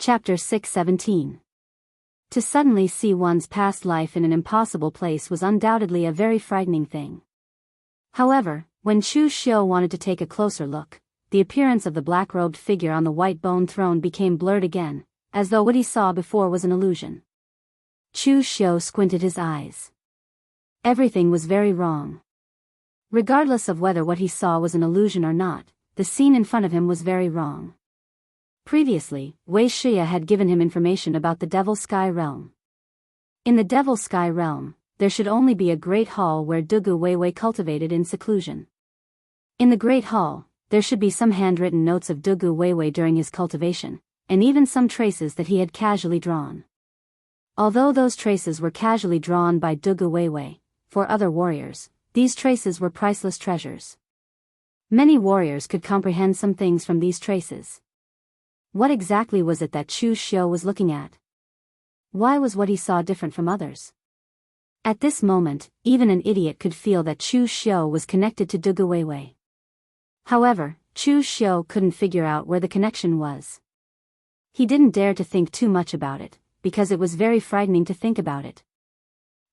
Chapter 617. To suddenly see one's past life in an impossible place was undoubtedly a very frightening thing. However, when Chu Xiu wanted to take a closer look, the appearance of the black-robed figure on the white bone throne became blurred again, as though what he saw before was an illusion. Chu Xiu squinted his eyes. Everything was very wrong. Regardless of whether what he saw was an illusion or not, the scene in front of him was very wrong. Previously, Wei Shia had given him information about the Devil Sky Realm. In the Devil Sky Realm, there should only be a great hall where Dugu Weiwei cultivated in seclusion. In the great hall, there should be some handwritten notes of Dugu Weiwei during his cultivation, and even some traces that he had casually drawn. Although those traces were casually drawn by Dugu Weiwei, for other warriors, these traces were priceless treasures. Many warriors could comprehend some things from these traces. What exactly was it that Chu Xiu was looking at? Why was what he saw different from others? At this moment, even an idiot could feel that Chu Xiu was connected to Dugu Weiwei. However, Chu Xiu couldn't figure out where the connection was. He didn't dare to think too much about it, because it was very frightening to think about it.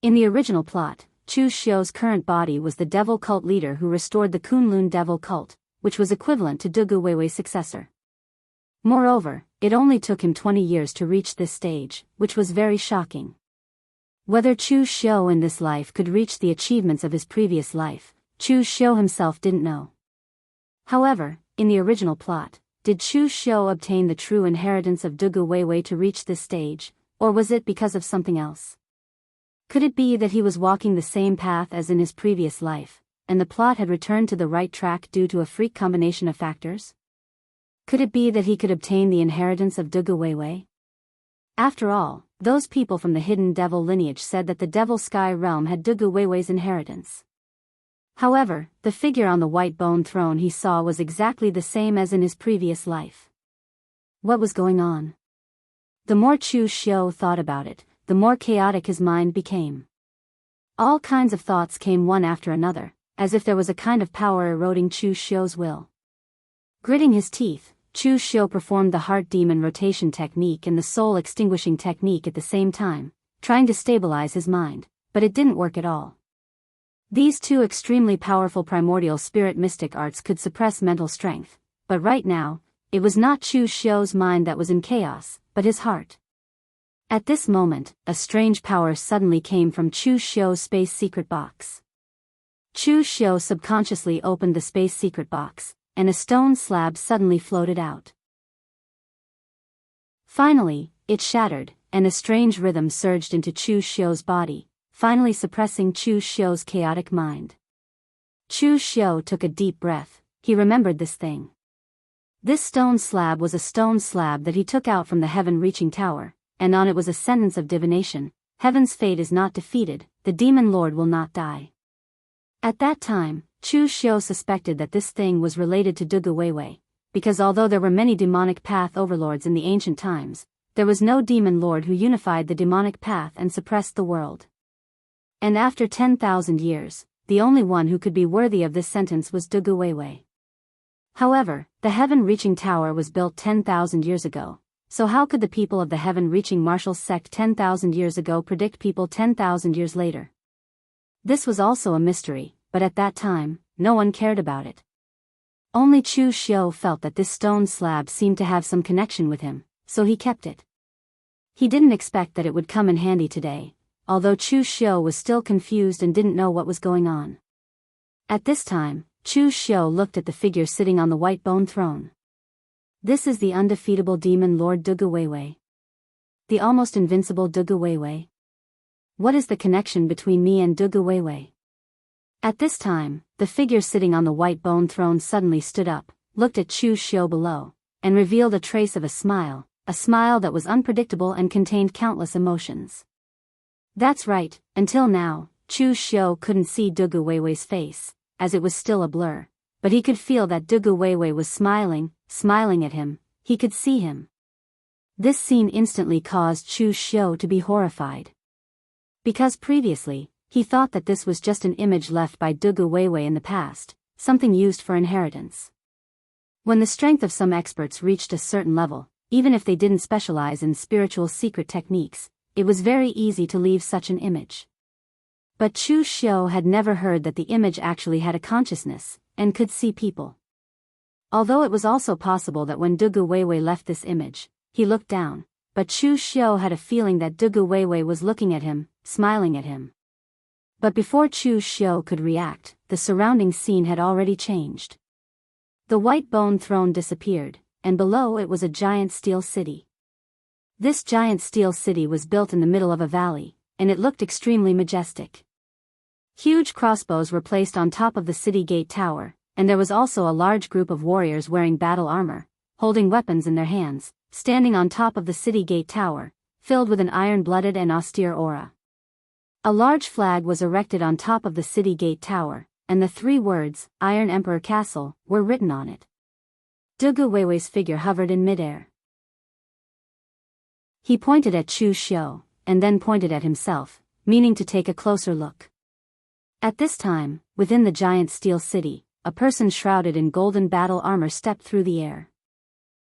In the original plot, Chu Xiu's current body was the devil cult leader who restored the Kunlun devil cult, which was equivalent to Dugu Weiwei's successor. Moreover, it only took him 20 years to reach this stage, which was very shocking. Whether Chu Xiu in this life could reach the achievements of his previous life, Chu Xiu himself didn't know. However, in the original plot, did Chu Xiu obtain the true inheritance of Dugu Weiwei to reach this stage, or was it because of something else? Could it be that he was walking the same path as in his previous life, and the plot had returned to the right track due to a freak combination of factors? Could it be that he could obtain the inheritance of Dugu Weiwei? After all, those people from the hidden devil lineage said that the Devil Sky Realm had Dugu Weiwei's inheritance. However, the figure on the white bone throne he saw was exactly the same as in his previous life. What was going on? The more Chu Xiu thought about it, the more chaotic his mind became. All kinds of thoughts came one after another, as if there was a kind of power eroding Chu Xiu's will. Gritting his teeth, Chu Xiu performed the heart demon rotation technique and the soul extinguishing technique at the same time, trying to stabilize his mind, but it didn't work at all. These two extremely powerful primordial spirit mystic arts could suppress mental strength, but right now, it was not Chu Xiu's mind that was in chaos, but his heart. At this moment, a strange power suddenly came from Chu Xiu's space secret box. Chu Xiu subconsciously opened the space secret box, and a stone slab suddenly floated out. Finally, it shattered, and a strange rhythm surged into Chu Xiu's body, finally suppressing Chu Xiu's chaotic mind. Chu Xiu took a deep breath. He remembered this thing. This stone slab was a stone slab that he took out from the heaven-reaching tower, and on it was a sentence of divination: "Heaven's fate is not defeated, the demon lord will not die." At that time, Chu Xiu suspected that this thing was related to Dugu Weiwei, because although there were many demonic path overlords in the ancient times, there was no demon lord who unified the demonic path and suppressed the world. And after 10,000 years, the only one who could be worthy of this sentence was Dugu Weiwei. However, the heaven-reaching tower was built 10,000 years ago, so how could the people of the heaven-reaching martial sect 10,000 years ago predict people 10,000 years later? This was also a mystery, but at that time, no one cared about it. Only Chu Xiu felt that this stone slab seemed to have some connection with him, so he kept it. He didn't expect that it would come in handy today, although Chu Xiu was still confused and didn't know what was going on. At this time, Chu Xiu looked at the figure sitting on the white bone throne. This is the undefeatable demon lord Dugu Weiwei. The almost invincible Dugu Weiwei. What is the connection between me and Dugu Weiwei? At this time, the figure sitting on the white bone throne suddenly stood up, looked at Chu Xiu below, and revealed a trace of a smile that was unpredictable and contained countless emotions. That's right, until now, Chu Xiu couldn't see Dugu Weiwei's face, as it was still a blur, but he could feel that Dugu Weiwei was smiling at him. He could see him. This scene instantly caused Chu Xiu to be horrified. Because previously, he thought that this was just an image left by Dugu Weiwei in the past, something used for inheritance. When the strength of some experts reached a certain level, even if they didn't specialize in spiritual secret techniques, it was very easy to leave such an image. But Chu Xiu had never heard that the image actually had a consciousness, and could see people. Although it was also possible that when Dugu Weiwei left this image, he looked down, but Chu Xiu had a feeling that Dugu Weiwei was looking at him, smiling at him. But before Chu Xiu could react, the surrounding scene had already changed. The white bone throne disappeared, and below it was a giant steel city. This giant steel city was built in the middle of a valley, and it looked extremely majestic. Huge crossbows were placed on top of the city gate tower, and there was also a large group of warriors wearing battle armor, holding weapons in their hands, standing on top of the city gate tower, filled with an iron-blooded and austere aura. A large flag was erected on top of the city gate tower, and the 3 words, Iron Emperor Castle, were written on it. Dugu Weiwei's figure hovered in midair. He pointed at Chu Xiu, and then pointed at himself, meaning to take a closer look. At this time, within the giant steel city, a person shrouded in golden battle armor stepped through the air.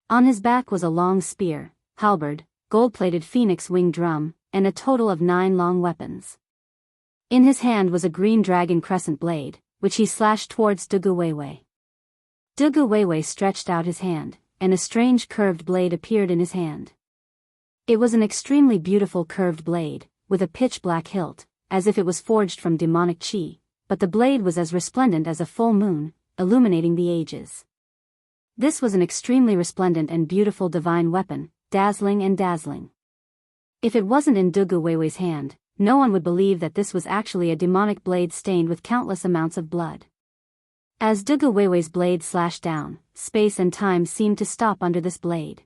On his back was a long spear, halberd, gold-plated phoenix wing drum, and a total of 9 long weapons. In his hand was a green dragon crescent blade, which he slashed towards Dugu Weiwei. Dugu Weiwei stretched out his hand, and a strange curved blade appeared in his hand. It was an extremely beautiful curved blade, with a pitch-black hilt, as if it was forged from demonic qi, but the blade was as resplendent as a full moon, illuminating the ages. This was an extremely resplendent and beautiful divine weapon, dazzling and dazzling. If it wasn't in Dugu Weiwei's hand, no one would believe that this was actually a demonic blade stained with countless amounts of blood. As Dugu Weiwei's blade slashed down, space and time seemed to stop under this blade.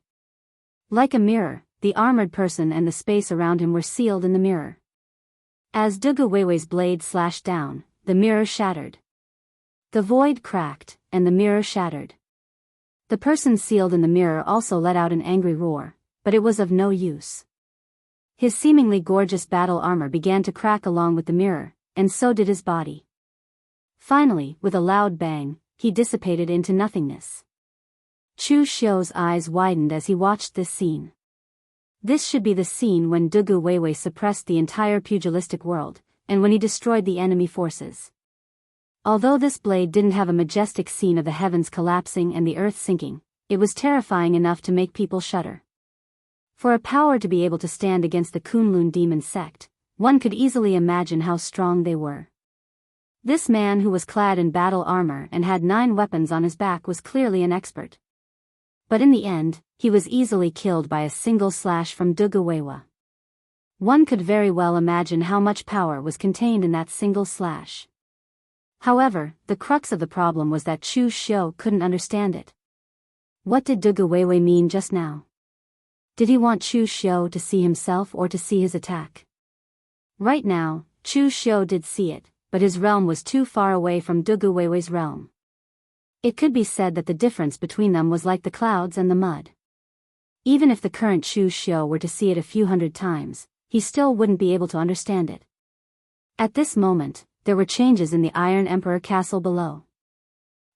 Like a mirror, the armored person and the space around him were sealed in the mirror. As Dugu Weiwei's blade slashed down, the mirror shattered. The void cracked, and the mirror shattered. The person sealed in the mirror also let out an angry roar, but it was of no use. His seemingly gorgeous battle armor began to crack along with the mirror, and so did his body. Finally, with a loud bang, he dissipated into nothingness. Chu Xiu's eyes widened as he watched this scene. This should be the scene when Dugu Weiwei suppressed the entire pugilistic world, and when he destroyed the enemy forces. Although this blade didn't have a majestic scene of the heavens collapsing and the earth sinking, it was terrifying enough to make people shudder. For a power to be able to stand against the Kunlun demon sect, one could easily imagine how strong they were. This man who was clad in battle armor and had 9 weapons on his back was clearly an expert. But in the end, he was easily killed by a single slash from Dugu Weiwei. One could very well imagine how much power was contained in that single slash. However, the crux of the problem was that Chu Xiu couldn't understand it. What did Dugu Weiwei mean just now? Did he want Chu Xiu to see himself or to see his attack? Right now, Chu Xiu did see it, but his realm was too far away from Dugu Weiwei's realm. It could be said that the difference between them was like the clouds and the mud. Even if the current Chu Xiu were to see it a few hundred times, he still wouldn't be able to understand it. At this moment, there were changes in the Iron Emperor castle below.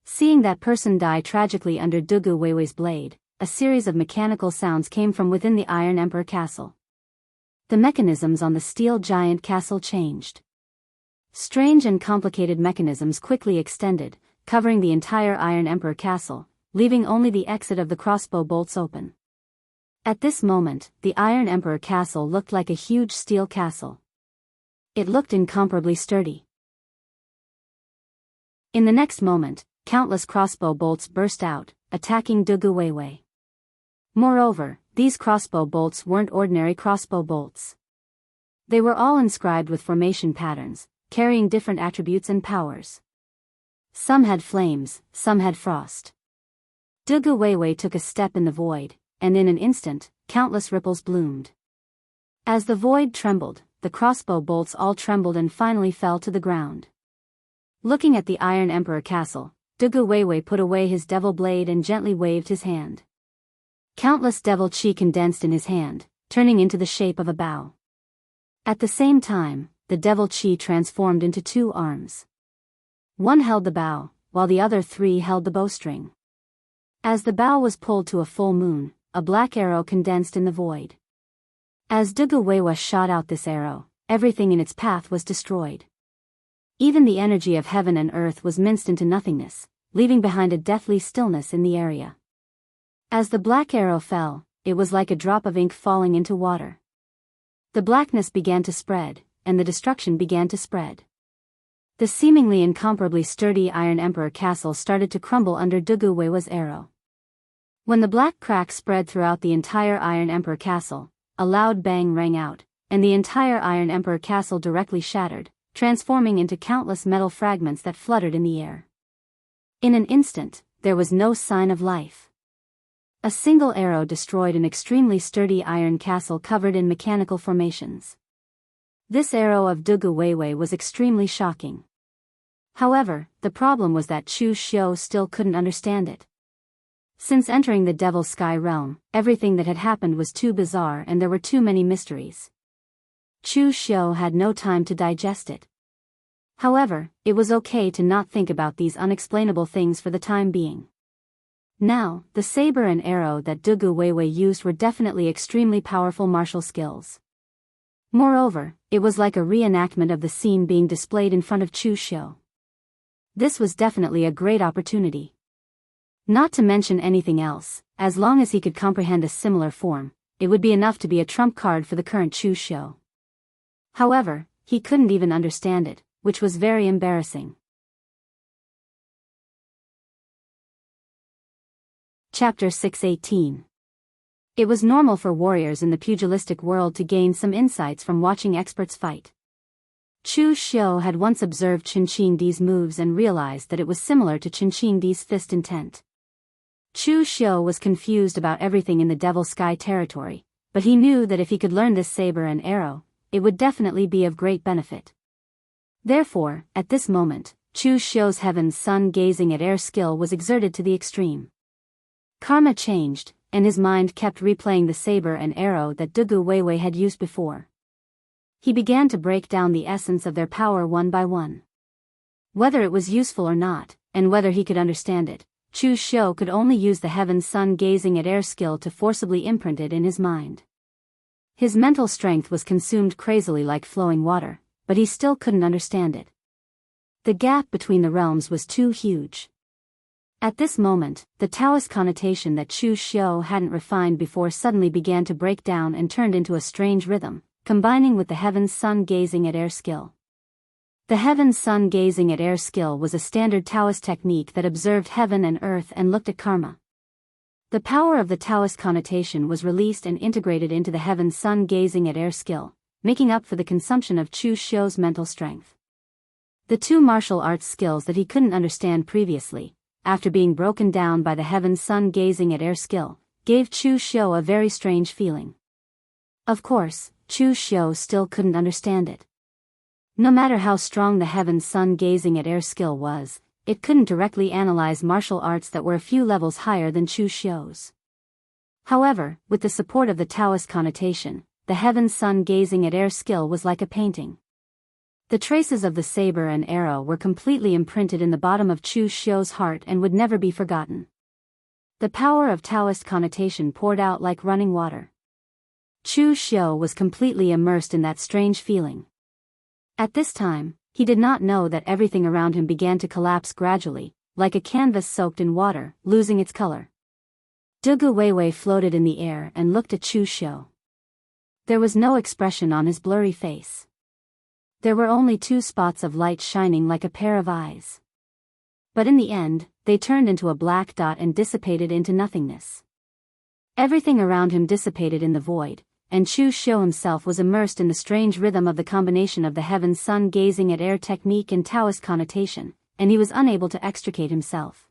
Seeing that person die tragically under Dugu Weiwei's blade, a series of mechanical sounds came from within the Iron Emperor castle. The mechanisms on the steel giant castle changed. Strange and complicated mechanisms quickly extended, covering the entire Iron Emperor castle, leaving only the exit of the crossbow bolts open. At this moment, the Iron Emperor castle looked like a huge steel castle. It looked incomparably sturdy. In the next moment, countless crossbow bolts burst out, attacking Dugu Weiwei. Moreover, these crossbow bolts weren't ordinary crossbow bolts. They were all inscribed with formation patterns, carrying different attributes and powers. Some had flames, some had frost. Dugu Weiwei took a step in the void, and in an instant, countless ripples bloomed. As the void trembled, the crossbow bolts all trembled and finally fell to the ground. Looking at the Iron Emperor castle, Dugu Weiwei put away his devil blade and gently waved his hand. Countless devil qi condensed in his hand, turning into the shape of a bow. At the same time, the devil qi transformed into 2 arms. One held the bow, while the other 3 held the bowstring. As the bow was pulled to a full moon, a black arrow condensed in the void. As Dugu Weiwa shot out this arrow, everything in its path was destroyed. Even the energy of heaven and earth was minced into nothingness, leaving behind a deathly stillness in the area. As the black arrow fell, it was like a drop of ink falling into water. The blackness began to spread, and the destruction began to spread. The seemingly incomparably sturdy Iron Emperor castle started to crumble under Dugu Weiwa's arrow. When the black crack spread throughout the entire Iron Emperor castle, a loud bang rang out, and the entire Iron Emperor castle directly shattered, transforming into countless metal fragments that fluttered in the air. In an instant, there was no sign of life. A single arrow destroyed an extremely sturdy iron castle covered in mechanical formations. This arrow of Dugu Weiwei was extremely shocking. However, the problem was that Chu Xiu still couldn't understand it. Since entering the Devil's Sky realm, everything that had happened was too bizarre and there were too many mysteries. Chu Xiu had no time to digest it. However, it was okay to not think about these unexplainable things for the time being. Now, the saber and arrow that Dugu Weiwei used were definitely extremely powerful martial skills. Moreover, it was like a reenactment of the scene being displayed in front of Chu Xiu. This was definitely a great opportunity. Not to mention anything else, as long as he could comprehend a similar form, it would be enough to be a trump card for the current Chu Xiu. However, he couldn't even understand it, which was very embarrassing. Chapter 618. It was normal for warriors in the pugilistic world to gain some insights from watching experts fight. Chu Xiu had once observed Qin Qingdi's moves and realized that it was similar to Qin Qingdi's fist intent. Chu Xiu was confused about everything in the Devil's Sky territory, but he knew that if he could learn this saber and arrow, it would definitely be of great benefit. Therefore, at this moment, Chu Xiu's heaven's sun gazing at air skill was exerted to the extreme. Karma changed, and his mind kept replaying the saber and arrow that Dugu Weiwei had used before. He began to break down the essence of their power one by one. Whether it was useful or not, and whether he could understand it, Chu Xiu could only use the heaven's sun gazing at air skill to forcibly imprint it in his mind. His mental strength was consumed crazily like flowing water, but he still couldn't understand it. The gap between the realms was too huge. At this moment, the Taoist connotation that Chu Xiu hadn't refined before suddenly began to break down and turned into a strange rhythm, combining with the heaven's sun gazing at air skill. The heaven's sun gazing at air skill was a standard Taoist technique that observed heaven and earth and looked at karma. The power of the Taoist connotation was released and integrated into the heaven's sun gazing at air skill, making up for the consumption of Chu Xiu's mental strength. The two martial arts skills that he couldn't understand previously, after being broken down by the heaven's sun gazing at air skill, gave Chu Xiu a very strange feeling. Of course, Chu Xiu still couldn't understand it. No matter how strong the heaven's sun gazing at air skill was, it couldn't directly analyze martial arts that were a few levels higher than Chu Xiu's. However, with the support of the Taoist connotation, the heaven's sun gazing at air skill was like a painting. The traces of the saber and arrow were completely imprinted in the bottom of Chu Xiu's heart and would never be forgotten. The power of Taoist connotation poured out like running water. Chu Xiu was completely immersed in that strange feeling. At this time, he did not know that everything around him began to collapse gradually, like a canvas soaked in water, losing its color. Dugu Weiwei floated in the air and looked at Chu Xiu. There was no expression on his blurry face. There were only two spots of light shining like a pair of eyes. But in the end, they turned into a black dot and dissipated into nothingness. Everything around him dissipated in the void, and Chu Xiu himself was immersed in the strange rhythm of the combination of the heaven's sun gazing at air technique and Taoist connotation, and he was unable to extricate himself.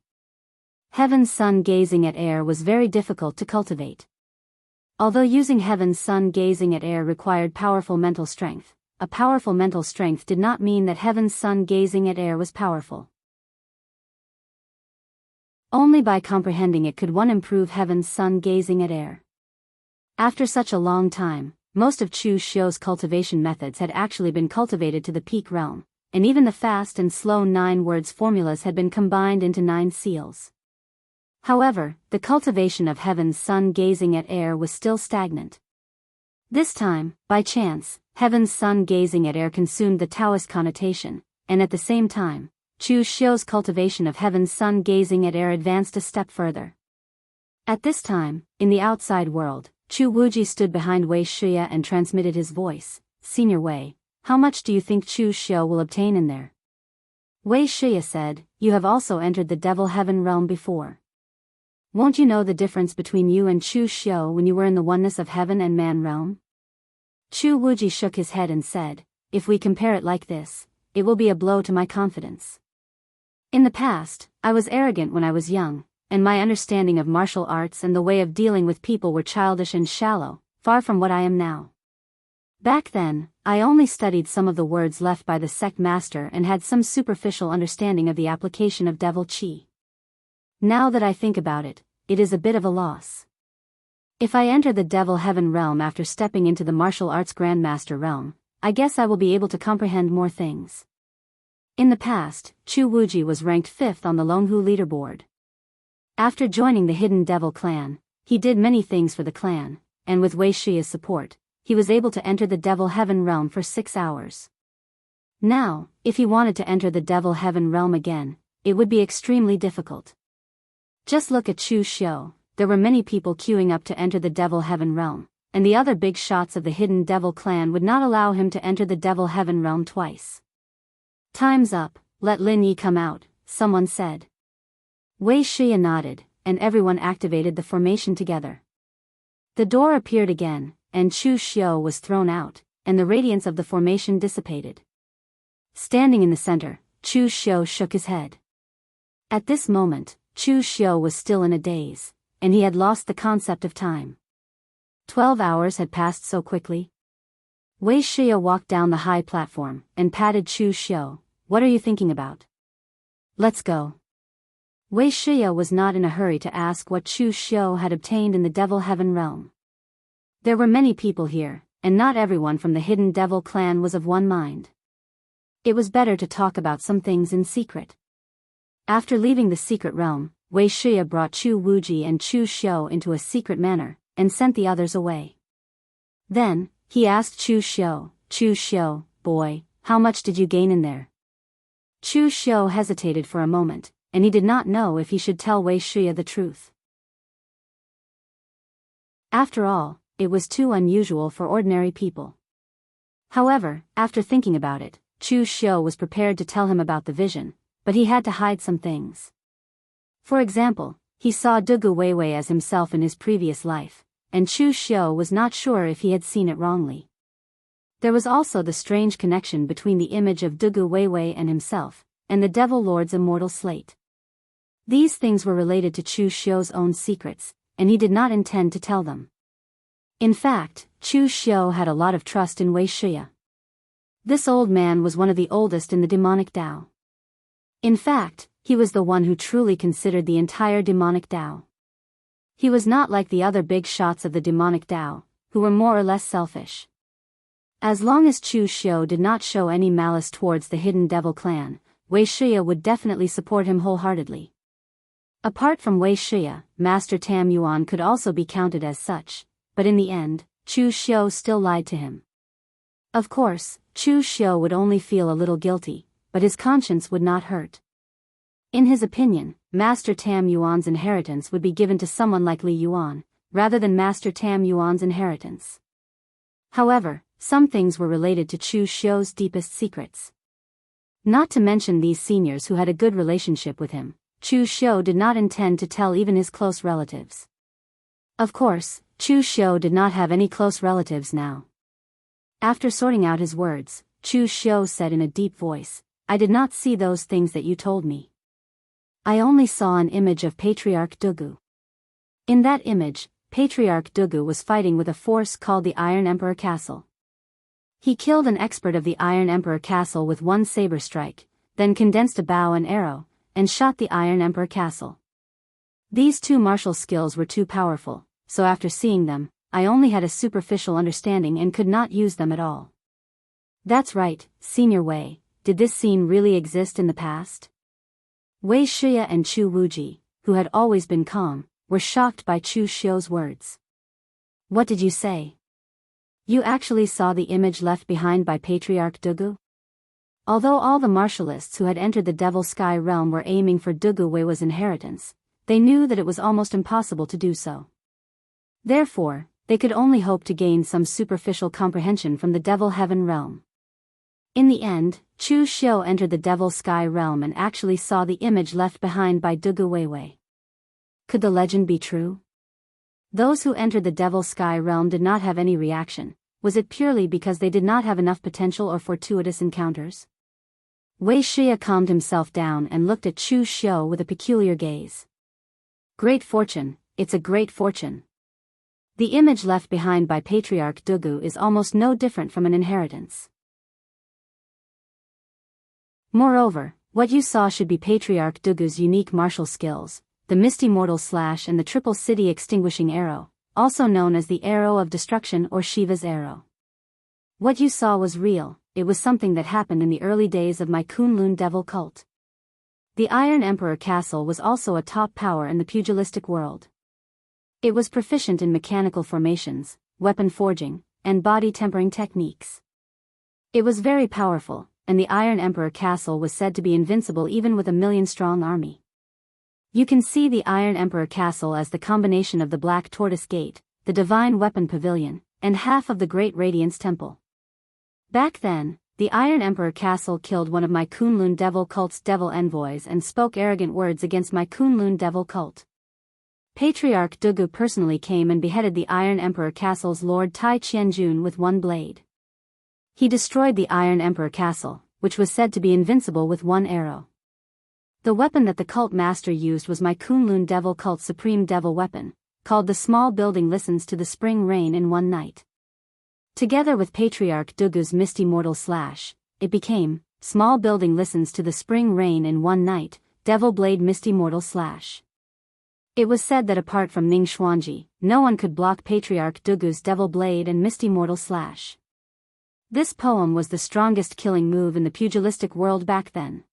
Heaven's sun gazing at air was very difficult to cultivate. Although using heaven's sun gazing at air required powerful mental strength, a powerful mental strength did not mean that heaven's sun gazing at air was powerful. Only by comprehending it could one improve heaven's sun gazing at air. After such a long time, most of Chu Xiu's cultivation methods had actually been cultivated to the peak realm, and even the fast and slow 9 words formulas had been combined into 9 seals. However, the cultivation of heaven's sun gazing at air was still stagnant. This time, by chance, heaven's sun gazing at air consumed the Taoist connotation, and at the same time, Chu Xiu's cultivation of heaven's sun gazing at air advanced a step further. At this time, in the outside world, Chu Wuji stood behind Wei Shia and transmitted his voice. Senior Wei, how much do you think Chu Xiu will obtain in there? Wei Shia said, you have also entered the devil heaven realm before. Won't you know the difference between you and Chu Xiu when you were in the oneness of heaven and man realm? Chu Wuji shook his head and said, if we compare it like this, it will be a blow to my confidence. In the past, I was arrogant when I was young, and my understanding of martial arts and the way of dealing with people were childish and shallow, far from what I am now. Back then, I only studied some of the words left by the sect master and had some superficial understanding of the application of devil chi. Now that I think about it, it is a bit of a loss. If I enter the devil heaven realm after stepping into the martial arts grandmaster realm, I guess I will be able to comprehend more things. In the past, Chu Wuji was ranked 5th on the Longhu leaderboard. After joining the Hidden Devil clan, he did many things for the clan, and with Wei Shia's support, he was able to enter the devil heaven realm for 6 hours. Now, if he wanted to enter the devil heaven realm again, it would be extremely difficult. Just look at Chu Xiu, there were many people queuing up to enter the devil heaven realm, and the other big shots of the Hidden Devil clan would not allow him to enter the devil heaven realm twice. Time's up, let Lin Yi come out, someone said. Wei Shia nodded, and everyone activated the formation together. The door appeared again, and Chu Xiu was thrown out, and the radiance of the formation dissipated. Standing in the center, Chu Xiu shook his head. At this moment, Chu Xiu was still in a daze, and he had lost the concept of time. 12 hours had passed so quickly. Wei Shia walked down the high platform, and patted Chu Xiu. What are you thinking about? Let's go. Wei Shia was not in a hurry to ask what Chu Xiu had obtained in the devil heaven realm. There were many people here, and not everyone from the Hidden Devil clan was of one mind. It was better to talk about some things in secret. After leaving the secret realm, Wei Shia brought Chu Wuji and Chu Xiu into a secret manner, and sent the others away. Then, he asked Chu Xiu, boy, how much did you gain in there? Chu Xiu hesitated for a moment, and he did not know if he should tell Wei Shia the truth. After all, it was too unusual for ordinary people. However, after thinking about it, Chu Xiu was prepared to tell him about the vision, but he had to hide some things. For example, he saw Dugu Weiwei as himself in his previous life, and Chu Xiu was not sure if he had seen it wrongly. There was also the strange connection between the image of Dugu Weiwei and himself, and the Devil Lord's immortal slate. These things were related to Chu Xiu's own secrets, and he did not intend to tell them. In fact, Chu Xiu had a lot of trust in Wei Shia. This old man was one of the oldest in the demonic Dao. In fact, he was the one who truly considered the entire demonic Dao. He was not like the other big shots of the demonic Dao, who were more or less selfish. As long as Chu Xiu did not show any malice towards the Hidden Devil clan, Wei Shia would definitely support him wholeheartedly. Apart from Wei Shia, Master Tam Yuan could also be counted as such, but in the end, Chu Xiu still lied to him. Of course, Chu Xiu would only feel a little guilty, but his conscience would not hurt. In his opinion, Master Tam Yuan's inheritance would be given to someone like Li Yuan, rather than Master Tam Yuan's inheritance. However, some things were related to Chu Xiu's deepest secrets. Not to mention these seniors who had a good relationship with him, Chu Xiu did not intend to tell even his close relatives. Of course, Chu Xiu did not have any close relatives now. After sorting out his words, Chu Xiu said in a deep voice, I did not see those things that you told me. I only saw an image of Patriarch Dugu. In that image, Patriarch Dugu was fighting with a force called the Iron Emperor Castle. He killed an expert of the Iron Emperor Castle with one saber strike, then condensed a bow and arrow, and shot the Iron Emperor Castle. These two martial skills were too powerful, so after seeing them, I only had a superficial understanding and could not use them at all. That's right, Senior Wei, did this scene really exist in the past? Wei Shia and Chu Wuji, who had always been calm, were shocked by Chu Xiu's words. "What did you say? You actually saw the image left behind by Patriarch Dugu?" Although all the martialists who had entered the Devil Sky realm were aiming for Dugu Weiwa's inheritance, they knew that it was almost impossible to do so. Therefore, they could only hope to gain some superficial comprehension from the Devil Heaven realm. In the end, Chu Xiu entered the Devil Sky realm and actually saw the image left behind by Dugu Weiwei. Could the legend be true? Those who entered the Devil Sky realm did not have any reaction. Was it purely because they did not have enough potential or fortuitous encounters? Wei Shia calmed himself down and looked at Chu Xiu with a peculiar gaze. Great fortune, it's a great fortune. The image left behind by Patriarch Dugu is almost no different from an inheritance. Moreover, what you saw should be Patriarch Dugu's unique martial skills, the Misty Mortal Slash and the Triple City Extinguishing Arrow, also known as the Arrow of Destruction or Shiva's Arrow. What you saw was real. It was something that happened in the early days of my Kunlun Devil cult. The Iron Emperor Castle was also a top power in the pugilistic world. It was proficient in mechanical formations, weapon forging, and body tempering techniques. It was very powerful, and the Iron Emperor Castle was said to be invincible even with a 1,000,000-strong army. You can see the Iron Emperor Castle as the combination of the Black Tortoise Gate, the Divine Weapon Pavilion, and half of the Great Radiance Temple. Back then, the Iron Emperor Castle killed one of my Kunlun Devil cult's devil envoys and spoke arrogant words against my Kunlun Devil cult. Patriarch Dugu personally came and beheaded the Iron Emperor Castle's Lord Tai Qianjun with one blade. He destroyed the Iron Emperor Castle, which was said to be invincible with one arrow. The weapon that the cult master used was my Kunlun Devil cult's supreme devil weapon, called the Small Building Listens to the Spring Rain in One Night. Together with Patriarch Dugu's Misty Mortal Slash, it became, Small Building Listens to the Spring Rain in One Night, Devil Blade Misty Mortal Slash. It was said that apart from Ning Xuanji, no one could block Patriarch Dugu's Devil Blade and Misty Mortal Slash. This poem was the strongest killing move in the pugilistic world back then.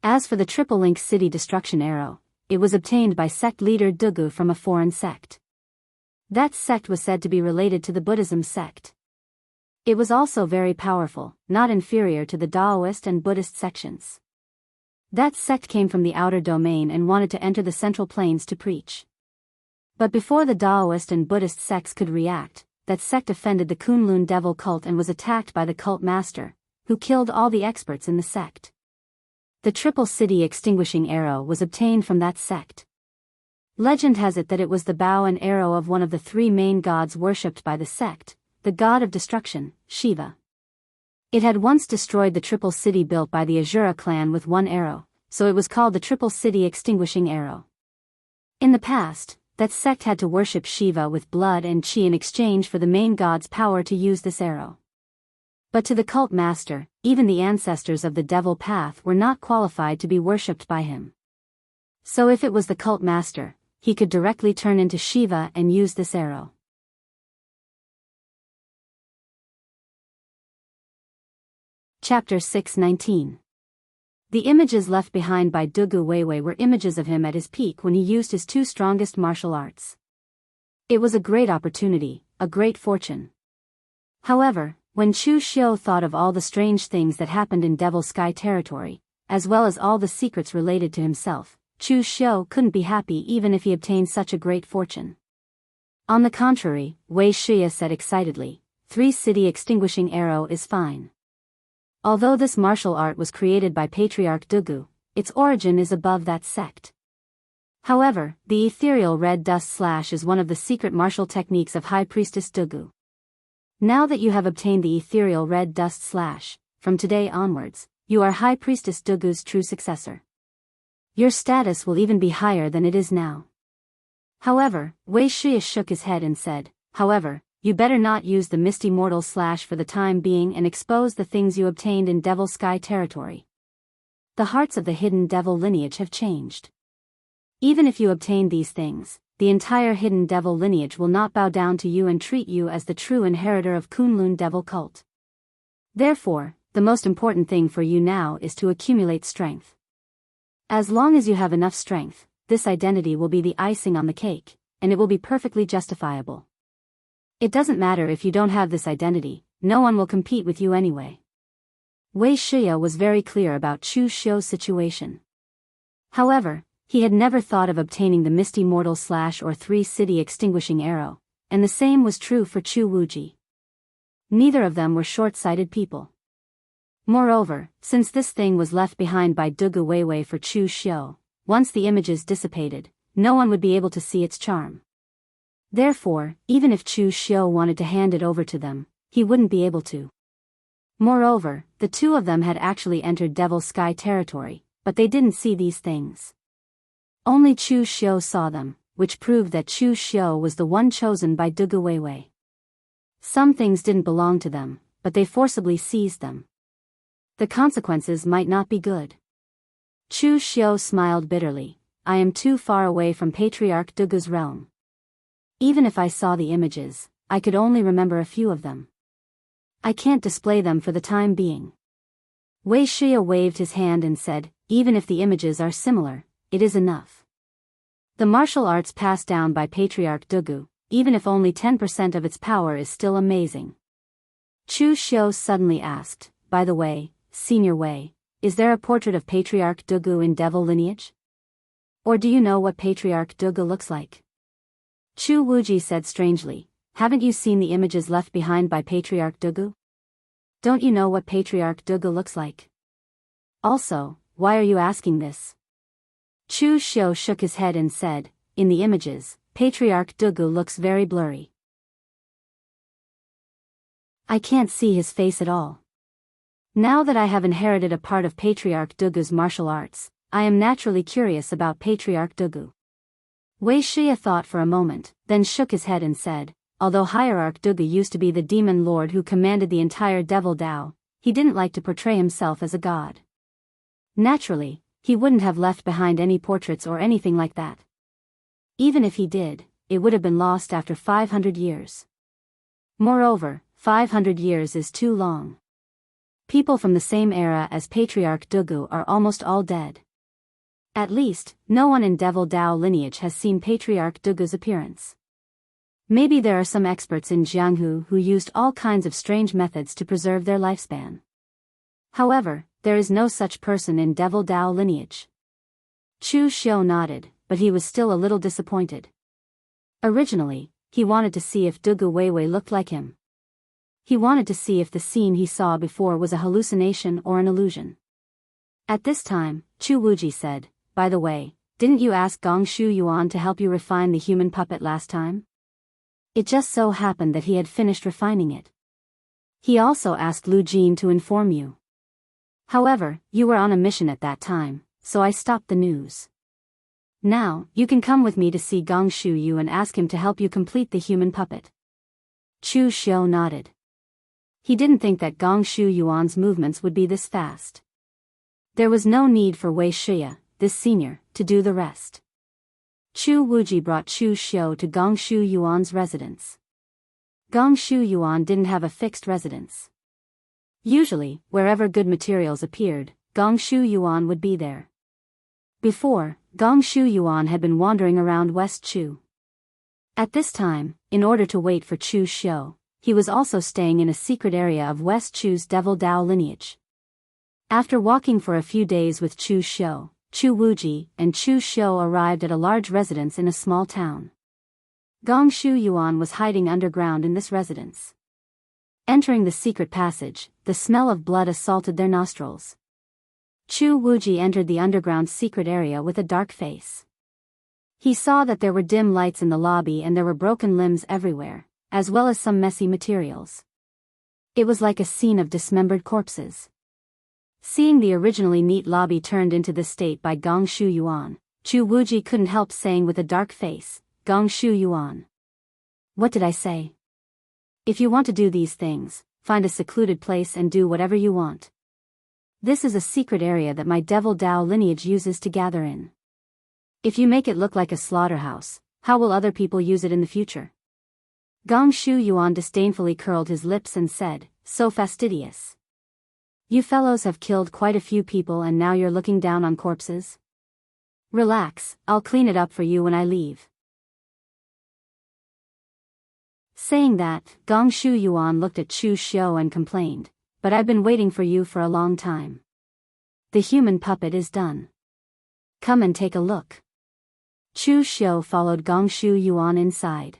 As for the Triple Link City Destruction Arrow, it was obtained by sect leader Dugu from a foreign sect. That sect was said to be related to the Buddhism sect. It was also very powerful, not inferior to the Daoist and Buddhist sections. That sect came from the outer domain and wanted to enter the Central Plains to preach. But before the Daoist and Buddhist sects could react, that sect offended the Kunlun Devil cult and was attacked by the cult master, who killed all the experts in the sect. The Triple City Extinguishing Arrow was obtained from that sect. Legend has it that it was the bow and arrow of one of the three main gods worshipped by the sect, the god of destruction, Shiva. It had once destroyed the Triple City built by the Azura clan with one arrow, so it was called the Triple City Extinguishing Arrow. In the past, that sect had to worship Shiva with blood and chi in exchange for the main god's power to use this arrow. But to the cult master, even the ancestors of the devil path were not qualified to be worshipped by him. So if it was the cult master, he could directly turn into Shiva and use this arrow. Chapter 619. The images left behind by Dugu Weiwei were images of him at his peak when he used his two strongest martial arts. It was a great opportunity, a great fortune. However, when Chu Xiu thought of all the strange things that happened in Devil Sky territory, as well as all the secrets related to himself, Chu Xiu couldn't be happy even if he obtained such a great fortune. On the contrary, Wei Shia said excitedly, 3 City Extinguishing Arrow is fine. Although this martial art was created by Patriarch Dugu, its origin is above that sect. However, the ethereal red dust slash is one of the secret martial techniques of High Priestess Dugu. Now that you have obtained the ethereal red dust slash, from today onwards, you are High Priestess Dugu's true successor. Your status will even be higher than it is now. However, Wei Shia shook his head and said, however, you better not use the Misty Mortal Slash for the time being and expose the things you obtained in Devil Sky territory. The hearts of the hidden devil lineage have changed. Even if you obtain these things, the entire hidden devil lineage will not bow down to you and treat you as the true inheritor of Kunlun Devil cult. Therefore, the most important thing for you now is to accumulate strength. As long as you have enough strength, this identity will be the icing on the cake, and it will be perfectly justifiable. It doesn't matter if you don't have this identity, no one will compete with you anyway. Wuxia was very clear about Chu Xiu's situation. However, he had never thought of obtaining the Misty Mortal Slash or 3-city extinguishing arrow, and the same was true for Chu Wuji. Neither of them were short-sighted people. Moreover, since this thing was left behind by Dugu Weiwei for Chu Xiu, once the images dissipated, no one would be able to see its charm. Therefore, even if Chu Xiu wanted to hand it over to them, he wouldn't be able to. Moreover, the two of them had actually entered Devil Sky territory, but they didn't see these things. Only Chu Xiu saw them, which proved that Chu Xiu was the one chosen by Dugu Weiwei. Some things didn't belong to them, but they forcibly seized them. The consequences might not be good. Chu Xiu smiled bitterly. I am too far away from Patriarch Dugu's realm. Even if I saw the images, I could only remember a few of them. I can't display them for the time being. Wuxia waved his hand and said, even if the images are similar, it is enough. The martial arts passed down by Patriarch Dugu, even if only 10% of its power, is still amazing. Chu Xiu suddenly asked, by the way, Senior Wei, is there a portrait of Patriarch Dugu in devil lineage? Or do you know what Patriarch Dugu looks like? Chu Wuji said strangely, haven't you seen the images left behind by Patriarch Dugu? Don't you know what Patriarch Dugu looks like? Also, why are you asking this? Chu Xiu shook his head and said, in the images, Patriarch Dugu looks very blurry. I can't see his face at all. Now that I have inherited a part of Patriarch Dugu's martial arts, I am naturally curious about Patriarch Dugu. Wuxia thought for a moment, then shook his head and said, although Hierarch Dugu used to be the demon lord who commanded the entire devil Dao, he didn't like to portray himself as a god. Naturally, he wouldn't have left behind any portraits or anything like that. Even if he did, it would have been lost after 500 years. Moreover, 500 years is too long. People from the same era as Patriarch Dugu are almost all dead. At least, no one in Devil Dao lineage has seen Patriarch Dugu's appearance. Maybe there are some experts in Jianghu who used all kinds of strange methods to preserve their lifespan. However, there is no such person in Devil Dao lineage. Chu Xiu nodded, but he was still a little disappointed. Originally, he wanted to see if Dugu Weiwei looked like him. He wanted to see if the scene he saw before was a hallucination or an illusion. At this time, Chu Wuji said, by the way, didn't you ask Gongshu Yuan to help you refine the human puppet last time? It just so happened that he had finished refining it. He also asked Lu Jin to inform you. However, you were on a mission at that time, so I stopped the news. Now, you can come with me to see Gongshu Yu and ask him to help you complete the human puppet. Chu Xiu nodded. He didn't think that Gongshu Yuan's movements would be this fast. There was no need for Wuxia, this senior, to do the rest. Chu Wuji brought Chu Xiu to Gongshu Yuan's residence. Gongshu Yuan didn't have a fixed residence. Usually, wherever good materials appeared, Gongshu Yuan would be there. Before, Gongshu Yuan had been wandering around West Chu. At this time, in order to wait for Chu Xiu, he was also staying in a secret area of West Chu's Devil Dao lineage. After walking for a few days with Chu Xiu, Chu Wuji and Chu Xiu arrived at a large residence in a small town. Gongshu Yuan was hiding underground in this residence. Entering the secret passage, the smell of blood assaulted their nostrils. Chu Wuji entered the underground secret area with a dark face. He saw that there were dim lights in the lobby and there were broken limbs everywhere, as well as some messy materials. It was like a scene of dismembered corpses. Seeing the originally neat lobby turned into this state by Gongshu Yuan, Chu Wuji couldn't help saying with a dark face, Gongshu Yuan. What did I say? If you want to do these things, find a secluded place and do whatever you want. This is a secret area that my Devil Dao lineage uses to gather in. If you make it look like a slaughterhouse, how will other people use it in the future? Gongshu Yuan disdainfully curled his lips and said, so fastidious. You fellows have killed quite a few people and now you're looking down on corpses? Relax, I'll clean it up for you when I leave. Saying that, Gong Shu Yuan looked at Chu Xiu and complained, "But I've been waiting for you for a long time. The human puppet is done. Come and take a look." Chu Xiu followed Gong Shu Yuan inside.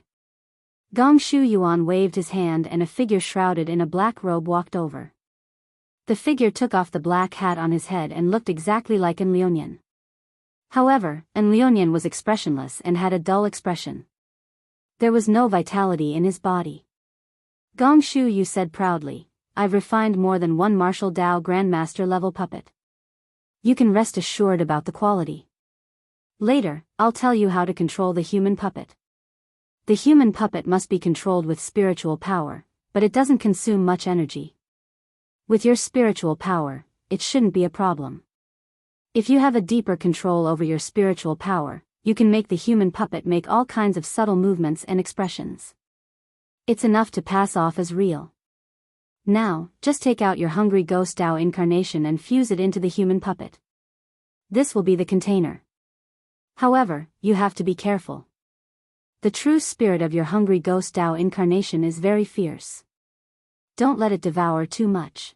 Gong Shu Yuan waved his hand and a figure shrouded in a black robe walked over. The figure took off the black hat on his head and looked exactly like An Liuonian. However, An Liuonian was expressionless and had a dull expression. There was no vitality in his body. Gong Shu Yu said proudly, "I've refined more than one martial Dao Grandmaster level puppet. You can rest assured about the quality. Later, I'll tell you how to control the human puppet. The human puppet must be controlled with spiritual power, but it doesn't consume much energy. With your spiritual power, it shouldn't be a problem. If you have a deeper control over your spiritual power, you can make the human puppet make all kinds of subtle movements and expressions. It's enough to pass off as real. Now, just take out your hungry ghost Dao incarnation and fuse it into the human puppet. This will be the container. However, you have to be careful. The true spirit of your hungry ghost Dao incarnation is very fierce. Don't let it devour too much.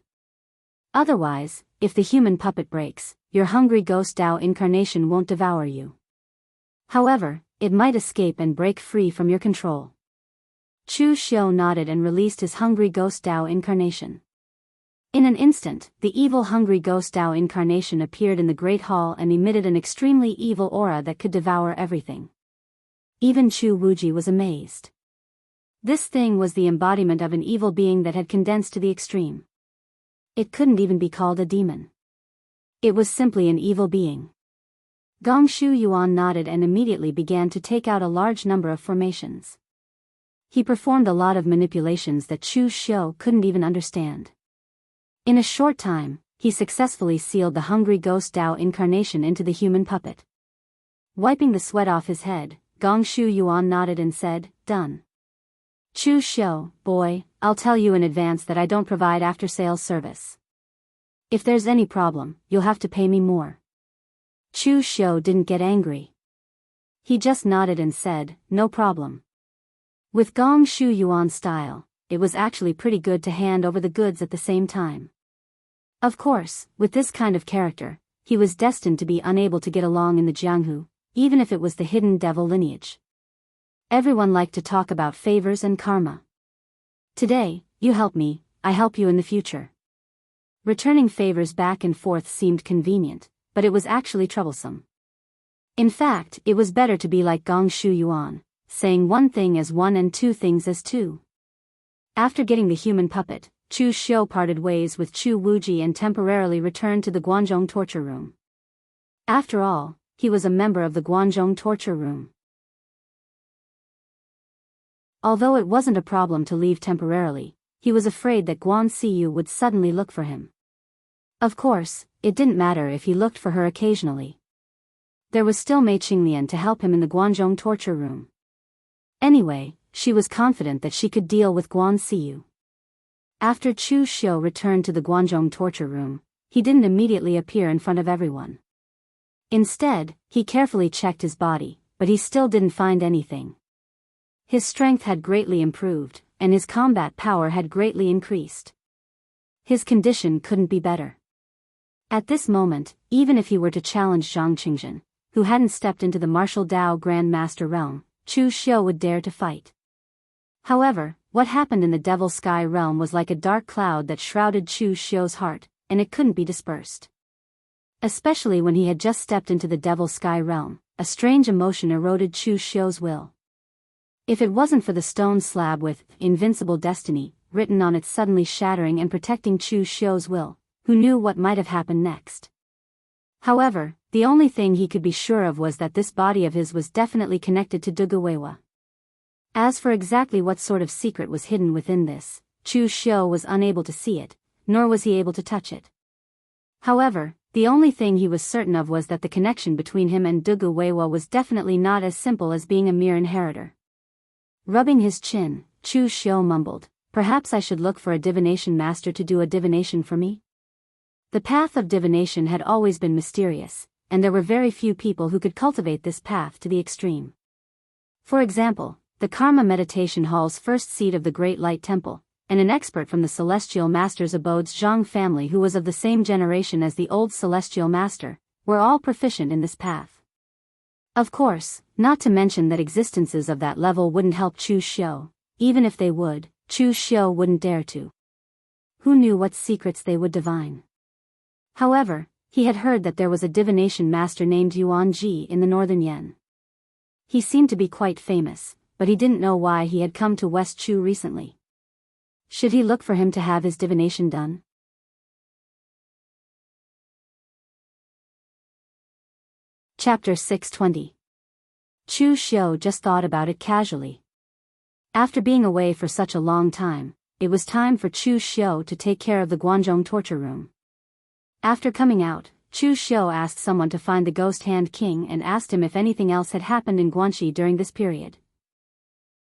Otherwise, if the human puppet breaks, your hungry ghost Dao incarnation won't devour you. However, it might escape and break free from your control." Chu Xiu nodded and released his hungry ghost Dao incarnation. In an instant, the evil hungry ghost Dao incarnation appeared in the great hall and emitted an extremely evil aura that could devour everything. Even Chu Wuji was amazed. This thing was the embodiment of an evil being that had condensed to the extreme. It couldn't even be called a demon. It was simply an evil being. Gong Shu Yuan nodded and immediately began to take out a large number of formations. He performed a lot of manipulations that Chu Xiu couldn't even understand. In a short time, he successfully sealed the hungry ghost Dao incarnation into the human puppet. Wiping the sweat off his head, Gong Shu Yuan nodded and said, "Done. Chu Xiu, boy, I'll tell you in advance that I don't provide after-sales service. If there's any problem, you'll have to pay me more." Chu Xiu didn't get angry. He just nodded and said, "No problem." With Gong Shu Yuan's style, it was actually pretty good to hand over the goods at the same time. Of course, with this kind of character, he was destined to be unable to get along in the Jianghu, even if it was the hidden devil lineage. Everyone liked to talk about favors and karma. Today, you help me, I help you in the future. Returning favors back and forth seemed convenient, but it was actually troublesome. In fact, it was better to be like Gong Shu Yuan, saying one thing as one and two things as two. After getting the human puppet, Chu Xiu parted ways with Chu Wuji and temporarily returned to the Guanzhong torture room. After all, he was a member of the Guanzhong torture room. Although it wasn't a problem to leave temporarily, he was afraid that Guan Siyu would suddenly look for him. Of course, it didn't matter if he looked for her occasionally. There was still Mei Qinglian to help him in the Guanzhong torture room. Anyway, she was confident that she could deal with Guan Siyu. After Chu Xiu returned to the Guanzhong torture room, he didn't immediately appear in front of everyone. Instead, he carefully checked his body, but he still didn't find anything. His strength had greatly improved, and his combat power had greatly increased. His condition couldn't be better. At this moment, even if he were to challenge Zhang Qingzhen, who hadn't stepped into the martial Dao Grand Master realm, Chu Xiu would dare to fight. However, what happened in the Devil Sky realm was like a dark cloud that shrouded Chu Xiu's heart, and it couldn't be dispersed. Especially when he had just stepped into the Devil Sky realm, a strange emotion eroded Chu Xiu's will. If it wasn't for the stone slab with "Invincible Destiny" written on it suddenly shattering and protecting Chu Xiu's will, who knew what might have happened next? However, the only thing he could be sure of was that this body of his was definitely connected to Duguwewa. As for exactly what sort of secret was hidden within this, Chu Xiu was unable to see it, nor was he able to touch it. However, the only thing he was certain of was that the connection between him and Duguwewa was definitely not as simple as being a mere inheritor. Rubbing his chin, Chu Xiu mumbled, "Perhaps I should look for a divination master to do a divination for me?" The path of divination had always been mysterious, and there were very few people who could cultivate this path to the extreme. For example, the Karma Meditation Hall's first seat of the Great Light Temple, and an expert from the Celestial Master's abode's Zhang family who was of the same generation as the old Celestial Master, were all proficient in this path. Of course, not to mention that existences of that level wouldn't help Chu Xiu. Even if they would, Chu Xiu wouldn't dare to. Who knew what secrets they would divine? However, he had heard that there was a divination master named Yuan Ji in the northern Yen. He seemed to be quite famous, but he didn't know why he had come to West Chu recently. Should he look for him to have his divination done? Chapter 620. Chu Xiu just thought about it casually. After being away for such a long time, it was time for Chu Xiu to take care of the Guanzhong torture room. After coming out, Chu Xiu asked someone to find the Ghost Hand King and asked him if anything else had happened in Guanxi during this period.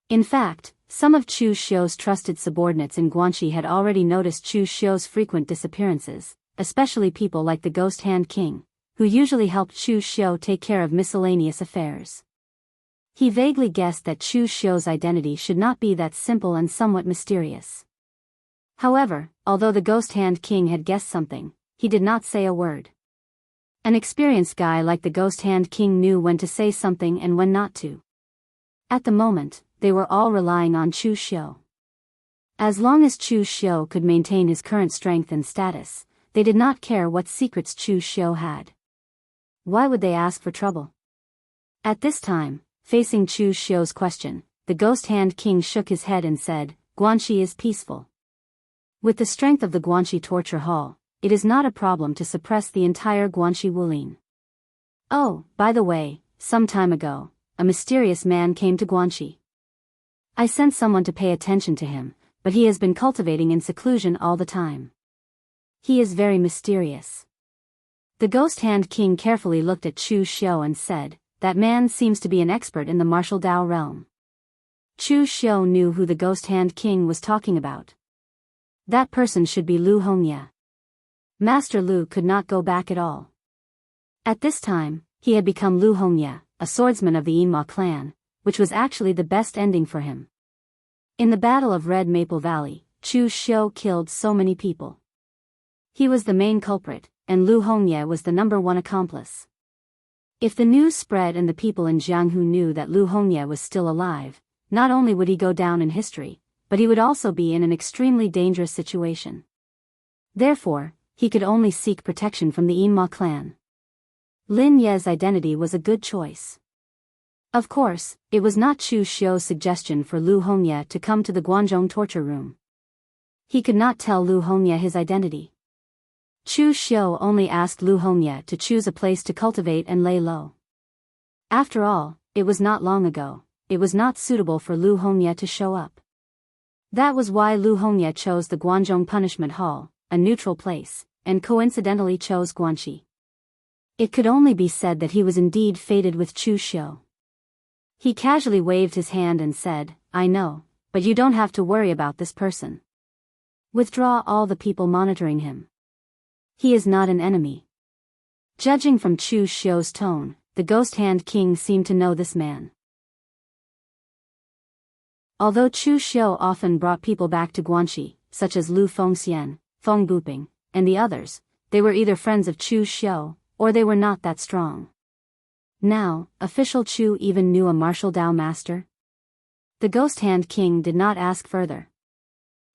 In fact, some of Chu Xiu's trusted subordinates in Guanxi had already noticed Chu Xiu's frequent disappearances, especially people like the Ghost Hand King, who usually helped Chu Xiu take care of miscellaneous affairs. He vaguely guessed that Chu Xiu's identity should not be that simple and somewhat mysterious. However, although the Ghost Hand King had guessed something, he did not say a word. An experienced guy like the Ghost Hand King knew when to say something and when not to. At the moment, they were all relying on Chu Xiu. As long as Chu Xiu could maintain his current strength and status, they did not care what secrets Chu Xiu had. Why would they ask for trouble? At this time, facing Chu Xiu's question, the Ghost Hand King shook his head and said, "Guanxi is peaceful. With the strength of the Guanxi torture hall, it is not a problem to suppress the entire Guanxi Wulin. Oh, by the way, some time ago, a mysterious man came to Guanxi. I sent someone to pay attention to him, but he has been cultivating in seclusion all the time. He is very mysterious." The Ghost Hand King carefully looked at Chu Xiu and said, "That man seems to be an expert in the martial Dao realm." Chu Xiu knew who the Ghost Hand King was talking about. That person should be Lu Hongye. Master Lu could not go back at all. At this time, he had become Lu Hongye, a swordsman of the Yinma clan, which was actually the best ending for him. In the Battle of Red Maple Valley, Chu Xiu killed so many people. He was the main culprit, and Lu Hongye was the #1 accomplice. If the news spread and the people in Jianghu knew that Lu Hongye was still alive, not only would he go down in history, but he would also be in an extremely dangerous situation. Therefore, he could only seek protection from the Yinma clan. Lin Ye's identity was a good choice. Of course, it was not Chu Xiu's suggestion for Lu Hongye to come to the Guanzhong torture room. He could not tell Lu Hongye his identity. Chu Xiu only asked Lu Hongye to choose a place to cultivate and lay low. After all, it was not long ago, it was not suitable for Lu Hongye to show up. That was why Lu Hongye chose the Guanzhong Punishment Hall, a neutral place, and coincidentally chose Guanxi. It could only be said that he was indeed fated with Chu Xiu. He casually waved his hand and said, "I know, but you don't have to worry about this person. Withdraw all the people monitoring him. He is not an enemy." Judging from Chu Xiu's tone, the Ghost Hand King seemed to know this man. Although Chu Xiu often brought people back to Guanxi, such as Lu Fengxian, Feng Buping, and the others, they were either friends of Chu Xiu, or they were not that strong. Now, official Chu even knew a martial Dao master? The Ghost Hand King did not ask further.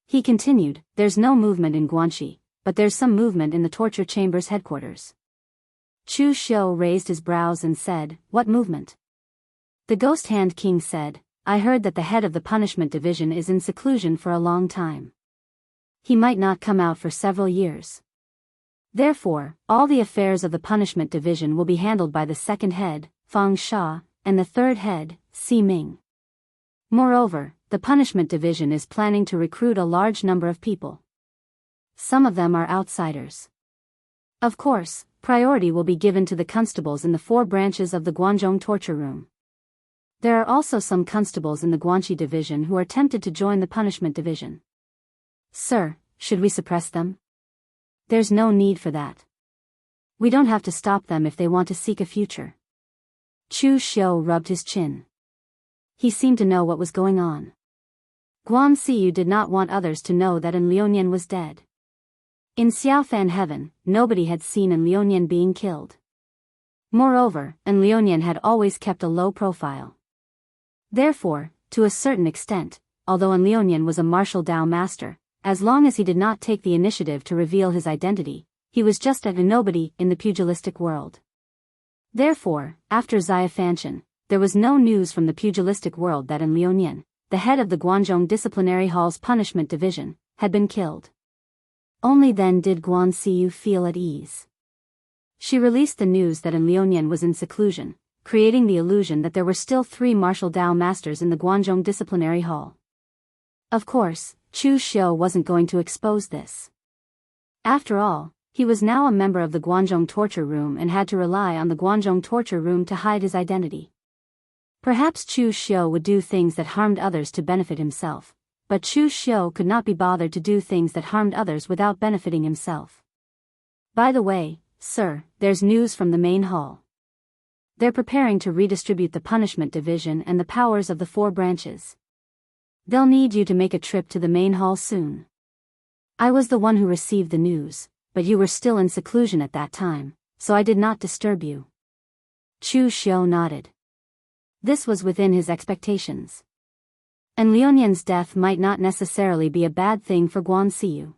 He continued, "There's no movement in Guanxi, but there's some movement in the torture chamber's headquarters." Chu Xiu raised his brows and said, "What movement?" The Ghost Hand King said, "I heard that the head of the punishment division is in seclusion for a long time. He might not come out for several years. Therefore, all the affairs of the punishment division will be handled by the second head, Fang Sha, and the third head, Si Ming. Moreover, the punishment division is planning to recruit a large number of people. Some of them are outsiders. Of course, priority will be given to the constables in the 4 branches of the Guanzhong torture room. There are also some constables in the Guanxi division who are tempted to join the punishment division. Sir, should we suppress them? There's no need for that. We don't have to stop them if they want to seek a future. Chu Xiu rubbed his chin. He seemed to know what was going on. Guan Xiyu did not want others to know that An Liunian was dead. In Xiaofan heaven, nobody had seen An Liunian being killed. Moreover, An Liunian had always kept a low profile. Therefore, to a certain extent, although An Liunian was a martial Dao master, as long as he did not take the initiative to reveal his identity, he was just a nobody in the pugilistic world. Therefore, after Xiaofanshan, there was no news from the pugilistic world that An Liunian, the head of the Guanzhong Disciplinary Hall's punishment division, had been killed. Only then did Guan Xiyu feel at ease. She released the news that An Liunian was in seclusion, creating the illusion that there were still 3 martial Dao masters in the Guanzhong Disciplinary Hall. Of course, Chu Xiu wasn't going to expose this. After all, he was now a member of the Guanzhong torture room and had to rely on the Guanzhong torture room to hide his identity. Perhaps Chu Xiu would do things that harmed others to benefit himself, but Chu Xiu could not be bothered to do things that harmed others without benefiting himself. By the way, sir, there's news from the main hall. They're preparing to redistribute the punishment division and the powers of the 4 branches. They'll need you to make a trip to the main hall soon. I was the one who received the news, but you were still in seclusion at that time, so I did not disturb you. Chu Xiu nodded. This was within his expectations. An Liunian's death might not necessarily be a bad thing for Guan Xiyu.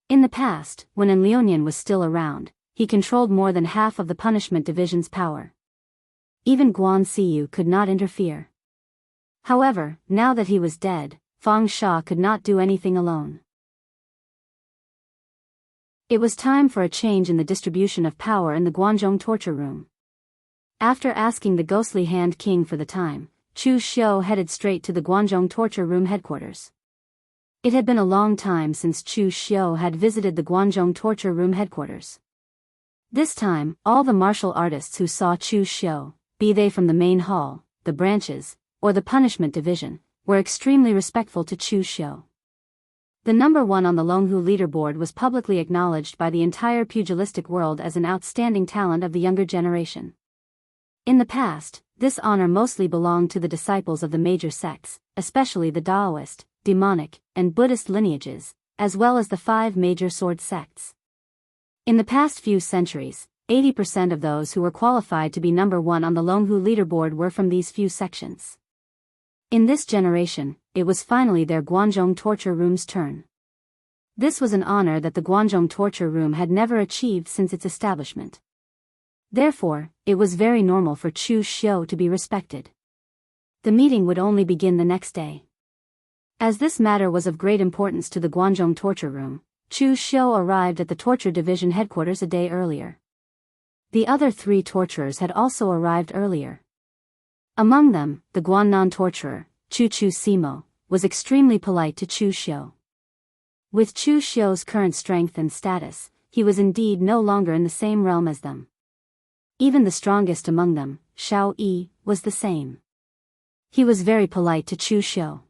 In the past, when An Liunian was still around, he controlled more than half of the punishment division's power. Even Guan Xiyu could not interfere. However, now that he was dead, Fang Sha could not do anything alone. It was time for a change in the distribution of power in the Guanzhong torture room. After asking the ghostly Hand King for the time, Chu Xiu headed straight to the Guanzhong torture room headquarters. It had been a long time since Chu Xiu had visited the Guanzhong torture room headquarters. This time, all the martial artists who saw Chu Xiu, be they from the main hall, the branches, or the punishment division, were extremely respectful to Chu Xiu. The number 1 on the Longhu leaderboard was publicly acknowledged by the entire pugilistic world as an outstanding talent of the younger generation. In the past, this honor mostly belonged to the disciples of the major sects, especially the Daoist, demonic, and Buddhist lineages, as well as the 5 major sword sects. In the past few centuries, 80% of those who were qualified to be number 1 on the Longhu leaderboard were from these few sections. In this generation, it was finally their Guanzhong torture room's turn. This was an honor that the Guanzhong torture room had never achieved since its establishment. Therefore, it was very normal for Chu Xiu to be respected. The meeting would only begin the next day. As this matter was of great importance to the Guanzhong torture room, Chu Xiu arrived at the torture division headquarters a day earlier. The other 3 torturers had also arrived earlier. Among them, the Guannan torturer, Chu Simo, was extremely polite to Chu Xiu. With Chu Xiu's current strength and status, he was indeed no longer in the same realm as them. Even the strongest among them, Shao Yi, was the same. He was very polite to Chu Xiu.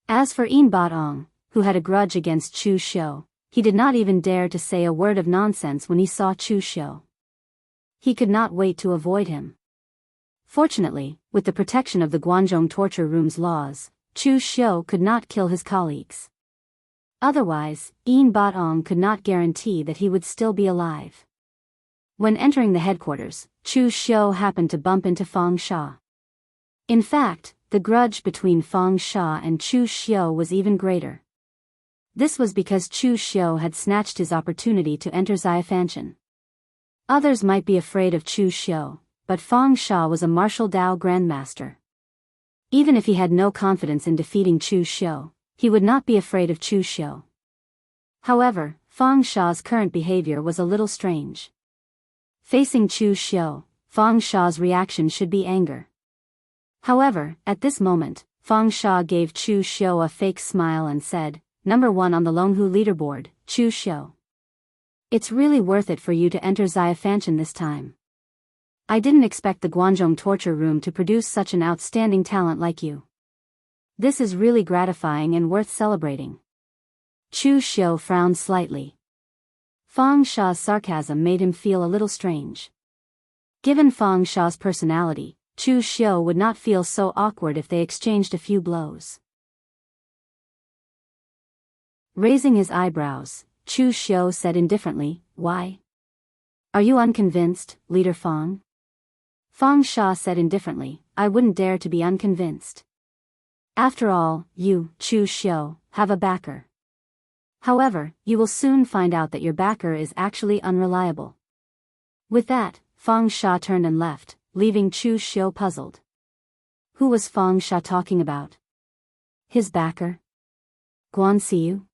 As for Yin Batong, who had a grudge against Chu Xiu, he did not even dare to say a word of nonsense when he saw Chu Xiu. He could not wait to avoid him. Fortunately, with the protection of the Guanzhong torture room's laws, Chu Xiu could not kill his colleagues. Otherwise, Yin Batong could not guarantee that he would still be alive. When entering the headquarters, Chu Xiu happened to bump into Fang Sha. In fact, the grudge between Fang Sha and Chu Xiu was even greater. This was because Chu Xiu had snatched his opportunity to enter Xiaofanshan. Others might be afraid of Chu Xiu, but Fang Sha was a martial Dao grandmaster. Even if he had no confidence in defeating Chu Xiu, he would not be afraid of Chu Xiu. However, Fang Sha's current behavior was a little strange. Facing Chu Xiu, Fang Sha's reaction should be anger. However, at this moment, Fang Sha gave Chu Xiu a fake smile and said, "Number 1 on the Longhu leaderboard, Chu Xiu. It's really worth it for you to enter Xiaofanshan this time. I didn't expect the Guanzhong torture room to produce such an outstanding talent like you. This is really gratifying and worth celebrating." Chu Xiu frowned slightly. Fang Sha's sarcasm made him feel a little strange. Given Fang Sha's personality, Chu Xiu would not feel so awkward if they exchanged a few blows. Raising his eyebrows, Chu Xiu said indifferently, "Why? Are you unconvinced, Leader Fang?" Fang Sha said indifferently, "I wouldn't dare to be unconvinced. After all, you, Chu Xiu, have a backer. However, you will soon find out that your backer is actually unreliable." With that, Fang Sha turned and left, leaving Chu Xiu puzzled. Who was Fang Sha talking about? His backer? Guan Xiu?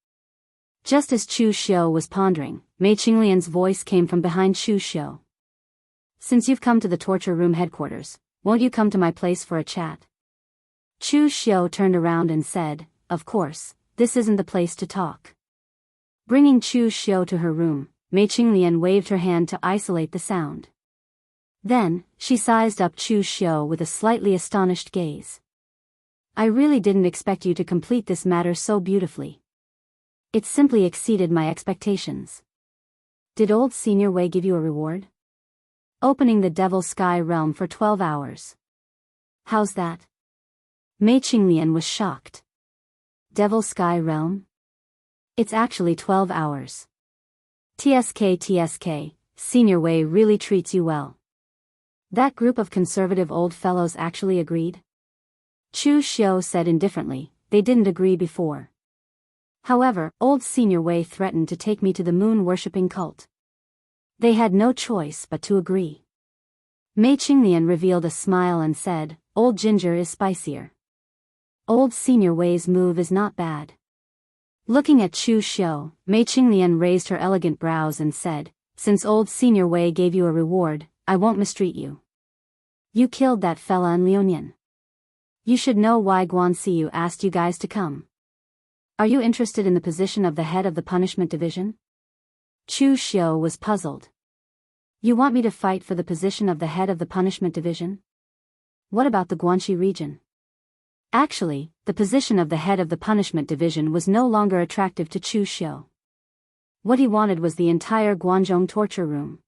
Just as Chu Xiu was pondering, Mei Qinglian's voice came from behind Chu Xiu. "Since you've come to the torture room headquarters, won't you come to my place for a chat?" Chu Xiu turned around and said, "Of course, this isn't the place to talk." Bringing Chu Xiu to her room, Mei Qinglian waved her hand to isolate the sound. Then, she sized up Chu Xiu with a slightly astonished gaze. "I really didn't expect you to complete this matter so beautifully. It simply exceeded my expectations. Did old Senior Wei give you a reward? Opening the Devil Sky realm for 12 hours. How's that?" Mei Qinglian was shocked. Devil Sky realm? It's actually 12 hours. TSK, Senior Wei really treats you well. That group of conservative old fellows actually agreed? Chu Xiu said indifferently, "They didn't agree before. However, old Senior Wei threatened to take me to the moon-worshipping cult. They had no choice but to agree." Mei Qinglian revealed a smile and said, "Old Ginger is spicier. Old Senior Wei's move is not bad." Looking at Chu Xiu, Mei Qinglian raised her elegant brows and said, "Since old Senior Wei gave you a reward, I won't mistreat you. You killed that fella in Liuanian. You should know why Guan Xiu asked you guys to come. Are you interested in the position of the head of the punishment division?" Chu Xiu was puzzled. "You want me to fight for the position of the head of the punishment division? What about the Guanxi region?" Actually, the position of the head of the punishment division was no longer attractive to Chu Xiu. What he wanted was the entire Guanzhong torture room.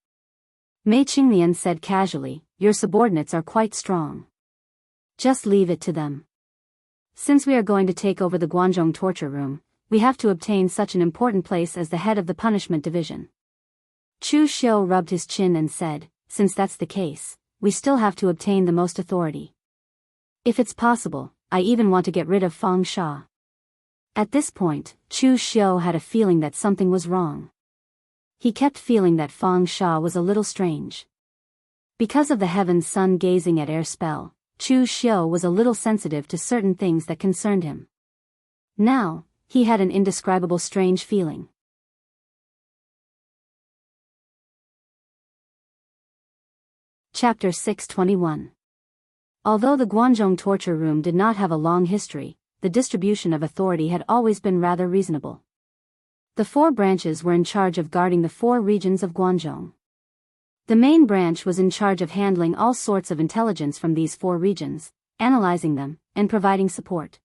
Mei Qinglian said casually, "Your subordinates are quite strong. Just leave it to them. Since we are going to take over the Guanzhong torture room, we have to obtain such an important place as the head of the punishment division." Chu Xiu rubbed his chin and said, "Since that's the case, we still have to obtain the most authority. If it's possible, I even want to get rid of Fang Sha." At this point, Chu Xiu had a feeling that something was wrong. He kept feeling that Fang Sha was a little strange. Because of the heaven's sun gazing at air spell, Chu Xiu was a little sensitive to certain things that concerned him. Now, he had an indescribable strange feeling. Chapter 621. Although the Guanzhong torture room did not have a long history, the distribution of authority had always been rather reasonable. The 4 branches were in charge of guarding the 4 regions of Guanzhong. The main branch was in charge of handling all sorts of intelligence from these 4 regions, analyzing them, and providing support.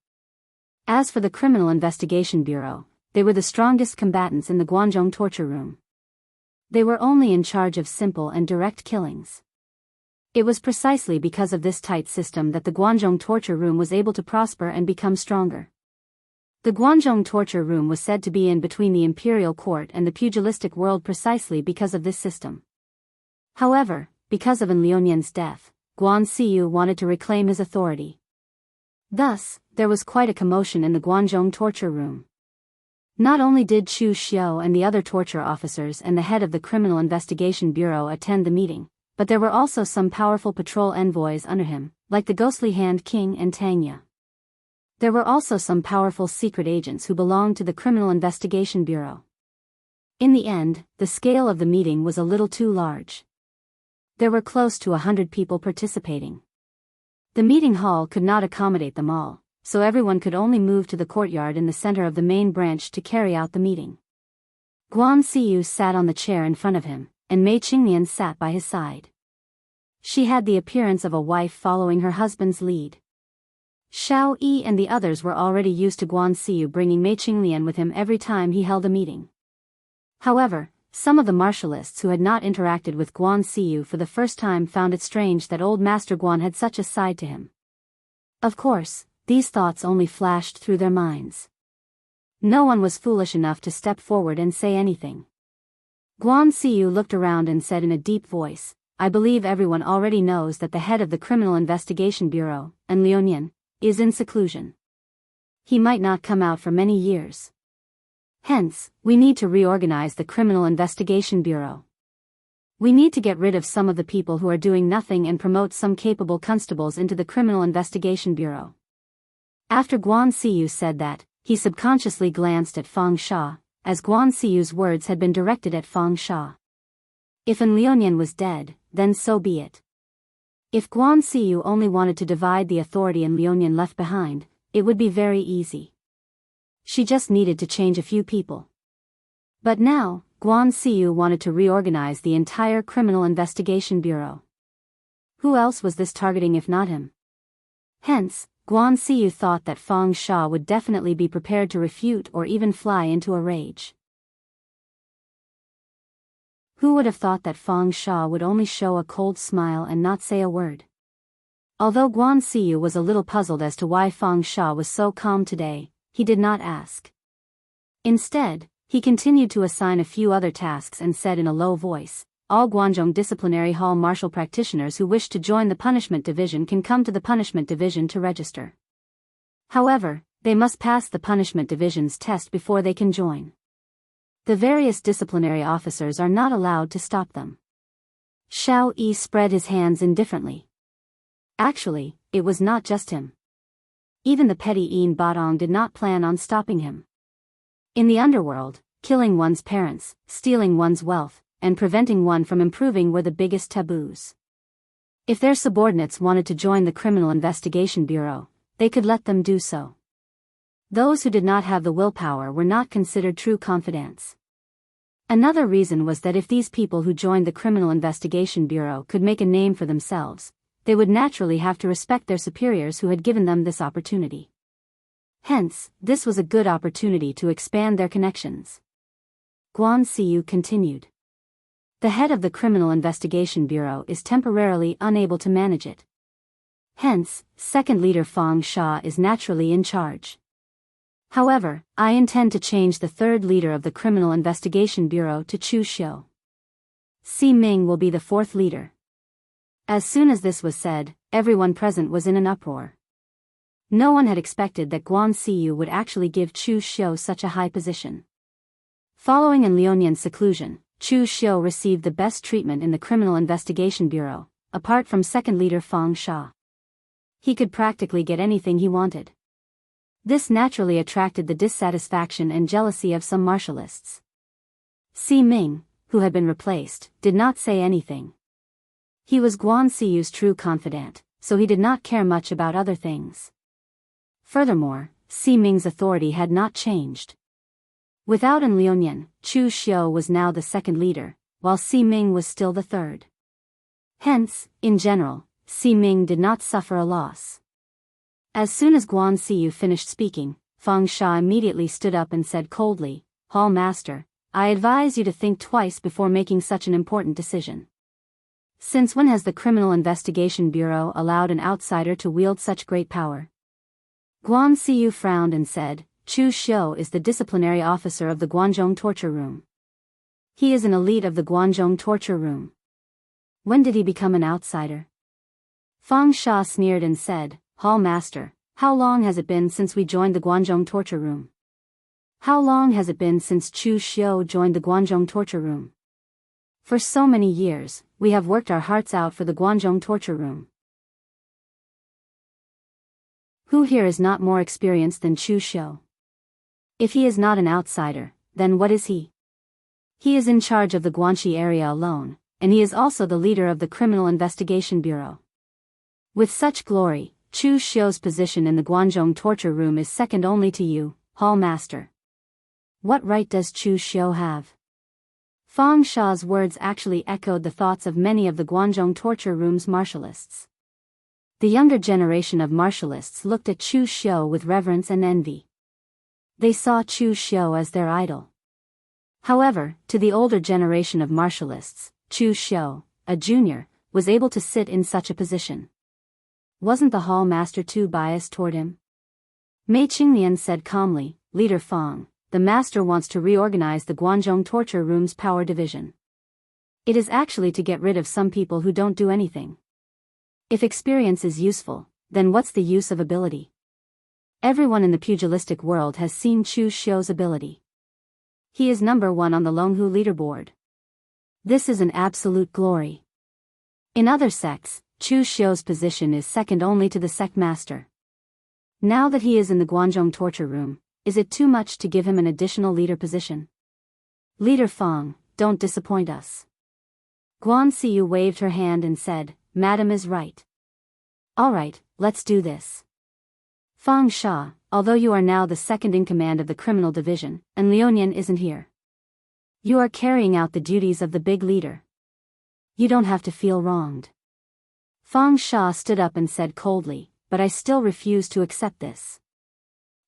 As for the Criminal Investigation Bureau, they were the strongest combatants in the Guanzhong torture room. They were only in charge of simple and direct killings. It was precisely because of this tight system that the Guanzhong torture room was able to prosper and become stronger. The Guanzhong torture room was said to be in between the imperial court and the pugilistic world precisely because of this system. However, because of An Liuanian's death, Guan Xiu wanted to reclaim his authority. Thus, there was quite a commotion in the Guanzhong torture room. Not only did Chu Xiu and the other torture officers and the head of the Criminal Investigation Bureau attend the meeting, but there were also some powerful patrol envoys under him, like the Ghostly Hand King and Tangya. There were also some powerful secret agents who belonged to the Criminal Investigation Bureau. In the end, the scale of the meeting was a little too large. There were close to 100 people participating. The meeting hall could not accommodate them all, so everyone could only move to the courtyard in the center of the main branch to carry out the meeting. Guan Xiu sat on the chair in front of him, and Mei Qinglian sat by his side. She had the appearance of a wife following her husband's lead. Xiao Yi and the others were already used to Guan Xiu bringing Mei Qinglian with him every time he held a meeting. However, some of the martialists who had not interacted with Guan Siyu for the first time found it strange that old Master Guan had such a side to him. Of course, these thoughts only flashed through their minds. No one was foolish enough to step forward and say anything. Guan Siyu looked around and said in a deep voice, "I believe everyone already knows that the head of the Criminal Investigation Bureau, and Liuonian, is in seclusion. He might not come out for many years. Hence, we need to reorganize the Criminal Investigation Bureau. We need to get rid of some of the people who are doing nothing and promote some capable constables into the Criminal Investigation Bureau." After Guan Siyu said that, he subconsciously glanced at Fang Sha, as Guan Siyu's words had been directed at Fang Sha. If An Liuonian was dead, then so be it. If Guan Siyu only wanted to divide the authority An Liuonian left behind, it would be very easy. She just needed to change a few people. But now, Guan Siyu wanted to reorganize the entire Criminal Investigation Bureau. Who else was this targeting if not him? Hence, Guan Siyu thought that Fang Sha would definitely be prepared to refute or even fly into a rage. Who would have thought that Fang Sha would only show a cold smile and not say a word? Although Guan Siyu was a little puzzled as to why Fang Sha was so calm today, he did not ask. Instead, he continued to assign a few other tasks and said in a low voice, "All Guangzhong Disciplinary Hall martial practitioners who wish to join the Punishment Division can come to the Punishment Division to register. However, they must pass the Punishment Division's test before they can join. The various disciplinary officers are not allowed to stop them." Xiao Yi spread his hands indifferently. Actually, it was not just him. Even the petty Yin Batong did not plan on stopping him. In the underworld, killing one's parents, stealing one's wealth, and preventing one from improving were the biggest taboos. If their subordinates wanted to join the Criminal Investigation Bureau, they could let them do so. Those who did not have the willpower were not considered true confidants. Another reason was that if these people who joined the Criminal Investigation Bureau could make a name for themselves, they would naturally have to respect their superiors who had given them this opportunity. Hence, this was a good opportunity to expand their connections. Guan Siyu continued. The head of the Criminal Investigation Bureau is temporarily unable to manage it. Hence, second leader Fang Sha is naturally in charge. However, I intend to change the third leader of the Criminal Investigation Bureau to Chu Xiu. Si Ming will be the fourth leader. As soon as this was said, everyone present was in an uproar. No one had expected that Guan Siyu would actually give Chu Xiu such a high position. Following An Liuonian's seclusion, Chu Xiu received the best treatment in the Criminal Investigation Bureau, apart from second leader Fang Sha. He could practically get anything he wanted. This naturally attracted the dissatisfaction and jealousy of some martialists. Si Ming, who had been replaced, did not say anything. He was Guan Siyu's true confidant, so he did not care much about other things. Furthermore, Si Ming's authority had not changed. Without An Liuonian, Chu Xiu was now the second leader, while Si Ming was still the third. Hence, in general, Si Ming did not suffer a loss. As soon as Guan Siyu finished speaking, Fang Sha immediately stood up and said coldly, "Hall Master, I advise you to think twice before making such an important decision. Since when has the Criminal Investigation Bureau allowed an outsider to wield such great power?" Guan Siyu frowned and said, "Chu Xiu is the disciplinary officer of the Guangzhong torture room. He is an elite of the Guangzhong torture room. When did he become an outsider?" Fang Sha sneered and said, "Hall Master, how long has it been since we joined the Guangzhong torture room? How long has it been since Chu Xiu joined the Guangzhong torture room? For so many years, we have worked our hearts out for the Guangzhong torture room. Who here is not more experienced than Chu Xiu? If he is not an outsider, then what is he? He is in charge of the Guanxi area alone, and he is also the leader of the Criminal Investigation Bureau. With such glory, Chu Xiu's position in the Guangzhong torture room is second only to you, Hall Master. What right does Chu Xiu have?" Fang Sha's words actually echoed the thoughts of many of the Guangzhong torture room's martialists. The younger generation of martialists looked at Chu Xiu with reverence and envy. They saw Chu Xiu as their idol. However, to the older generation of martialists, Chu Xiu, a junior, was able to sit in such a position. Wasn't the hall master too biased toward him? Mei Qinglian said calmly, Leader Fang, the master wants to reorganize the Guanzhong torture room's power division. It is actually to get rid of some people who don't do anything. If experience is useful, then what's the use of ability? Everyone in the pugilistic world has seen Chu Xiu's ability. He is number 1 on the Longhu leaderboard. This is an absolute glory. In other sects, Chu Xiu's position is second only to the sect master. Now that he is in the Guanzhong torture room, is it too much to give him an additional leader position? Leader Fang, don't disappoint us. Guan Siyu waved her hand and said, Madam is right. All right, let's do this. Fang Sha, although you are now the second in command of the criminal division, and Liuyan isn't here. You are carrying out the duties of the big leader. You don't have to feel wronged. Fang Sha stood up and said coldly, but I still refuse to accept this.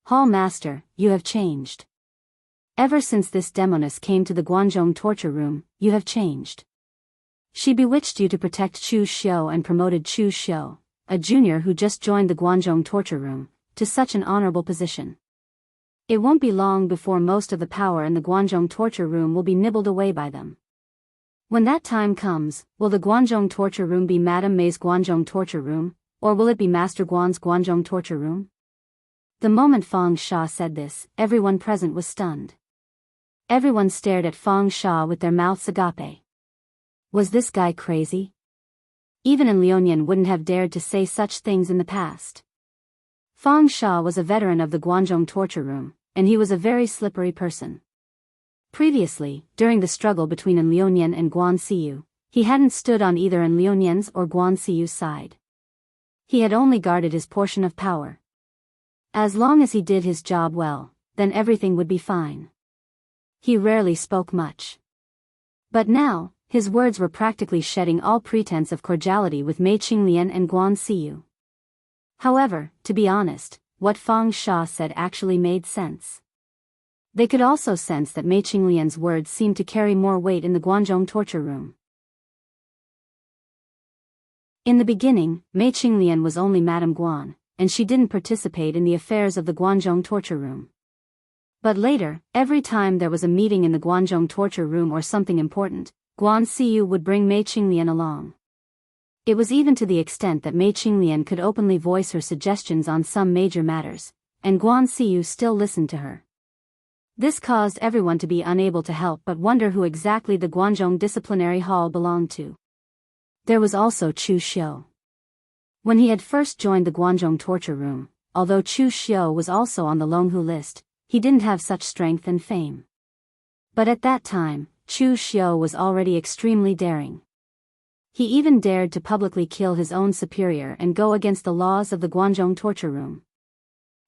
Hall Master, you have changed. Ever since this demoness came to the Guanzhong torture room, you have changed. She bewitched you to protect Chu Xiu and promoted Chu Xiu, a junior who just joined the Guanzhong torture room, to such an honorable position. It won't be long before most of the power in the Guanzhong torture room will be nibbled away by them. When that time comes, will the Guanzhong torture room be Madame Mei's Guanzhong torture room, or will it be Master Guan's Guanzhong torture room? The moment Fang Sha said this, everyone present was stunned. Everyone stared at Fang Sha with their mouths agape. Was this guy crazy? Even Liuyan wouldn't have dared to say such things in the past. Fang Sha was a veteran of the Guanzhong torture room, and he was a very slippery person. Previously, during the struggle between Liuyan and Guan Siyu, he hadn't stood on either Liuyan's or Guan Siyu's side. He had only guarded his portion of power. As long as he did his job well, then everything would be fine. He rarely spoke much. But now, his words were practically shedding all pretense of cordiality with Mei Qinglian and Guan Siyu. However, to be honest, what Fang Sha said actually made sense. They could also sense that Mei Qinglian's words seemed to carry more weight in the Guanzhong torture room. In the beginning, Mei Qinglian was only Madame Guan, and she didn't participate in the affairs of the Guanzhong torture room. But later, every time there was a meeting in the Guanzhong torture room or something important, Guan Siyu would bring Mei Qinglian along. It was even to the extent that Mei Qinglian could openly voice her suggestions on some major matters, and Guan Siyu still listened to her. This caused everyone to be unable to help but wonder who exactly the Guanzhong disciplinary hall belonged to. There was also Chu Xiu. When he had first joined the Guanzhong torture room, although Chu Xiu was also on the Longhu list, he didn't have such strength and fame. But at that time, Chu Xiu was already extremely daring. He even dared to publicly kill his own superior and go against the laws of the Guanzhong torture room.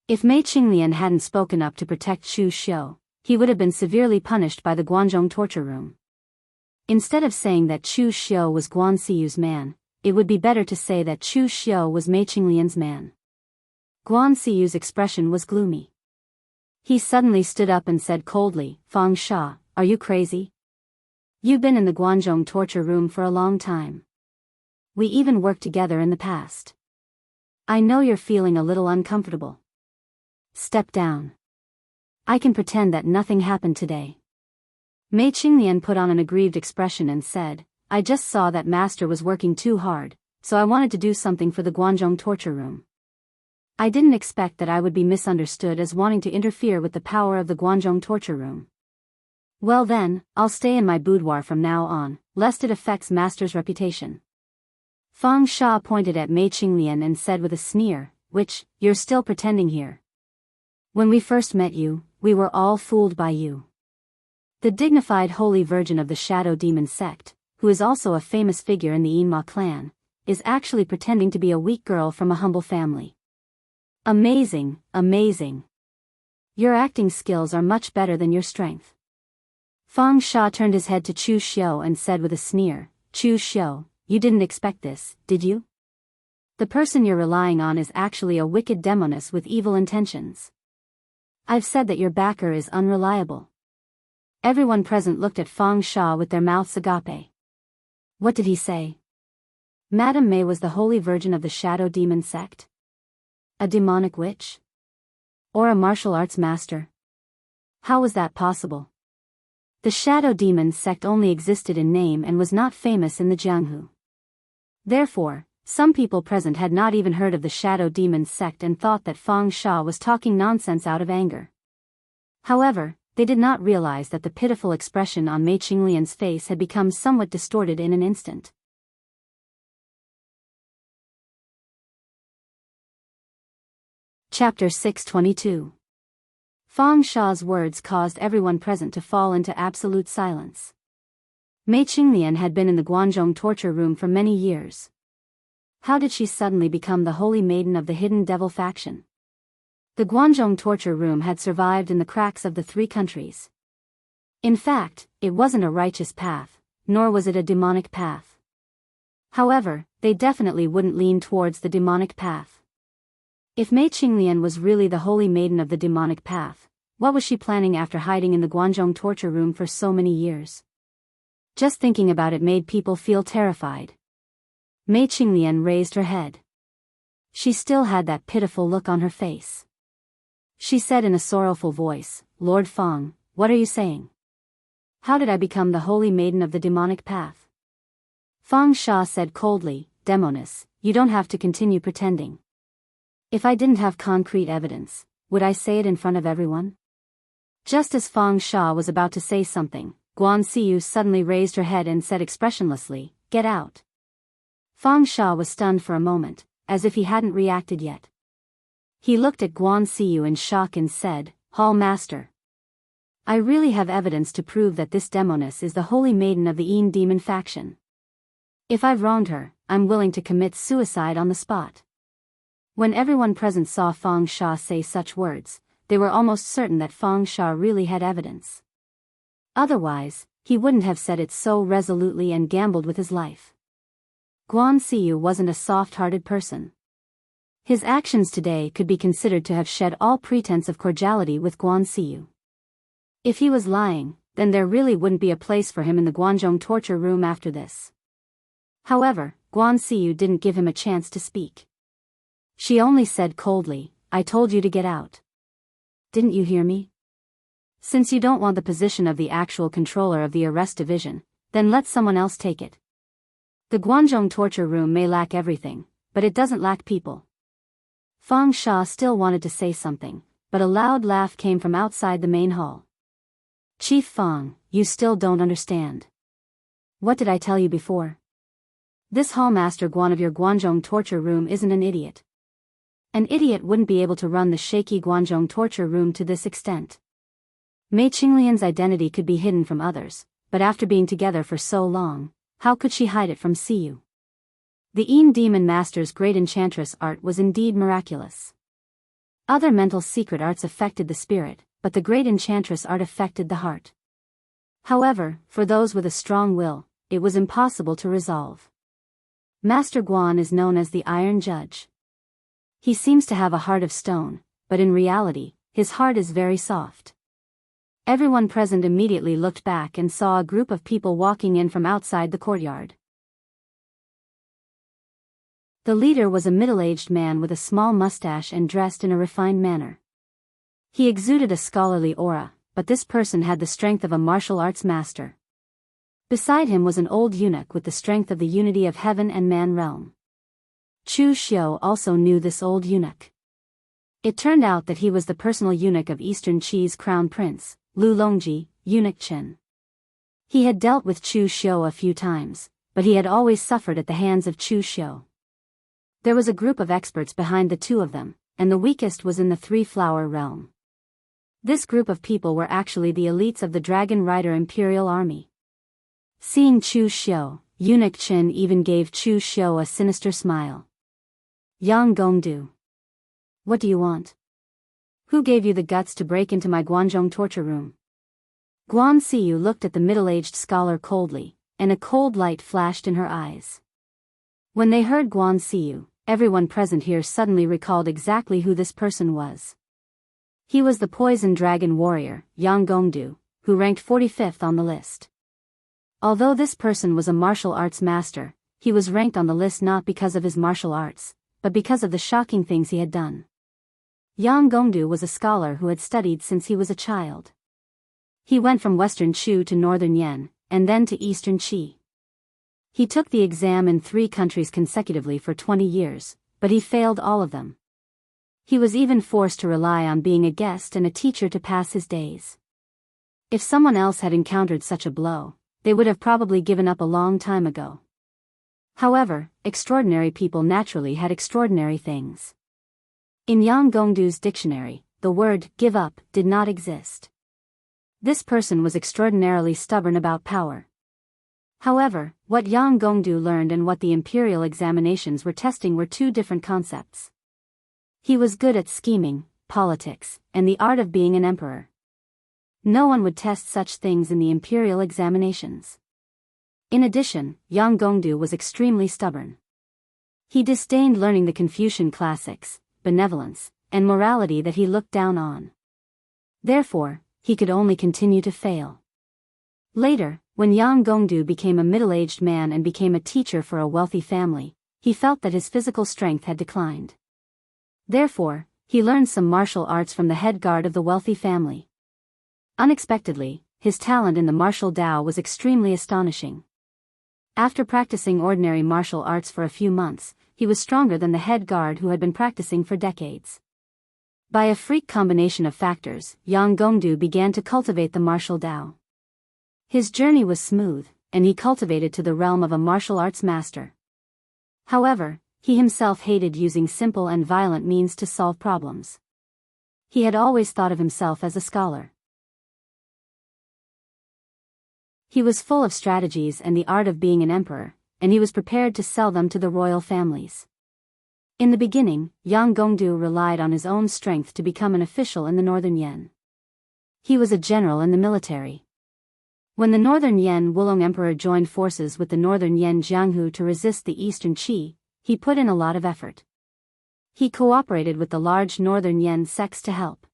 If Mei Qinglian hadn't spoken up to protect Chu Xiu, he would have been severely punished by the Guanzhong torture room. Instead of saying that Chu Xiu was Guan Siyu's man, it would be better to say that Chu Xiu was Mei Qinglian's man. Guan Siyu's expression was gloomy. He suddenly stood up and said coldly, Fang Sha, are you crazy? You've been in the Guanzhong torture room for a long time. We even worked together in the past. I know you're feeling a little uncomfortable. Step down. I can pretend that nothing happened today. Mei Qinglian put on an aggrieved expression and said, I just saw that master was working too hard, so I wanted to do something for the Guanzhong torture room. I didn't expect that I would be misunderstood as wanting to interfere with the power of the Guanzhong torture room. Well then, I'll stay in my boudoir from now on, lest it affects master's reputation. Fang Sha pointed at Mei Qinglian and said with a sneer, which, you're still pretending here. When we first met you, we were all fooled by you. The dignified holy virgin of the Shadow Demon sect, who is also a famous figure in the Yinma clan, is actually pretending to be a weak girl from a humble family. Amazing, amazing. Your acting skills are much better than your strength. Fang Sha turned his head to Chu Xiu and said with a sneer, Chu Xiu, you didn't expect this, did you? The person you're relying on is actually a wicked demoness with evil intentions. I've said that your backer is unreliable. Everyone present looked at Fang Sha with their mouths agape. What did he say? Madame Mei was the Holy Virgin of the Shadow Demon sect? A demonic witch? Or a martial arts master? How was that possible? The Shadow Demon sect only existed in name and was not famous in the Jianghu. Therefore, some people present had not even heard of the Shadow Demon sect and thought that Fang Sha was talking nonsense out of anger. However, they did not realize that the pitiful expression on Mei Qinglian's face had become somewhat distorted in an instant. Chapter 622. Fang Sha's words caused everyone present to fall into absolute silence. Mei Qinglian had been in the Guanzhong torture room for many years. How did she suddenly become the holy maiden of the hidden devil faction? The Guanzhong torture room had survived in the cracks of the three countries. In fact, it wasn't a righteous path, nor was it a demonic path. However, they definitely wouldn't lean towards the demonic path. If Mei Qinglian was really the holy maiden of the demonic path, what was she planning after hiding in the Guanzhong torture room for so many years? Just thinking about it made people feel terrified. Mei Qinglian raised her head. She still had that pitiful look on her face. She said in a sorrowful voice, "Lord Fang, what are you saying? How did I become the holy maiden of the demonic path?" Fang Sha said coldly, "Demoness, you don't have to continue pretending. If I didn't have concrete evidence, would I say it in front of everyone?" Just as Fang Sha was about to say something, Guan Siyu suddenly raised her head and said expressionlessly, "Get out." Fang Sha was stunned for a moment, as if he hadn't reacted yet. He looked at Guan Siyu in shock and said, "Hall Master, I really have evidence to prove that this demoness is the holy maiden of the Yin demon faction. If I've wronged her, I'm willing to commit suicide on the spot." When everyone present saw Fang Sha say such words, they were almost certain that Fang Sha really had evidence. Otherwise, he wouldn't have said it so resolutely and gambled with his life. Guan Siyu wasn't a soft-hearted person. His actions today could be considered to have shed all pretense of cordiality with Guan Siyu. If he was lying, then there really wouldn't be a place for him in the Guanzhong torture room after this. However, Guan Siyu didn't give him a chance to speak. She only said coldly, "I told you to get out. Didn't you hear me? Since you don't want the position of the actual controller of the arrest division, then let someone else take it. The Guanzhong torture room may lack everything, but it doesn't lack people." Fang Sha still wanted to say something, but a loud laugh came from outside the main hall. "Chief Fang, you still don't understand. What did I tell you before? This hallmaster Guan of your Guanzhong torture room isn't an idiot. An idiot wouldn't be able to run the shaky Guanzhong torture room to this extent. Mei Qinglian's identity could be hidden from others, but after being together for so long, how could she hide it from Siyu? The Yin Demon Master's great enchantress art was indeed miraculous. Other mental secret arts affected the spirit, but the great enchantress art affected the heart. However, for those with a strong will, it was impossible to resolve. Master Guan is known as the Iron Judge. He seems to have a heart of stone, but in reality, his heart is very soft. Everyone present immediately looked back and saw a group of people walking in from outside the courtyard. The leader was a middle-aged man with a small mustache and dressed in a refined manner. He exuded a scholarly aura, but this person had the strength of a martial arts master. Beside him was an old eunuch with the strength of the unity of heaven and man realm. Chu Xiu also knew this old eunuch. It turned out that he was the personal eunuch of Eastern Qi's crown prince, Lu Longji, Eunuch Chen. He had dealt with Chu Xiu a few times, but he had always suffered at the hands of Chu Xiu. There was a group of experts behind the two of them, and the weakest was in the Three-Flower realm. This group of people were actually the elites of the Dragon Rider Imperial Army. Seeing Chu Xiu, Eunuch Chen even gave Chu Xiu a sinister smile. "Yang Gongdu. What do you want? Who gave you the guts to break into my Guanzhong torture room?" Guan Siyu looked at the middle-aged scholar coldly, and a cold light flashed in her eyes. When they heard Guan Siyu, everyone present here suddenly recalled exactly who this person was. He was the poison dragon warrior, Yang Gongdu, who ranked 45th on the list. Although this person was a martial arts master, he was ranked on the list not because of his martial arts, but because of the shocking things he had done. Yang Gongdu was a scholar who had studied since he was a child. He went from Western Chu to Northern Yan, and then to Eastern Qi. He took the exam in 3 countries consecutively for 20 years, but he failed all of them. He was even forced to rely on being a guest and a teacher to pass his days. If someone else had encountered such a blow, they would have probably given up a long time ago. However, extraordinary people naturally had extraordinary things. In Yang Gongdu's dictionary, the word give up did not exist. This person was extraordinarily stubborn about power. However, what Yang Gongdu learned and what the imperial examinations were testing were 2 different concepts. He was good at scheming, politics, and the art of being an emperor. No one would test such things in the imperial examinations. In addition, Yang Gongdu was extremely stubborn. He disdained learning the Confucian classics, benevolence, and morality that he looked down on. Therefore, he could only continue to fail. Later, when Yang Gongdu became a middle-aged man and became a teacher for a wealthy family, he felt that his physical strength had declined. Therefore, he learned some martial arts from the head guard of the wealthy family. Unexpectedly, his talent in the martial Dao was extremely astonishing. After practicing ordinary martial arts for a few months, he was stronger than the head guard who had been practicing for decades. By a freak combination of factors, Yang Gongdu began to cultivate the martial Dao. His journey was smooth, and he cultivated to the realm of a martial arts master. However, he himself hated using simple and violent means to solve problems. He had always thought of himself as a scholar. He was full of strategies and the art of being an emperor, and he was prepared to sell them to the royal families. In the beginning, Yang Gongdu relied on his own strength to become an official in the Northern Yan. He was a general in the military. When the Northern Yan Wulong Emperor joined forces with the Northern Yan Jianghu to resist the Eastern Qi, he put in a lot of effort. He cooperated with the large Northern Yan sects to help.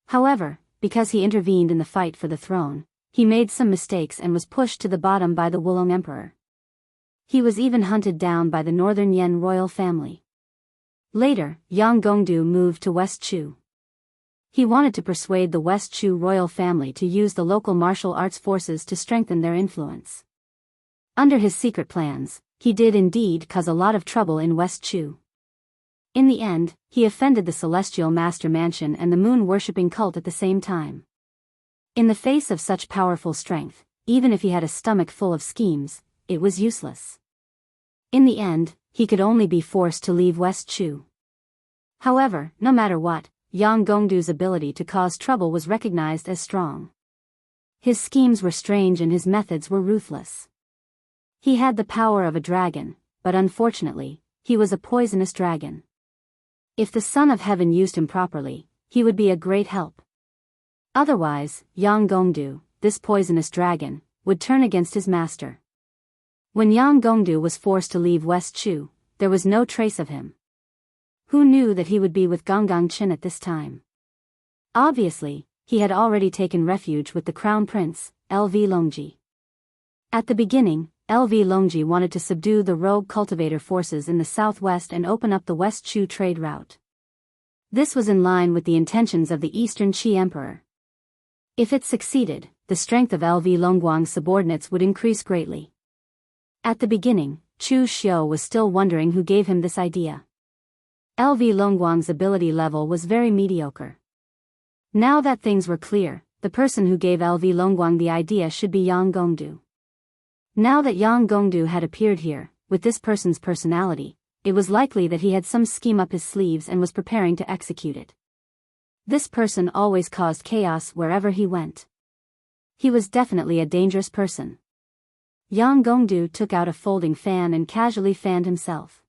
However, because he intervened in the fight for the throne, he made some mistakes and was pushed to the bottom by the Wulong Emperor. He was even hunted down by the Northern Yan royal family. Later, Yang Gongdu moved to West Chu. He wanted to persuade the West Chu royal family to use the local martial arts forces to strengthen their influence. Under his secret plans, he did indeed cause a lot of trouble in West Chu. In the end, he offended the Celestial Master Mansion and the moon-worshipping cult at the same time. In the face of such powerful strength, even if he had a stomach full of schemes, it was useless. In the end, he could only be forced to leave West Chu. However, no matter what, Yang Gongdu's ability to cause trouble was recognized as strong. His schemes were strange and his methods were ruthless. He had the power of a dragon, but unfortunately, he was a poisonous dragon. If the Son of Heaven used him properly, he would be a great help. Otherwise, Yang Gongdu, this poisonous dragon, would turn against his master. When Yang Gongdu was forced to leave West Chu, there was no trace of him. Who knew that he would be with Gonggang Qin at this time? Obviously, he had already taken refuge with the Crown Prince, LV Longji. At the beginning, LV Longji wanted to subdue the rogue cultivator forces in the southwest and open up the West Chu trade route. This was in line with the intentions of the Eastern Qi Emperor. If it succeeded, the strength of LV Longguang's subordinates would increase greatly. At the beginning, Chu Xiu was still wondering who gave him this idea. LV Longguang's ability level was very mediocre. Now that things were clear, the person who gave LV Longguang the idea should be Yang Gongdu. Now that Yang Gongdu had appeared here, with this person's personality, it was likely that he had some scheme up his sleeves and was preparing to execute it. This person always caused chaos wherever he went. He was definitely a dangerous person. Yang Gongdu took out a folding fan and casually fanned himself.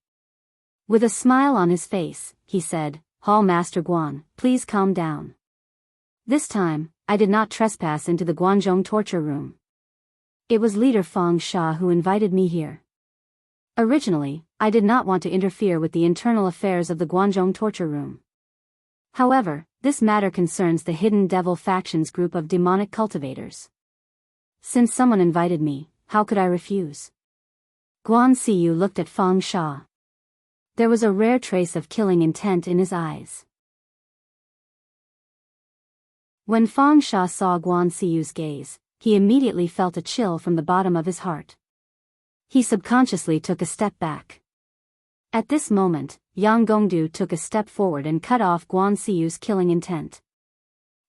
With a smile on his face, he said, "Hall Master Guan, please calm down. This time, I did not trespass into the Guanzhong torture room. It was leader Fang Sha who invited me here. Originally, I did not want to interfere with the internal affairs of the Guanzhong torture room. However, this matter concerns the Hidden Devil Faction's group of demonic cultivators. Since someone invited me, how could I refuse? Guan Siyu looked at Fang Sha. There was a rare trace of killing intent in his eyes. When Fang Sha saw Guan Siyu's gaze, he immediately felt a chill from the bottom of his heart. He subconsciously took a step back. At this moment, Yang Gongdu took a step forward and cut off Guan Siyu's killing intent.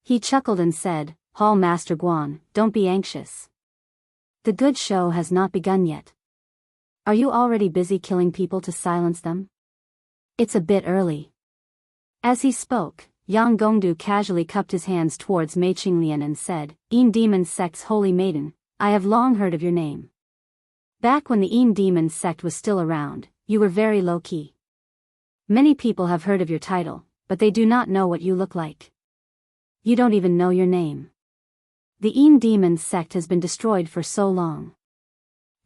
He chuckled and said, "Hall Master Guan, don't be anxious. The good show has not begun yet. Are you already busy killing people to silence them? It's a bit early." As he spoke, Yang Gongdu casually cupped his hands towards Mei Qinglian and said, "Yin Demon Sect's holy maiden, I have long heard of your name. Back when the Yin Demon Sect was still around, you were very low-key. Many people have heard of your title, but they do not know what you look like. You don't even know your name. The Yin Demon Sect has been destroyed for so long.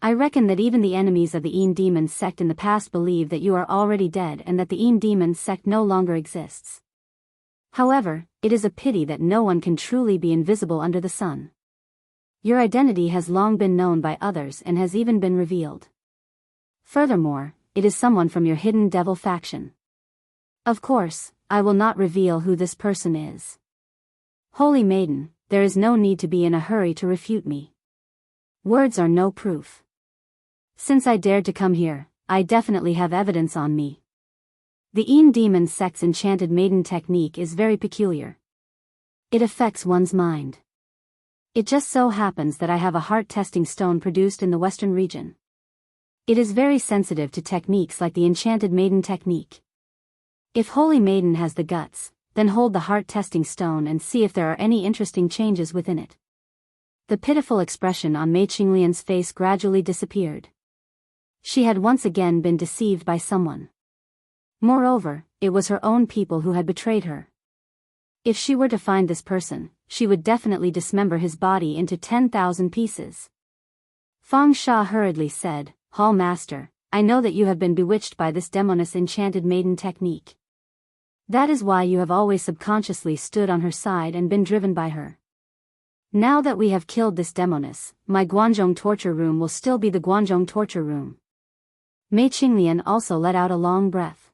I reckon that even the enemies of the Yin Demon Sect in the past believe that you are already dead and that the Yin Demon Sect no longer exists. However, it is a pity that no one can truly be invisible under the sun. Your identity has long been known by others and has even been revealed. Furthermore, it is someone from your Hidden Devil faction. Of course, I will not reveal who this person is. Holy Maiden, there is no need to be in a hurry to refute me. Words are no proof. Since I dared to come here, I definitely have evidence on me. The Yin Demon Sect's enchanted maiden technique is very peculiar. It affects one's mind. It just so happens that I have a heart-testing stone produced in the western region. It is very sensitive to techniques like the enchanted maiden technique. If Holy Maiden has the guts, then hold the heart-testing stone and see if there are any interesting changes within it. The pitiful expression on Mei Qinglian's face gradually disappeared. She had once again been deceived by someone. Moreover, it was her own people who had betrayed her. If she were to find this person, she would definitely dismember his body into 10,000 pieces. Fang Sha hurriedly said, "Hall Master, I know that you have been bewitched by this demoness enchanted maiden technique. That is why you have always subconsciously stood on her side and been driven by her. Now that we have killed this demoness, my Guanzhong torture room will still be the Guanzhong torture room." Mei Qinglian also let out a long breath.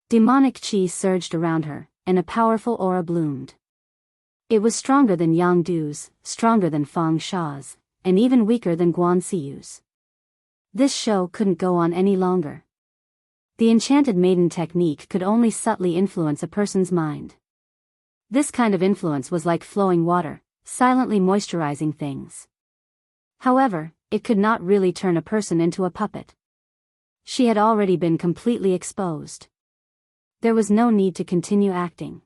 Demonic qi surged around her, and a powerful aura bloomed. It was stronger than Yang Du's, stronger than Fang Sha's, and even weaker than Guan Siyu's. This show couldn't go on any longer. The enchanted maiden technique could only subtly influence a person's mind. This kind of influence was like flowing water, silently moisturizing things. However, it could not really turn a person into a puppet. She had already been completely exposed. There was no need to continue acting.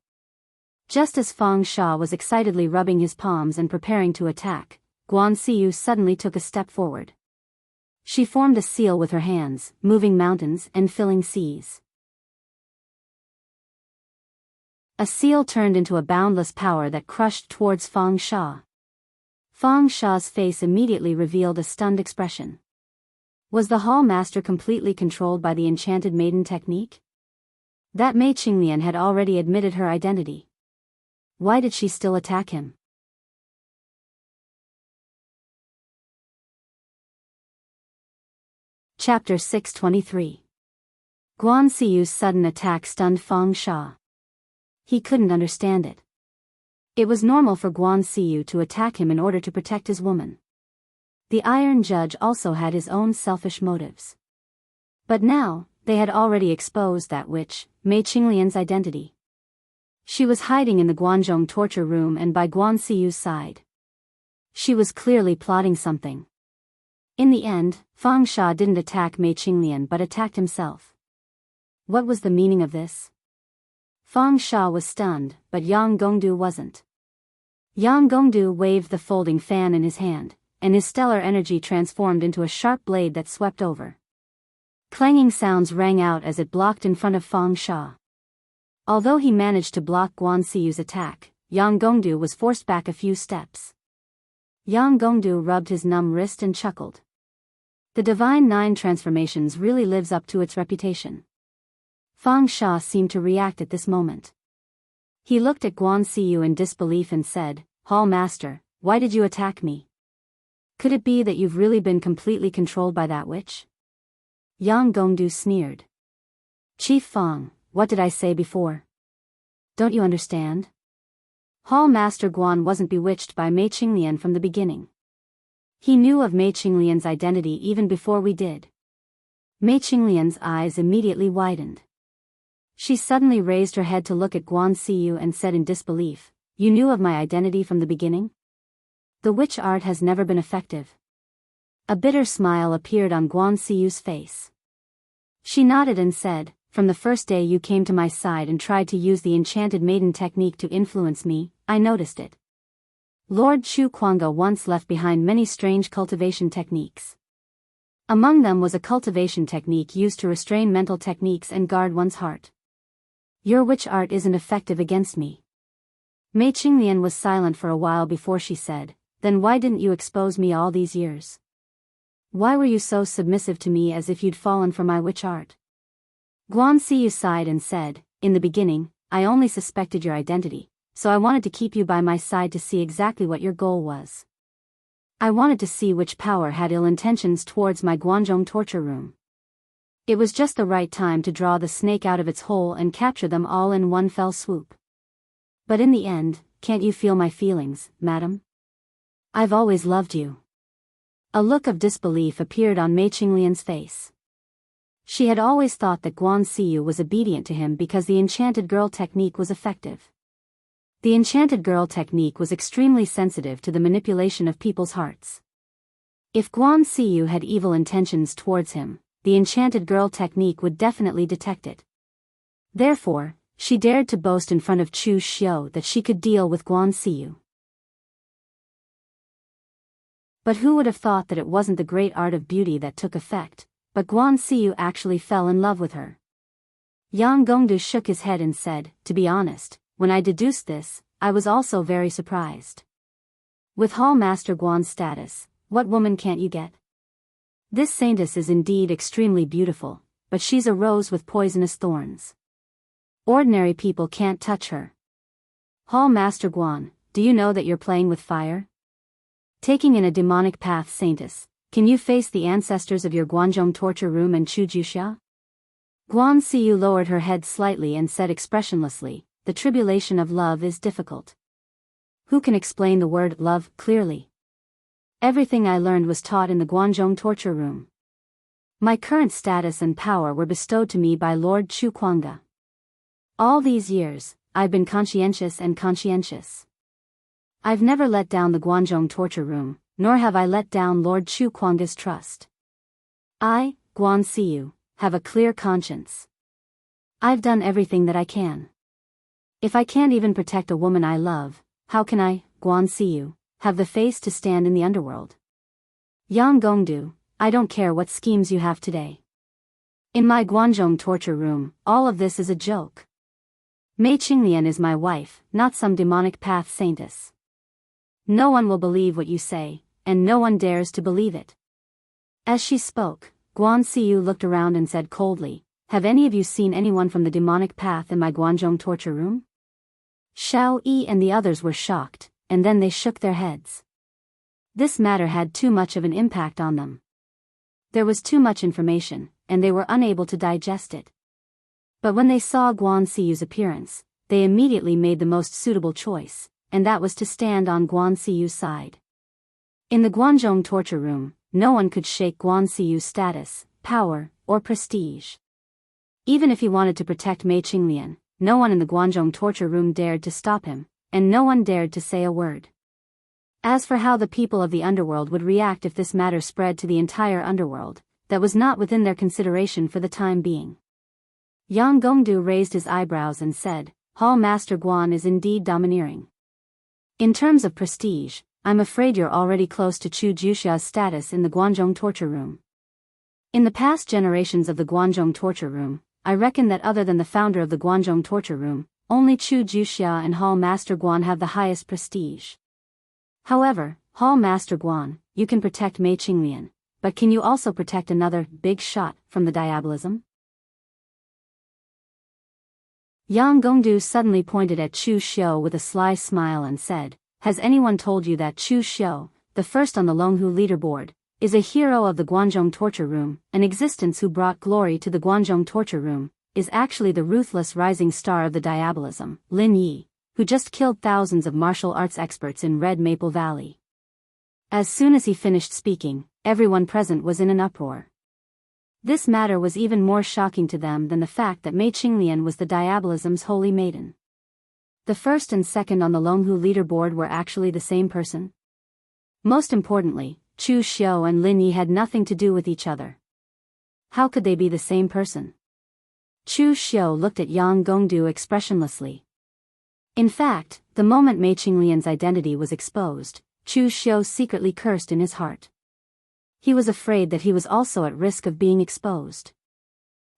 Just as Fang Sha was excitedly rubbing his palms and preparing to attack, Guan Siyu suddenly took a step forward. She formed a seal with her hands, moving mountains and filling seas. A seal turned into a boundless power that crushed towards Fang Sha. Fang Sha's face immediately revealed a stunned expression. Was the Hall Master completely controlled by the enchanted maiden technique? That Mei Qinglian had already admitted her identity. Why did she still attack him? Chapter 623. Guan Siyu's sudden attack stunned Fang Sha. He couldn't understand it. It was normal for Guan Siyu to attack him in order to protect his woman. The Iron Judge also had his own selfish motives. But now, they had already exposed that witch, Mei Qinglian's identity. She was hiding in the Guanzhong torture room and by Guan Siyu's side. She was clearly plotting something. In the end, Fang Sha didn't attack Mei Qinglian but attacked himself. What was the meaning of this? Fang Sha was stunned, but Yang Gongdu wasn't. Yang Gongdu waved the folding fan in his hand, and his stellar energy transformed into a sharp blade that swept over. Clanging sounds rang out as it blocked in front of Fang Sha. Although he managed to block Guan Siyu's attack, Yang Gongdu was forced back a few steps. Yang Gongdu rubbed his numb wrist and chuckled. The Divine Nine Transformations really lives up to its reputation. Fang Sha seemed to react at this moment. He looked at Guan Siyu in disbelief and said, "Hall Master, why did you attack me? Could it be that you've really been completely controlled by that witch?" Yang Gongdu sneered. "Chief Fang, what did I say before? Don't you understand? Hall Master Guan wasn't bewitched by Mei Qinglian from the beginning. He knew of Mei Qinglian's identity even before we did." Mei Qinglian's eyes immediately widened. She suddenly raised her head to look at Guan Siyu and said in disbelief, "You knew of my identity from the beginning? The witch art has never been effective." A bitter smile appeared on Guan Siyu's face. She nodded and said, "From the first day you came to my side and tried to use the enchanted maiden technique to influence me, I noticed it. Lord Chu Kuanga once left behind many strange cultivation techniques. Among them was a cultivation technique used to restrain mental techniques and guard one's heart. Your witch art isn't effective against me." Mei Qinglian was silent for a while before she said, "Then why didn't you expose me all these years? Why were you so submissive to me as if you'd fallen for my witch art?" Guan Siyu sighed and said, "In the beginning, I only suspected your identity, so I wanted to keep you by my side to see exactly what your goal was. I wanted to see which power had ill intentions towards my Guanzhong torture room. It was just the right time to draw the snake out of its hole and capture them all in one fell swoop. But in the end, can't you feel my feelings, madam? I've always loved you." A look of disbelief appeared on Mei Qinglian's face. She had always thought that Guan Siyu was obedient to him because the enchanted girl technique was effective. The enchanted girl technique was extremely sensitive to the manipulation of people's hearts. If Guan Siyu had evil intentions towards him, the enchanted girl technique would definitely detect it. Therefore, she dared to boast in front of Chu Xiu that she could deal with Guan Siyu. But who would have thought that it wasn't the great art of beauty that took effect, but Guan Siyu actually fell in love with her? Yang Gongdu shook his head and said, "To be honest, when I deduced this, I was also very surprised. With Hall Master Guan's status, what woman can't you get? This saintess is indeed extremely beautiful, but she's a rose with poisonous thorns. Ordinary people can't touch her. Hall Master Guan, do you know that you're playing with fire? Taking in a demonic path saintess, can you face the ancestors of your Guanzhong torture room and Chu Juxia?" Guan Siyu lowered her head slightly and said expressionlessly, "The tribulation of love is difficult. Who can explain the word love clearly? Everything I learned was taught in the Guanzhong torture room. My current status and power were bestowed to me by Lord Chu Kuanga. All these years, I've been conscientious and conscientious. I've never let down the Guanzhong torture room, nor have I let down Lord Chu Kuanga's trust. I, Guan Siyu, have a clear conscience. I've done everything that I can. If I can't even protect a woman I love, how can I, Guan Siyu, have the face to stand in the underworld? Yang Gongdu, I don't care what schemes you have today. In my Guanzhong torture room, all of this is a joke. Mei Qinglian is my wife, not some demonic path saintess. No one will believe what you say, and no one dares to believe it." As she spoke, Guan Siyu looked around and said coldly, "Have any of you seen anyone from the demonic path in my Guanzhong torture room?" Xiao Yi and the others were shocked, and then they shook their heads. This matter had too much of an impact on them. There was too much information, and they were unable to digest it. But when they saw Guan Siyu's appearance, they immediately made the most suitable choice, and that was to stand on Guan Siyu's side. In the Guanzhong torture room, no one could shake Guan Siyu's status, power, or prestige. Even if he wanted to protect Mei Qinglian, no one in the Guanzhong torture room dared to stop him, and no one dared to say a word. As for how the people of the underworld would react if this matter spread to the entire underworld, that was not within their consideration for the time being. Yang Gongdu raised his eyebrows and said, "Hall Master Guan is indeed domineering. In terms of prestige, I'm afraid you're already close to Chu Juxia's status in the Guanzhong torture room. In the past generations of the Guanzhong torture room, I reckon that other than the founder of the Guanzhong torture room, only Chu Juxia and Hall Master Guan have the highest prestige. However, Hall Master Guan, you can protect Mei Qinglian, but can you also protect another big shot from the diabolism?" Yang Gongdu suddenly pointed at Chu Xiu with a sly smile and said, "Has anyone told you that Chu Xiu, the first on the Longhu leaderboard, is a hero of the Guanzhong torture room, an existence who brought glory to the Guanzhong torture room, is actually the ruthless rising star of the diabolism, Lin Yi, who just killed thousands of martial arts experts in Red Maple Valley." As soon as he finished speaking, everyone present was in an uproar. This matter was even more shocking to them than the fact that Mei Qinglian was the diabolism's holy maiden. The first and second on the Longhu leaderboard were actually the same person. Most importantly, Chu Xiu and Lin Yi had nothing to do with each other. How could they be the same person? Chu Xiu looked at Yang Gongdu expressionlessly. In fact, the moment Mei Qinglian's identity was exposed, Chu Xiu secretly cursed in his heart. He was afraid that he was also at risk of being exposed.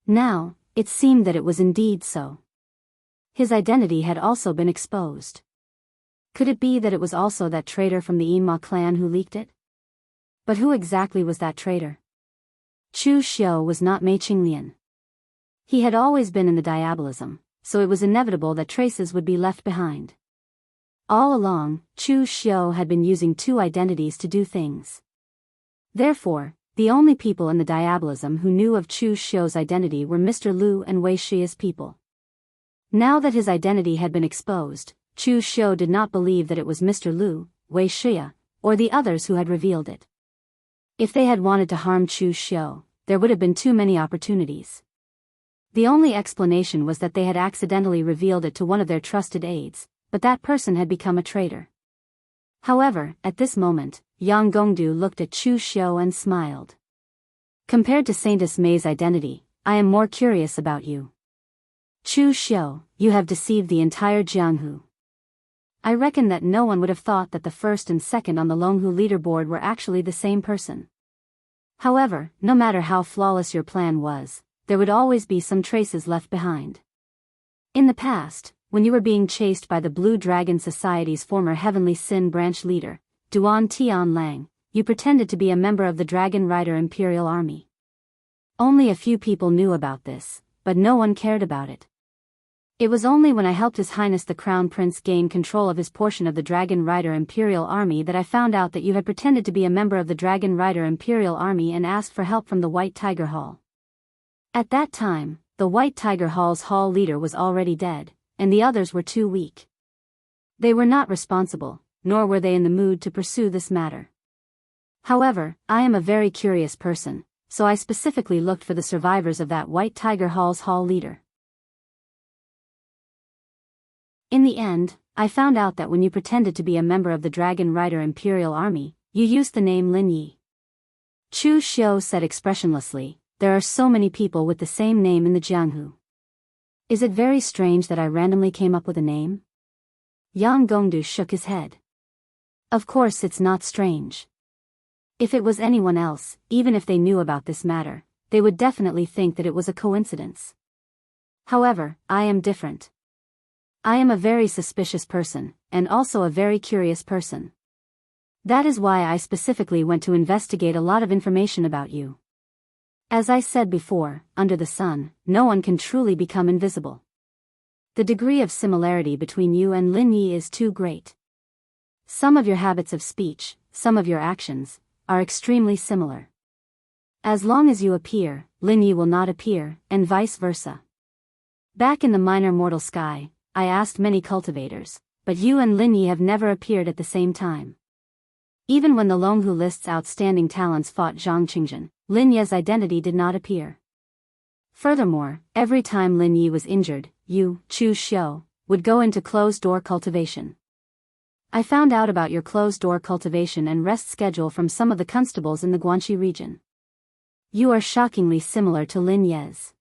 Now, it seemed that it was indeed so. His identity had also been exposed. Could it be that it was also that traitor from the Yinma clan who leaked it? But who exactly was that traitor? Chu Xiu was not Mei Qinglian. He had always been in the diabolism, so it was inevitable that traces would be left behind. All along, Chu Xiu had been using two identities to do things. Therefore, the only people in the diabolism who knew of Chu Xiu's identity were Mr. Lu and Wei Shi's people. Now that his identity had been exposed, Chu Xiu did not believe that it was Mr. Lu, Wei Shi, or the others who had revealed it. If they had wanted to harm Chu Xiu, there would have been too many opportunities. The only explanation was that they had accidentally revealed it to one of their trusted aides, but that person had become a traitor. However, at this moment, Yang Gongdu looked at Chu Xiu and smiled. "Compared to Saintess Mei's identity, I am more curious about you. Chu Xiu, you have deceived the entire Jianghu. I reckon that no one would have thought that the first and second on the Longhu leaderboard were actually the same person. However, no matter how flawless your plan was, there would always be some traces left behind. In the past, when you were being chased by the Blue Dragon Society's former Heavenly Sin branch leader, Duan Tianlang, you pretended to be a member of the Dragon Rider Imperial Army. Only a few people knew about this, but no one cared about it. It was only when I helped His Highness the Crown Prince gain control of his portion of the Dragon Rider Imperial Army that I found out that you had pretended to be a member of the Dragon Rider Imperial Army and asked for help from the White Tiger Hall. At that time, the White Tiger Hall's hall leader was already dead, and the others were too weak. They were not responsible, nor were they in the mood to pursue this matter. However, I am a very curious person, so I specifically looked for the survivors of that White Tiger Hall's hall leader. In the end, I found out that when you pretended to be a member of the Dragon Rider Imperial Army, you used the name Lin Yi." Chu Xiu said expressionlessly, "There are so many people with the same name in the Jianghu. Is it very strange that I randomly came up with a name?" Yang Gongdu shook his head. "Of course it's not strange. If it was anyone else, even if they knew about this matter, they would definitely think that it was a coincidence. However, I am different. I am a very suspicious person, and also a very curious person. That is why I specifically went to investigate a lot of information about you. As I said before, under the sun, no one can truly become invisible. The degree of similarity between you and Lin Yi is too great. Some of your habits of speech, some of your actions, are extremely similar. As long as you appear, Lin Yi will not appear, and vice versa. Back in the minor mortal sky, I asked many cultivators, but you and Lin Yi have never appeared at the same time. Even when the Longhu list's outstanding talents fought Zhang Qingjin, Lin Yi's identity did not appear. Furthermore, every time Lin Yi was injured, you, Chu Xiu, would go into closed-door cultivation. I found out about your closed-door cultivation and rest schedule from some of the constables in the Guanxi region. You are shockingly similar to Lin Yi's.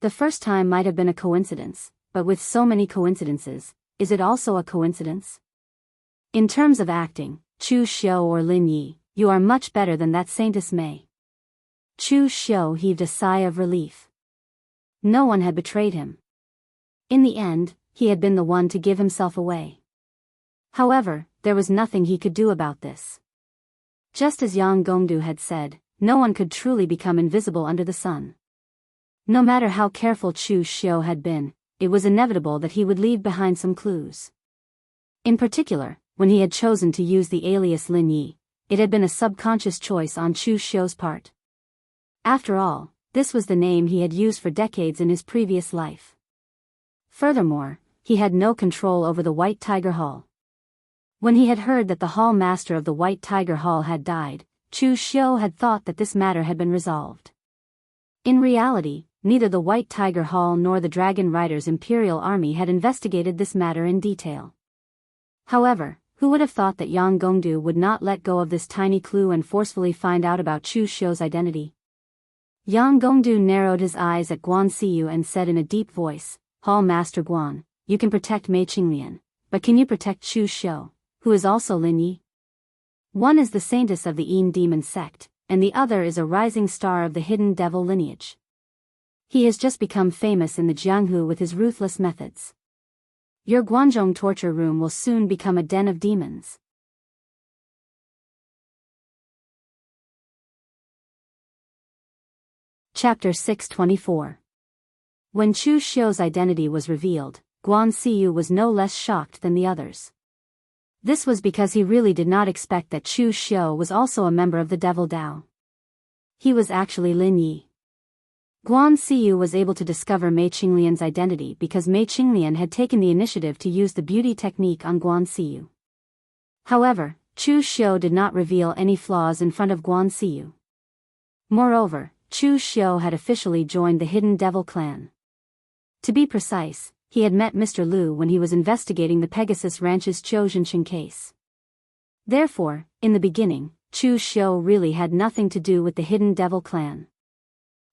The first time might have been a coincidence, but with so many coincidences, is it also a coincidence? In terms of acting, Chu Xiu or Lin Yi, you are much better than that Saintess Mei." Chu Xiu heaved a sigh of relief. No one had betrayed him. In the end, he had been the one to give himself away. However, there was nothing he could do about this. Just as Yang Gongdu had said, no one could truly become invisible under the sun. No matter how careful Chu Xiu had been, it was inevitable that he would leave behind some clues. In particular, when he had chosen to use the alias Lin Yi, it had been a subconscious choice on Chu Xiu's part. After all, this was the name he had used for decades in his previous life. Furthermore, he had no control over the White Tiger Hall. When he had heard that the hall master of the White Tiger Hall had died, Chu Xiu had thought that this matter had been resolved. In reality, neither the White Tiger Hall nor the Dragon Rider's Imperial Army had investigated this matter in detail. However, who would have thought that Yang Gongdu would not let go of this tiny clue and forcefully find out about Chu Xiu's identity? Yang Gongdu narrowed his eyes at Guan Siyu and said in a deep voice, "Hall Master Guan, you can protect Mei Qinglian, but can you protect Chu Xiu, who is also Lin Yi? One is the saintess of the Yin demon sect, and the other is a rising star of the hidden devil lineage. He has just become famous in the Jianghu with his ruthless methods. Your Guanzhong torture room will soon become a den of demons." Chapter 624. When Chu Xiu's identity was revealed, Guan Siyu was no less shocked than the others. This was because he really did not expect that Chu Xiu was also a member of the Devil Dao. He was actually Lin Yi. Guan Siyu was able to discover Mei Qinglian's identity because Mei Qinglian had taken the initiative to use the beauty technique on Guan Siyu. However, Chu Xiu did not reveal any flaws in front of Guan Siyu. Moreover, Chu Xiu had officially joined the Hidden Devil clan. To be precise, he had met Mr. Liu when he was investigating the Pegasus Ranch's Zhenqing case. Therefore, in the beginning, Chu Xiu really had nothing to do with the Hidden Devil clan.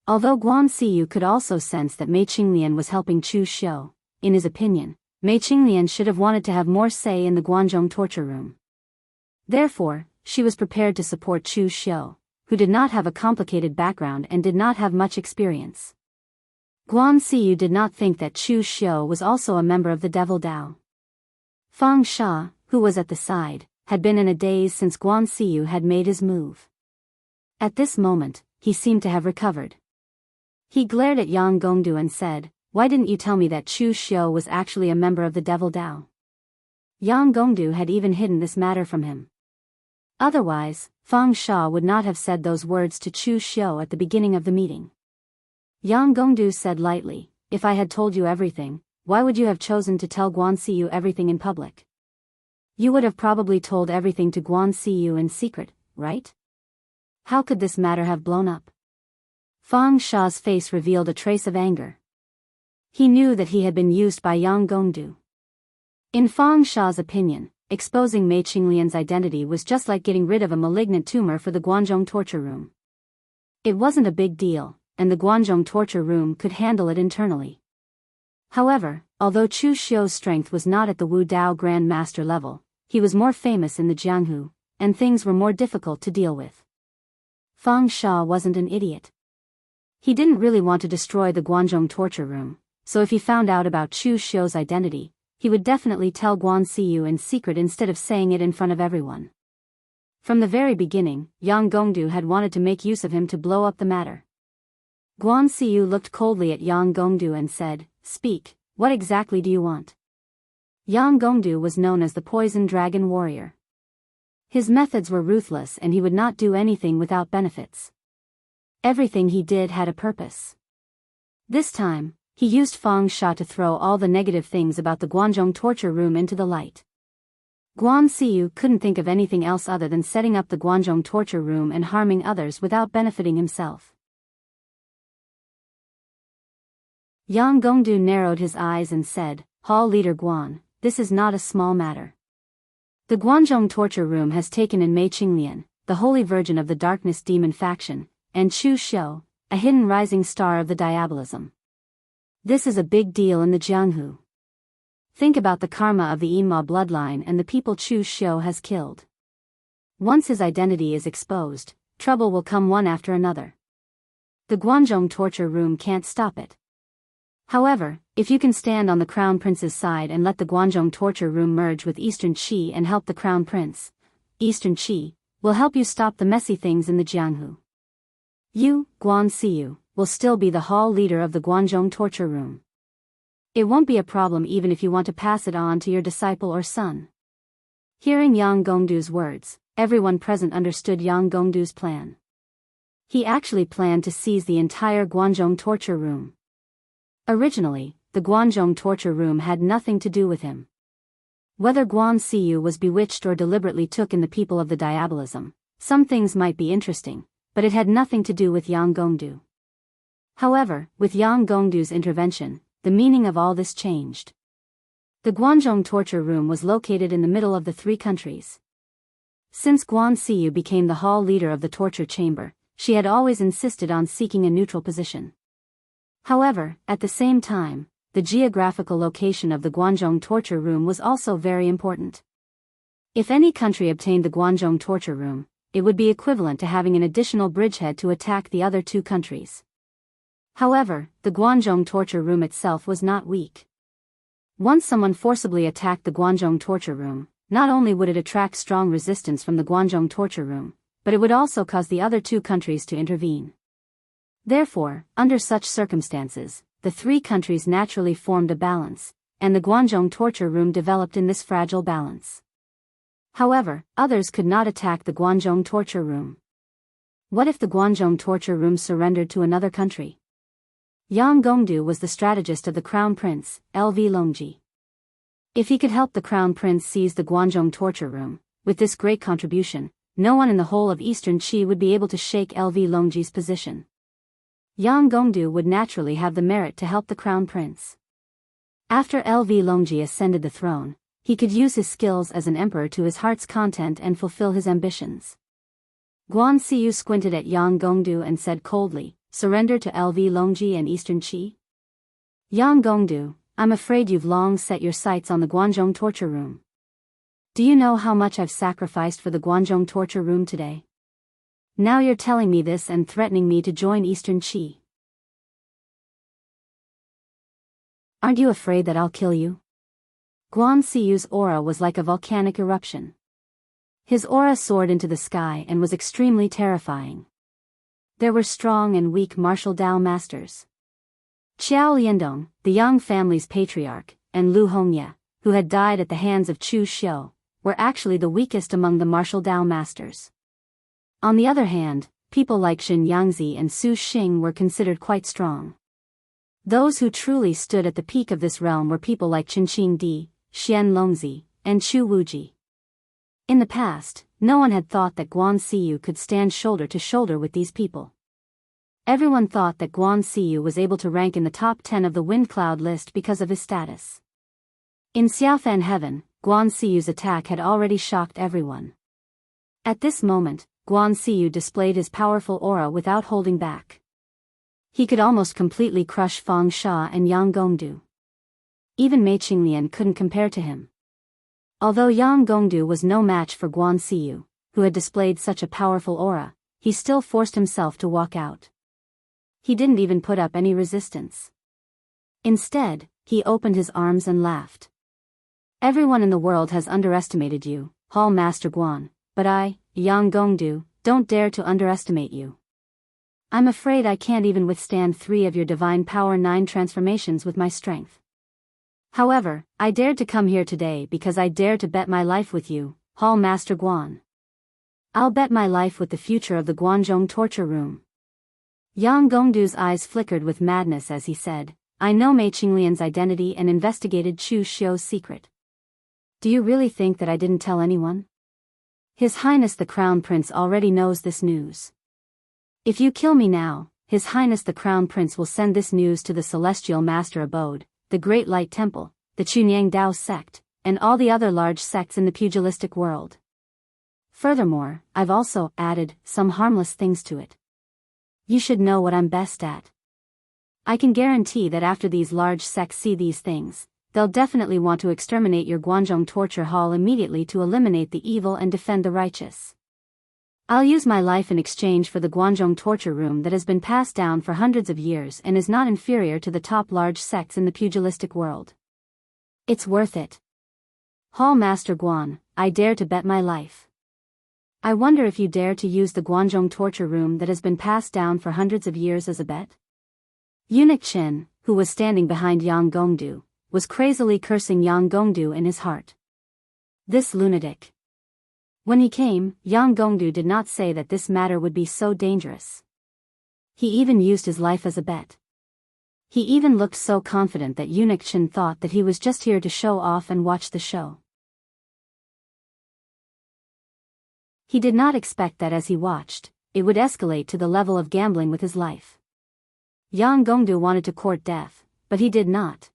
Although Guan Siyu could also sense that Mei Qinglian was helping Chu Xiu, in his opinion, Mei Qinglian should have wanted to have more say in the Guanzhong torture room. Therefore, she was prepared to support Chu Xiu, who did not have a complicated background and did not have much experience. Guan Siyu did not think that Chu Xiu was also a member of the Devil Dao. Fang Sha, who was at the side, had been in a daze since Guan Siyu had made his move. At this moment, he seemed to have recovered. He glared at Yang Gongdu and said, "Why didn't you tell me that Chu Xiu was actually a member of the Devil Dao?" Yang Gongdu had even hidden this matter from him. Otherwise, Fang Sha would not have said those words to Chu Xiu at the beginning of the meeting. Yang Gongdu said lightly, "If I had told you everything, why would you have chosen to tell Guan Siyu everything in public? You would have probably told everything to Guan Siyu in secret, right? How could this matter have blown up?" Fang Sha's face revealed a trace of anger. He knew that he had been used by Yang Gongdu. In Fang Sha's opinion, exposing Mei Qinglian's identity was just like getting rid of a malignant tumor for the Guanzhong torture room. It wasn't a big deal, and the Guanzhong torture room could handle it internally. However, although Chu Xiu's strength was not at the Wu Dao Grand Master level, he was more famous in the Jianghu, and things were more difficult to deal with. Fang Sha wasn't an idiot. He didn't really want to destroy the Guanzhong torture room, so if he found out about Chu Xiu's identity, he would definitely tell Guan Siyu in secret instead of saying it in front of everyone. From the very beginning, Yang Gongdu had wanted to make use of him to blow up the matter. Guan Siyu looked coldly at Yang Gongdu and said, "Speak, what exactly do you want?" Yang Gongdu was known as the Poison Dragon Warrior. His methods were ruthless and he would not do anything without benefits. Everything he did had a purpose. This time, he used Fang Sha to throw all the negative things about the Guanzhong torture room into the light. Guan Siyu couldn't think of anything else other than setting up the Guanzhong torture room and harming others without benefiting himself. Yang Gongdu narrowed his eyes and said, "Hall Leader Guan, this is not a small matter. The Guanzhong torture room has taken in Mei Qinglian, the Holy Virgin of the Darkness Demon faction, and Chu Xiu, a hidden rising star of the Diabolism. This is a big deal in the Jianghu. Think about the karma of the Yinma bloodline and the people Chu Xiu has killed. Once his identity is exposed, trouble will come one after another. The Guanzhong torture room can't stop it. However, if you can stand on the Crown Prince's side and let the Guanzhong torture room merge with Eastern Qi and help the Crown Prince, Eastern Qi, will help you stop the messy things in the Jianghu. You, Guan Siyu, will still be the hall leader of the Guanzhong torture room." It won't be a problem even if you want to pass it on to your disciple or son. Hearing Yang Gongdu's words, everyone present understood Yang Gongdu's plan. He actually planned to seize the entire Guanzhong torture room. Originally, the Guanzhong torture room had nothing to do with him. Whether Guan Siyu was bewitched or deliberately took in the people of the diabolism, some things might be interesting, but it had nothing to do with Yang Gongdu. However, with Yang Gongdu's intervention, the meaning of all this changed. The Guanzhong torture room was located in the middle of the three countries. Since Guan Siyu became the hall leader of the torture chamber, she had always insisted on seeking a neutral position. However, at the same time, the geographical location of the Guanzhong torture room was also very important. If any country obtained the Guanzhong torture room, it would be equivalent to having an additional bridgehead to attack the other two countries. However, the Guanzhong torture room itself was not weak. Once someone forcibly attacked the Guanzhong torture room, not only would it attract strong resistance from the Guanzhong torture room, but it would also cause the other two countries to intervene. Therefore, under such circumstances, the three countries naturally formed a balance, and the Guanzhong torture room developed in this fragile balance. However, others could not attack the Guanzhong torture room. What if the Guanzhong torture room surrendered to another country? Yang Gongdu was the strategist of the Crown Prince, LV Longji. If he could help the Crown Prince seize the Guanzhong torture room, with this great contribution, no one in the whole of Eastern Qi would be able to shake LV Longji's position. Yang Gongdu would naturally have the merit to help the Crown Prince. After LV Longji ascended the throne, he could use his skills as an emperor to his heart's content and fulfill his ambitions. Guan Siyu squinted at Yang Gongdu and said coldly, "Surrender to LV Longji and Eastern Qi?" Yang Gongdu, I'm afraid you've long set your sights on the Guanzhong torture room. Do you know how much I've sacrificed for the Guanzhong torture room today? Now you're telling me this and threatening me to join Eastern Qi. Aren't you afraid that I'll kill you? Guan Siyu's aura was like a volcanic eruption. His aura soared into the sky and was extremely terrifying. There were strong and weak martial Dao masters. Qiao Liandong, the Yang family's patriarch, and Lu Hongye, who had died at the hands of Chu Xiu, were actually the weakest among the martial Dao masters. On the other hand, people like Xin Yangzi and Su Xing were considered quite strong. Those who truly stood at the peak of this realm were people like Qinqing Di, Xian Longzi, and Chu Wuji. In the past, no one had thought that Guan Siyu could stand shoulder to shoulder with these people. Everyone thought that Guan Siyu was able to rank in the top 10 of the wind cloud list because of his status. In Xiaofan Heaven, Guan Siyu's attack had already shocked everyone. At this moment, Guan Siyu displayed his powerful aura without holding back. He could almost completely crush Fang Sha and Yang Gongdu. Even Mei Qinglian couldn't compare to him. Although Yang Gongdu was no match for Guan Siyu, who had displayed such a powerful aura, he still forced himself to walk out. He didn't even put up any resistance. Instead, he opened his arms and laughed. Everyone in the world has underestimated you, Hall Master Guan, but I, Yang Gongdu, don't dare to underestimate you. I'm afraid I can't even withstand 3 of your divine power 9 transformations with my strength. However, I dared to come here today because I dare to bet my life with you, Hall Master Guan. I'll bet my life with the future of the Guanzhong torture room. Yang Gongdu's eyes flickered with madness as he said, I know Mei Qinglian's identity and investigated Chu Xiu's secret. Do you really think that I didn't tell anyone? His Highness the Crown Prince already knows this news. If you kill me now, His Highness the Crown Prince will send this news to the Celestial Master Abode, the Great Light Temple, the Chunyang Dao sect, and all the other large sects in the pugilistic world. Furthermore, I've also added some harmless things to it. You should know what I'm best at. I can guarantee that after these large sects see these things, they'll definitely want to exterminate your Guanzhong torture hall immediately to eliminate the evil and defend the righteous. I'll use my life in exchange for the Guanzhong torture room that has been passed down for hundreds of years and is not inferior to the top large sects in the pugilistic world. It's worth it. Hall Master Guan, I dare to bet my life. I wonder if you dare to use the Guanzhong torture room that has been passed down for hundreds of years as a bet? Eunuch Chen, who was standing behind Yang Gongdu, was crazily cursing Yang Gongdu in his heart. This lunatic. When he came, Yang Gongdu did not say that this matter would be so dangerous. He even used his life as a bet. He even looked so confident that Eunuch Chen thought that he was just here to show off and watch the show. He did not expect that as he watched, it would escalate to the level of gambling with his life. Yang Gongdu wanted to court death, but he did not.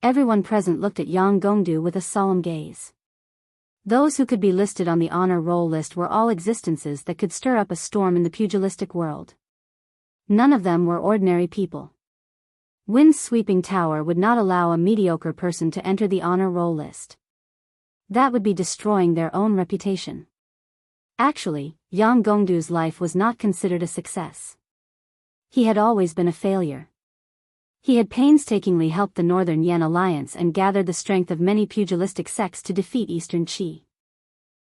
Everyone present looked at Yang Gongdu with a solemn gaze. Those who could be listed on the honor roll list were all existences that could stir up a storm in the pugilistic world. None of them were ordinary people. Wind's sweeping tower would not allow a mediocre person to enter the honor roll list. That would be destroying their own reputation. Actually, Yang Gongdu's life was not considered a success. He had always been a failure. He had painstakingly helped the Northern Yan Alliance and gathered the strength of many pugilistic sects to defeat Eastern Qi.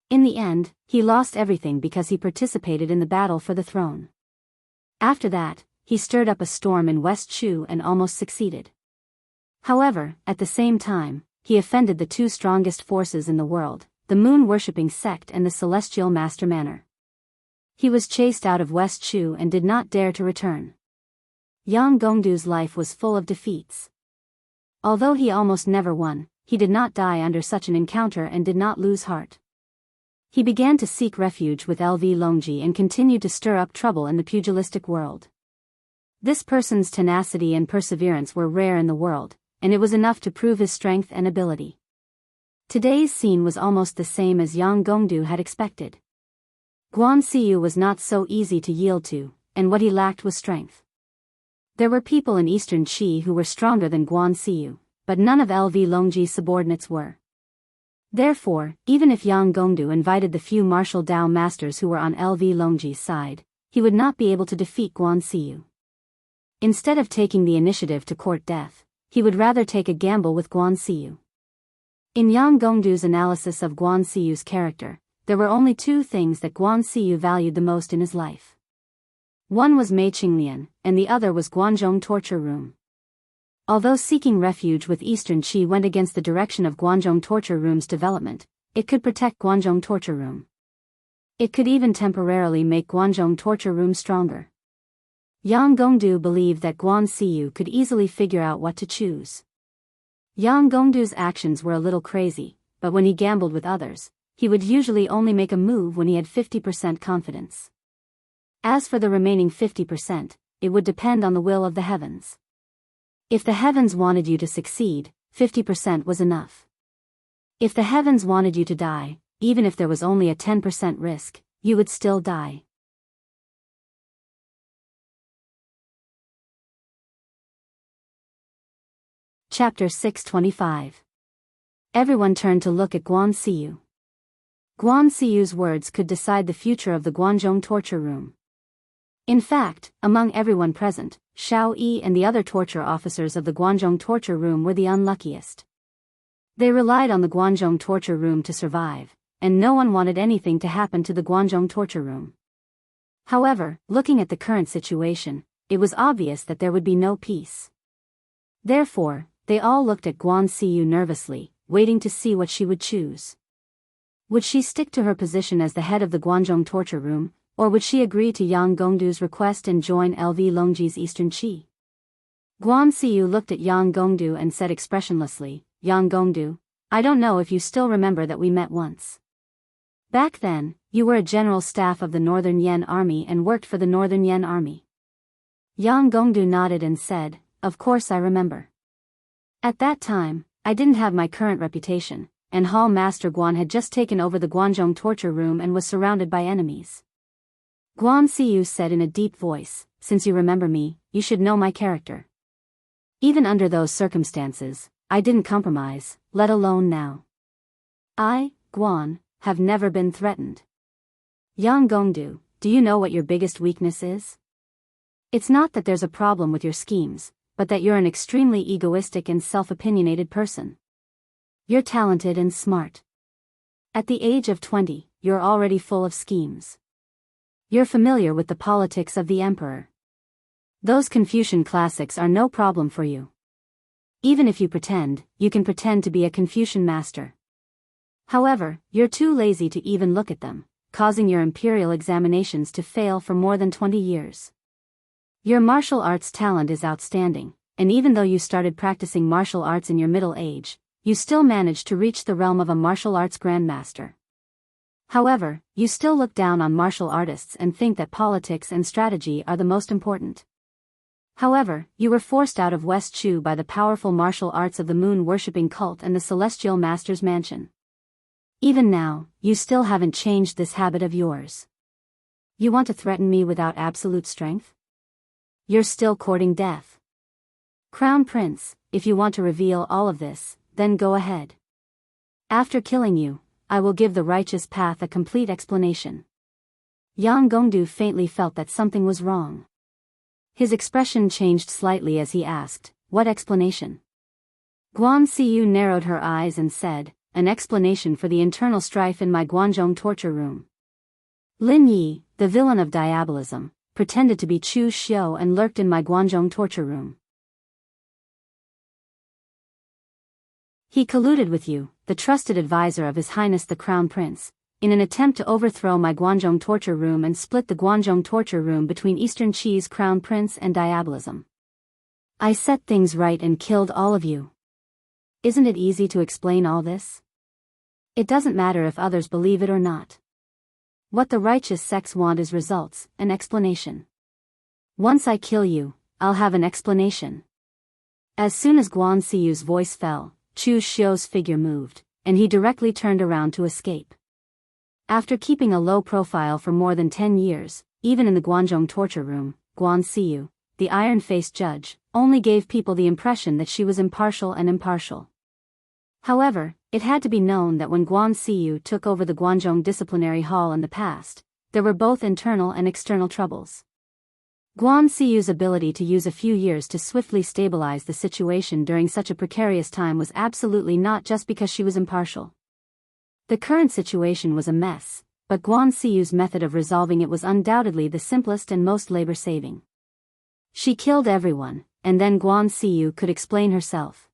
In the end, he lost everything because he participated in the battle for the throne. After that, he stirred up a storm in West Chu and almost succeeded. However, at the same time, he offended the two strongest forces in the world, the moon-worshipping sect and the celestial master manor. He was chased out of West Chu and did not dare to return. Yang Gongdu's life was full of defeats. Although he almost never won, he did not die under such an encounter and did not lose heart. He began to seek refuge with LV Longji and continued to stir up trouble in the pugilistic world. This person's tenacity and perseverance were rare in the world, and it was enough to prove his strength and ability. Today's scene was almost the same as Yang Gongdu had expected. Guan Xiyu was not so easy to yield to, and what he lacked was strength. There were people in Eastern Qi who were stronger than Guan Xiyu, but none of LV Longji's subordinates were. Therefore, even if Yang Gongdu invited the few martial Dao masters who were on LV Longji's side, he would not be able to defeat Guan Xiyu. Instead of taking the initiative to court death, he would rather take a gamble with Guan Xiyu. In Yang Gongdu's analysis of Guan Xiyu's character, there were only two things that Guan Xiyu valued the most in his life. One was Mei Qinglian, and the other was Guanzhong torture room. Although seeking refuge with Eastern Qi went against the direction of Guanzhong torture room's development, it could protect Guanzhong torture room. It could even temporarily make Guanzhong torture room stronger. Yang Gongdu believed that Guan Xiyu could easily figure out what to choose. Yang Gongdu's actions were a little crazy, but when he gambled with others, he would usually only make a move when he had 50% confidence. As for the remaining 50%, it would depend on the will of the heavens. If the heavens wanted you to succeed, 50% was enough. If the heavens wanted you to die, even if there was only a 10% risk, you would still die. Chapter 625. Everyone turned to look at Guan Xiyu. Guan Xiyu's words could decide the future of the Guanzhong torture room. In fact, among everyone present, Xiao Yi and the other torture officers of the Guanzhong torture room were the unluckiest. They relied on the Guanzhong torture room to survive, and no one wanted anything to happen to the Guanzhong torture room. However, looking at the current situation, it was obvious that there would be no peace. Therefore, they all looked at Guan Xiyu nervously, waiting to see what she would choose. Would she stick to her position as the head of the Guanzhong torture room, or would she agree to Yang Gongdu's request and join LV Longji's Eastern Qi? Guan Xiyu looked at Yang Gongdu and said expressionlessly, "Yang Gongdu, I don't know if you still remember that we met once. Back then, you were a general staff of the Northern Yan Army and worked for the Northern Yan Army." Yang Gongdu nodded and said, "Of course I remember. At that time, I didn't have my current reputation, and Hall Master Guan had just taken over the Guanzhong torture room and was surrounded by enemies." Guan Xiyu said in a deep voice, "Since you remember me, you should know my character. Even under those circumstances, I didn't compromise, let alone now. I, Guan, have never been threatened. Yang Gongdu, do you know what your biggest weakness is? It's not that there's a problem with your schemes, but that you're an extremely egoistic and self-opinionated person. You're talented and smart. At the age of 20, you're already full of schemes. You're familiar with the politics of the emperor. Those Confucian classics are no problem for you. Even if you can pretend to be a Confucian master. However, you're too lazy to even look at them, causing your imperial examinations to fail for more than 20 years. Your martial arts talent is outstanding, and even though you started practicing martial arts in your middle age, you still managed to reach the realm of a martial arts grandmaster. However, you still look down on martial artists and think that politics and strategy are the most important. However, you were forced out of West Chu by the powerful martial arts of the moon-worshipping cult and the Celestial Master's mansion. Even now, you still haven't changed this habit of yours. You want to threaten me without absolute strength? You're still courting death. Crown Prince, if you want to reveal all of this, then go ahead. After killing you, I will give the righteous path a complete explanation. Yang Gongdu faintly felt that something was wrong. His expression changed slightly as he asked, "What explanation?" Guan Siyu narrowed her eyes and said, "An explanation for the internal strife in my Guanzhong torture room." Lin Yi, the villain of diabolism, pretended to be Chu Xiu and lurked in my Guanzhong torture room. He colluded with you, the trusted advisor of His Highness the Crown Prince, in an attempt to overthrow my Guanzhong torture room and split the Guanzhong torture room between Eastern Qi's Crown Prince and diabolism. I set things right and killed all of you. Isn't it easy to explain all this? It doesn't matter if others believe it or not. What the righteous sects want is results, an explanation. Once I kill you, I'll have an explanation. As soon as Guan Siyu's voice fell, Chu Xiu's figure moved, and he directly turned around to escape. After keeping a low profile for more than 10 years, even in the Guanzhong torture room, Guan Siyu, the iron-faced judge, only gave people the impression that she was impartial. However, it had to be known that when Guan Siyu took over the Guanzhong disciplinary hall in the past, there were both internal and external troubles. Guan Siyu's ability to use a few years to swiftly stabilize the situation during such a precarious time was absolutely not just because she was impartial. The current situation was a mess, but Guan Siyu's method of resolving it was undoubtedly the simplest and most labor-saving. She killed everyone, and then Guan Siyu could explain herself.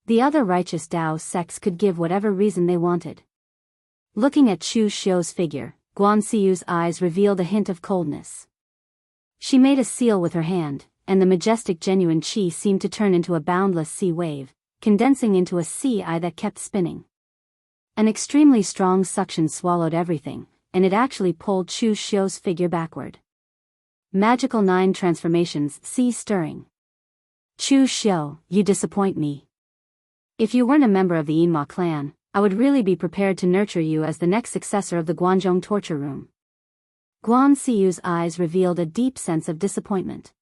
The other righteous Dao sects could give whatever reason they wanted. Looking at Chu Xiu's figure, Guan Siyu's eyes revealed a hint of coldness. She made a seal with her hand, and the majestic genuine qi seemed to turn into a boundless sea wave, condensing into a sea eye that kept spinning. An extremely strong suction swallowed everything, and it actually pulled Chu Xiu's figure backward. Magical 9 transformations, sea stirring. Chu Xiu, you disappoint me. If you weren't a member of the Yinma clan, I would really be prepared to nurture you as the next successor of the Guanzhong torture room. Guan Siyu's eyes revealed a deep sense of disappointment.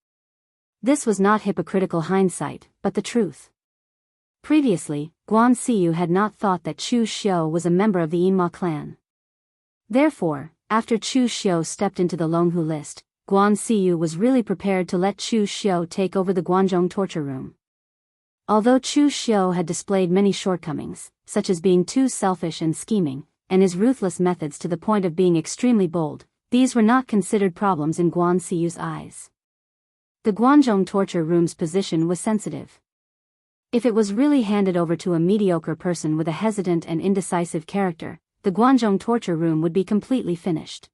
This was not hypocritical hindsight, but the truth. Previously, Guan Siyu had not thought that Chu Xiu was a member of the Yinma clan. Therefore, after Chu Xiu stepped into the Longhu list, Guan Siyu was really prepared to let Chu Xiu take over the Guanzhong torture room. Although Chu Xiu had displayed many shortcomings, such as being too selfish and scheming, and his ruthless methods to the point of being extremely bold, these were not considered problems in Guan Siyu's eyes. The Guanzhong torture room's position was sensitive. If it was really handed over to a mediocre person with a hesitant and indecisive character, the Guanzhong torture room would be completely finished.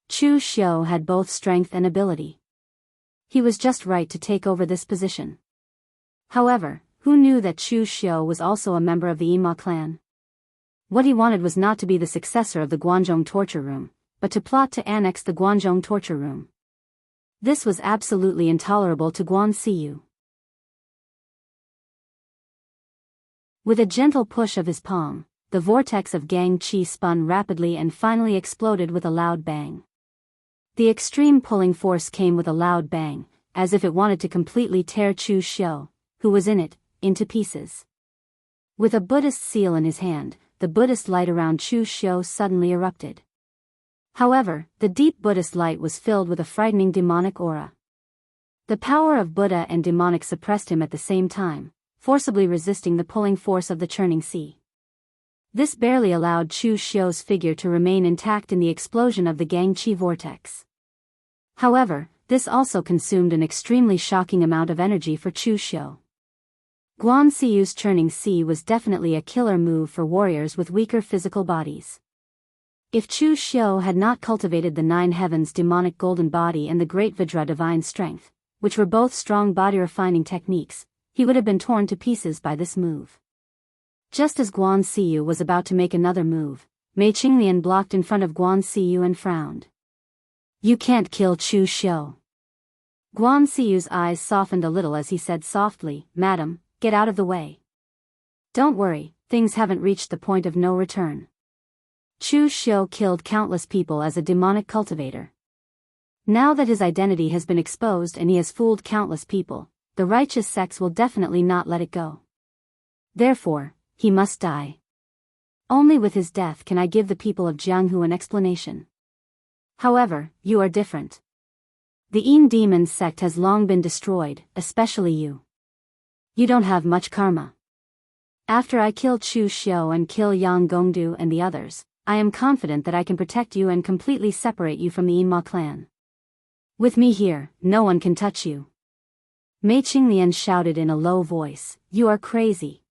Chu Xiu had both strength and ability. He was just right to take over this position. However, who knew that Chu Xiu was also a member of the Yinma clan? What he wanted was not to be the successor of the Guanzhong torture room, but to plot to annex the Guanzhong torture room. This was absolutely intolerable to Guan Siyu. With a gentle push of his palm, the vortex of Gang Qi spun rapidly and finally exploded with a loud bang. The extreme pulling force came with a loud bang, as if it wanted to completely tear Chu Xiu, who was in it, into pieces. With a Buddhist seal in his hand, the Buddhist light around Chu Xiu suddenly erupted. However, the deep Buddhist light was filled with a frightening demonic aura. The power of Buddha and demonic suppressed him at the same time, forcibly resisting the pulling force of the churning sea. This barely allowed Chu Xiu's figure to remain intact in the explosion of the Gang Qi vortex. However, This also consumed an extremely shocking amount of energy for Chu Xiu. Guan Xiyu's churning sea was definitely a killer move for warriors with weaker physical bodies. If Chu Xiu had not cultivated the Nine Heavens demonic golden body and the Great Vajra divine strength, which were both strong body refining techniques, he would have been torn to pieces by this move. Just as Guan Xiyu was about to make another move, Mei Qinglian blocked in front of Guan Xiyu and frowned. "You can't kill Chu Xiu." Guan Xiyu's eyes softened a little as he said softly, "Madam, get out of the way. Don't worry, things haven't reached the point of no return. Chu Xiu killed countless people as a demonic cultivator. Now that his identity has been exposed and he has fooled countless people, the righteous sects will definitely not let it go. Therefore, he must die. Only with his death can I give the people of Jianghu an explanation. However, you are different. The Yin demon sect has long been destroyed, especially you. You don't have much karma. After I kill Chu Xiu and kill Yang Gongdu and the others, I am confident that I can protect you and completely separate you from the Yinma clan. With me here, no one can touch you." Mei Qinglian shouted in a low voice, "You are crazy.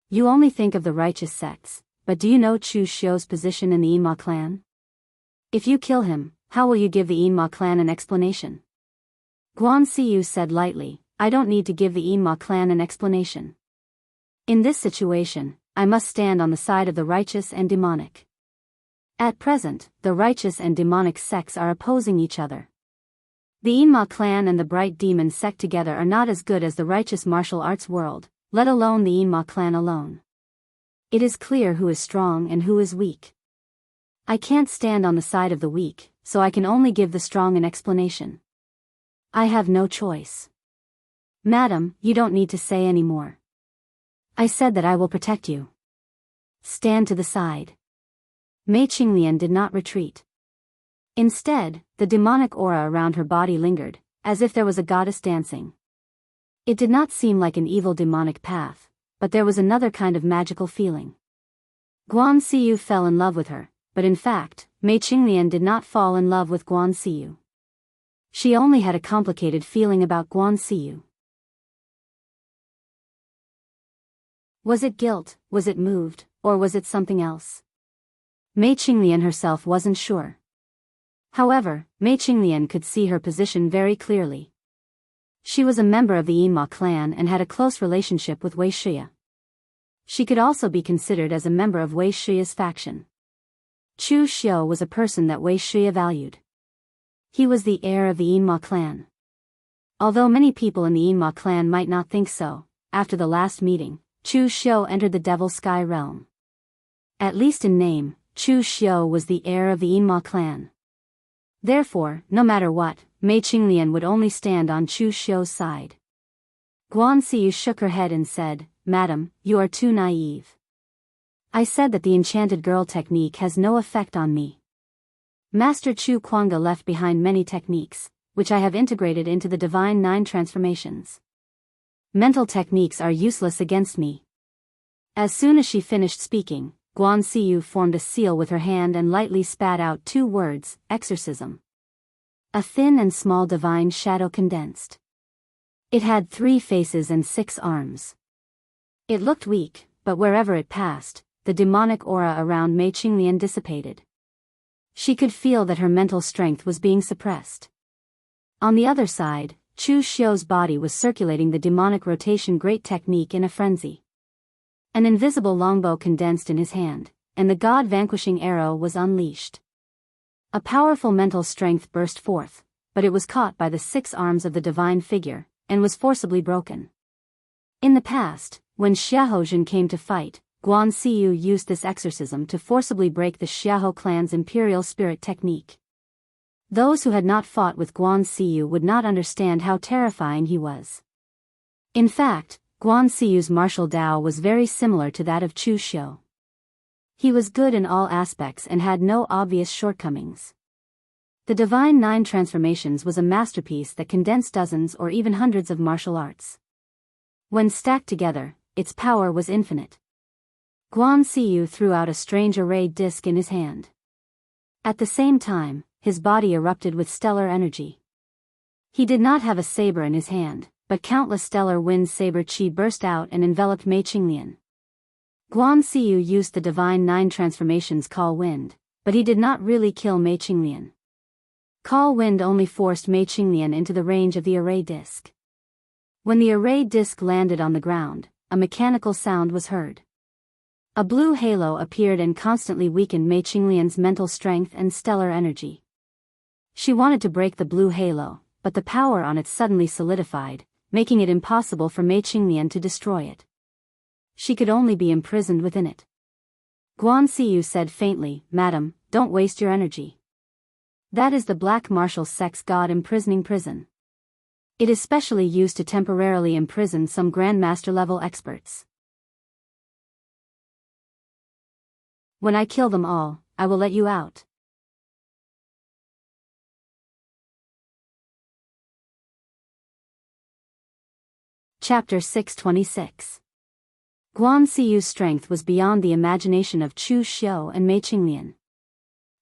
You only think of the righteous sects, but do you know Chu Xiu's position in the Yinma clan? If you kill him, how will you give the Yinma clan an explanation?" Guan Xiyu said lightly, "I don't need to give the Yinma clan an explanation. In this situation, I must stand on the side of the righteous and demonic. At present, the righteous and demonic sects are opposing each other. The Yinma clan and the Bright Demon sect together are not as good as the righteous martial arts world, let alone the Yinma clan alone. It is clear who is strong and who is weak. I can't stand on the side of the weak, so I can only give the strong an explanation. I have no choice. Madam, you don't need to say any more. I said that I will protect you. Stand to the side." Mei Qinglian did not retreat. Instead, the demonic aura around her body lingered, as if there was a goddess dancing. It did not seem like an evil demonic path, but there was another kind of magical feeling. Guan Xiyu fell in love with her, but in fact, Mei Qinglian did not fall in love with Guan Xiyu. She only had a complicated feeling about Guan Xiyu. Was it guilt, was it moved, or was it something else? Mei Qinglian herself wasn't sure. However, Mei Qinglian could see her position very clearly. She was a member of the Yinma clan and had a close relationship with Wei Shiya. She could also be considered as a member of Wei Shiya's faction. Chu Xiu was a person that Wei Shiya valued. He was the heir of the Yinma clan. Although many people in the Yinma clan might not think so, after the last meeting, Chu Xiu entered the Devil Sky realm. At least in name, Chu Xiu was the heir of the Yinma clan. Therefore, no matter what, Mei Qinglian would only stand on Chu Xiu's side. Guan Xiyu shook her head and said, "Madam, you are too naive. I said that the enchanted girl technique has no effect on me. Master Chu Kuanga left behind many techniques, which I have integrated into the Divine Nine transformations. Mental techniques are useless against me." As soon as she finished speaking, Guan Xiyu formed a seal with her hand and lightly spat out 2 words, "Exorcism." A thin and small divine shadow condensed. It had 3 faces and 6 arms. It looked weak, but wherever it passed, the demonic aura around Mei Qinglian dissipated. She could feel that her mental strength was being suppressed. On the other side, Chu Xiu's body was circulating the demonic rotation great technique in a frenzy. An invisible longbow condensed in his hand, and the god-vanquishing arrow was unleashed. A powerful mental strength burst forth, but it was caught by the 6 arms of the divine figure, and was forcibly broken. In the past, when Xiahozhen came to fight, Guan Xiyu used this exorcism to forcibly break the Xiahou clan's imperial spirit technique. Those who had not fought with Guan Xiyu would not understand how terrifying he was. In fact, Guan Xiyu's martial Dao was very similar to that of Chu Xiu. He was good in all aspects and had no obvious shortcomings. The Divine Nine Transformations was a masterpiece that condensed dozens or even hundreds of martial arts. When stacked together, its power was infinite. Guan Xiyu threw out a strange arrayed disc in his hand. At the same time, his body erupted with stellar energy. He did not have a saber in his hand, but countless stellar wind saber chi burst out and enveloped Mei Qinglian. Guan Siyu used the Divine Nine transformations Call Wind, but he did not really kill Mei Qinglian. Call Wind only forced Mei Qinglian into the range of the array disc. When the array disc landed on the ground, a mechanical sound was heard. A blue halo appeared and constantly weakened Mei Qinglian's mental strength and stellar energy. She wanted to break the blue halo, but the power on it suddenly solidified, making it impossible for Mei Qinglian to destroy it. She could only be imprisoned within it. Guan Siyu said faintly, "Madam, don't waste your energy. That is the black martial sex god imprisoning prison. It is specially used to temporarily imprison some grandmaster-level experts. When I kill them all, I will let you out." Chapter 626. Guan Siyu's strength was beyond the imagination of Chu Xiu and Mei Qinglian.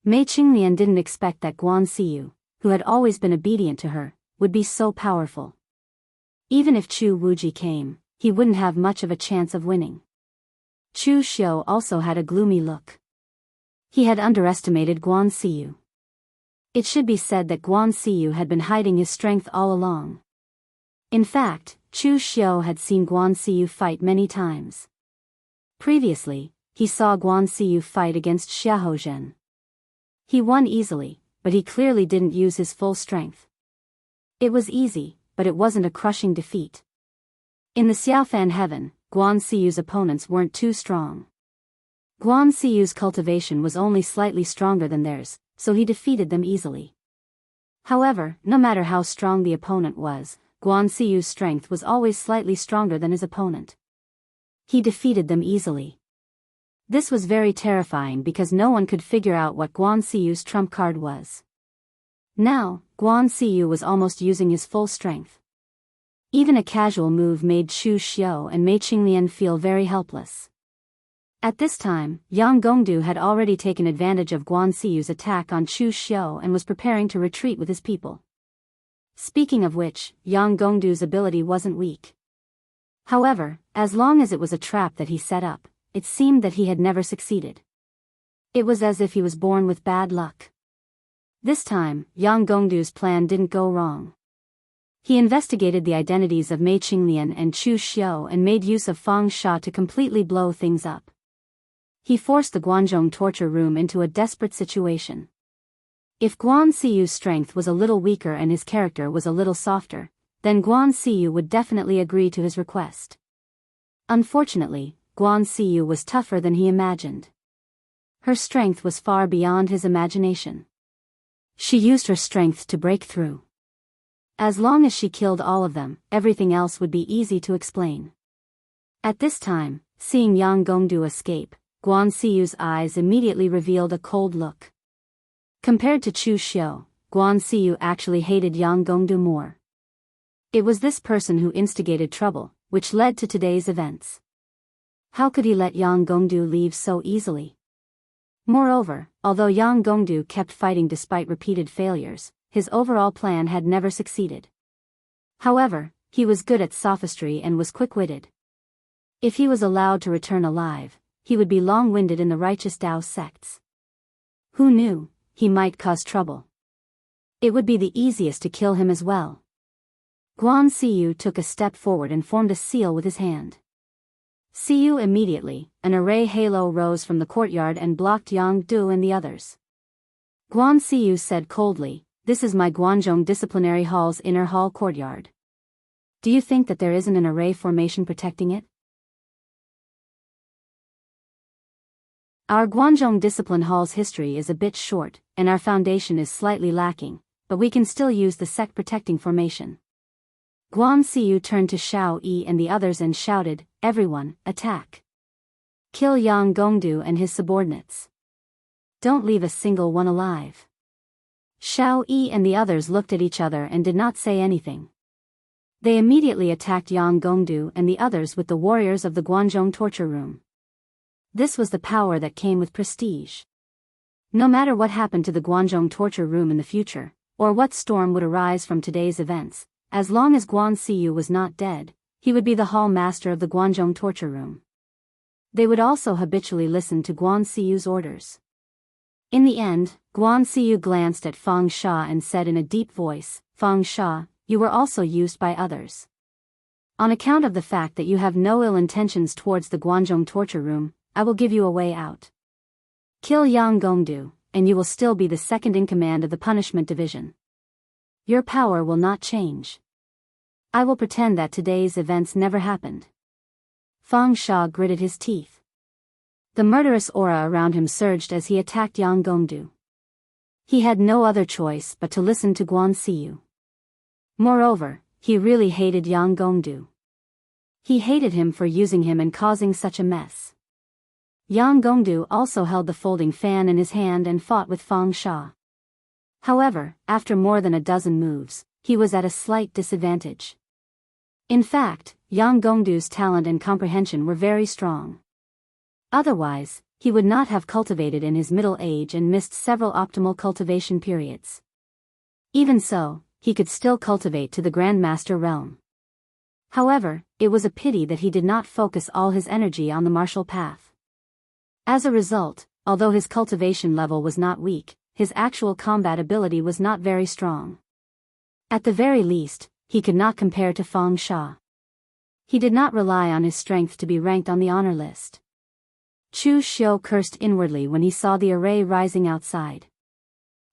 Mei Qinglian didn't expect that Guan Siyu, who had always been obedient to her, would be so powerful. Even if Chu Wuji came, he wouldn't have much of a chance of winning. Chu Xiu also had a gloomy look. He had underestimated Guan Siyu. It should be said that Guan Siyu had been hiding his strength all along. In fact, Chu Xiu had seen Guan Siyu fight many times. Previously, he saw Guan Siyu fight against Xiahou. He won easily, but he clearly didn't use his full strength. It was easy, but it wasn't a crushing defeat. In the Xiaofan heaven, Guan Siyu's opponents weren't too strong. Guan Siyu's cultivation was only slightly stronger than theirs, so he defeated them easily. However, no matter how strong the opponent was, Guan Siyu's strength was always slightly stronger than his opponent. He defeated them easily. This was very terrifying because no one could figure out what Guan Siyu's trump card was. Now, Guan Siyu was almost using his full strength. Even a casual move made Chu Xiu and Mei Qinglian feel very helpless. At this time, Yang Gongdu had already taken advantage of Guan Siyu's attack on Chu Xiu and was preparing to retreat with his people. Speaking of which, Yang Gongdu's ability wasn't weak. However, as long as it was a trap that he set up, it seemed that he had never succeeded. It was as if he was born with bad luck. This time, Yang Gongdu's plan didn't go wrong. He investigated the identities of Mei Qinglian and Chu Xiu and made use of Fang Sha to completely blow things up. He forced the Guanzhong torture room into a desperate situation. If Guan Siyu's strength was a little weaker and his character was a little softer, then Guan Siyu would definitely agree to his request. Unfortunately, Guan Siyu was tougher than he imagined. Her strength was far beyond his imagination. She used her strength to break through. As long as she killed all of them, everything else would be easy to explain. At this time, seeing Yang Gongdu escape, Guan Siyu's eyes immediately revealed a cold look. Compared to Chu Xiu, Guan Siyu actually hated Yang Gongdu more. It was this person who instigated trouble, which led to today's events. How could he let Yang Gongdu leave so easily? Moreover, although Yang Gongdu kept fighting despite repeated failures, his overall plan had never succeeded. However, he was good at sophistry and was quick-witted. If he was allowed to return alive, he would be long-winded in the righteous Daoist sects. Who knew? He might cause trouble. It would be the easiest to kill him as well. Guan Siyu took a step forward and formed a seal with his hand. Siyu immediately, an array halo rose from the courtyard and blocked Yang Du and the others. Guan Siyu said coldly, "This is my Guanzhong Disciplinary Hall's inner hall courtyard. Do you think that there isn't an array formation protecting it? Our Guanzhong Discipline Hall's history is a bit short, and our foundation is slightly lacking, but we can still use the sect protecting formation." Guan Siyu turned to Xiao Yi and the others and shouted, "Everyone, attack! Kill Yang Gongdu and his subordinates. Don't leave a single one alive." Xiao Yi and the others looked at each other and did not say anything. They immediately attacked Yang Gongdu and the others with the warriors of the Guanzhong torture room. This was the power that came with prestige. No matter what happened to the Guanzhong torture room in the future, or what storm would arise from today's events. As long as Guan Siyu was not dead, he would be the hall master of the Guanzhong torture room. They would also habitually listen to Guan Siyu's orders. In the end, Guan Siyu glanced at Fang Sha and said in a deep voice, "Fang Sha, you were also used by others. On account of the fact that you have no ill intentions towards the Guanzhong torture room, I will give you a way out. Kill Yang Gongdu, and you will still be the second in command of the punishment division. Your power will not change. I will pretend that today's events never happened." Fang Sha gritted his teeth. The murderous aura around him surged as he attacked Yang Gongdu. He had no other choice but to listen to Guan Siyu. Moreover, he really hated Yang Gongdu. He hated him for using him and causing such a mess. Yang Gongdu also held the folding fan in his hand and fought with Fang Sha. However, after more than a dozen moves, he was at a slight disadvantage. In fact, Yang Gongdu's talent and comprehension were very strong. Otherwise, he would not have cultivated in his middle age and missed several optimal cultivation periods. Even so, he could still cultivate to the Grandmaster realm. However, it was a pity that he did not focus all his energy on the martial path. As a result, although his cultivation level was not weak, his actual combat ability was not very strong. At the very least, he could not compare to Fang Sha. He did not rely on his strength to be ranked on the honor list. Chu Xiu cursed inwardly when he saw the array rising outside.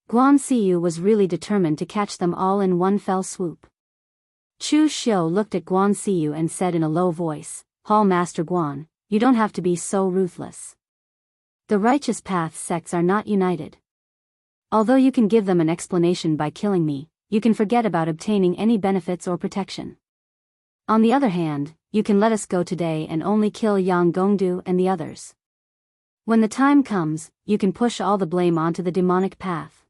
Guan Siyu was really determined to catch them all in one fell swoop. Chu Xiu looked at Guan Siyu and said in a low voice, "Hall Master Guan, you don't have to be so ruthless. The righteous path sects are not united. Although you can give them an explanation by killing me, you can forget about obtaining any benefits or protection. On the other hand, you can let us go today and only kill Yang Gongdu and the others. When the time comes, you can push all the blame onto the demonic path.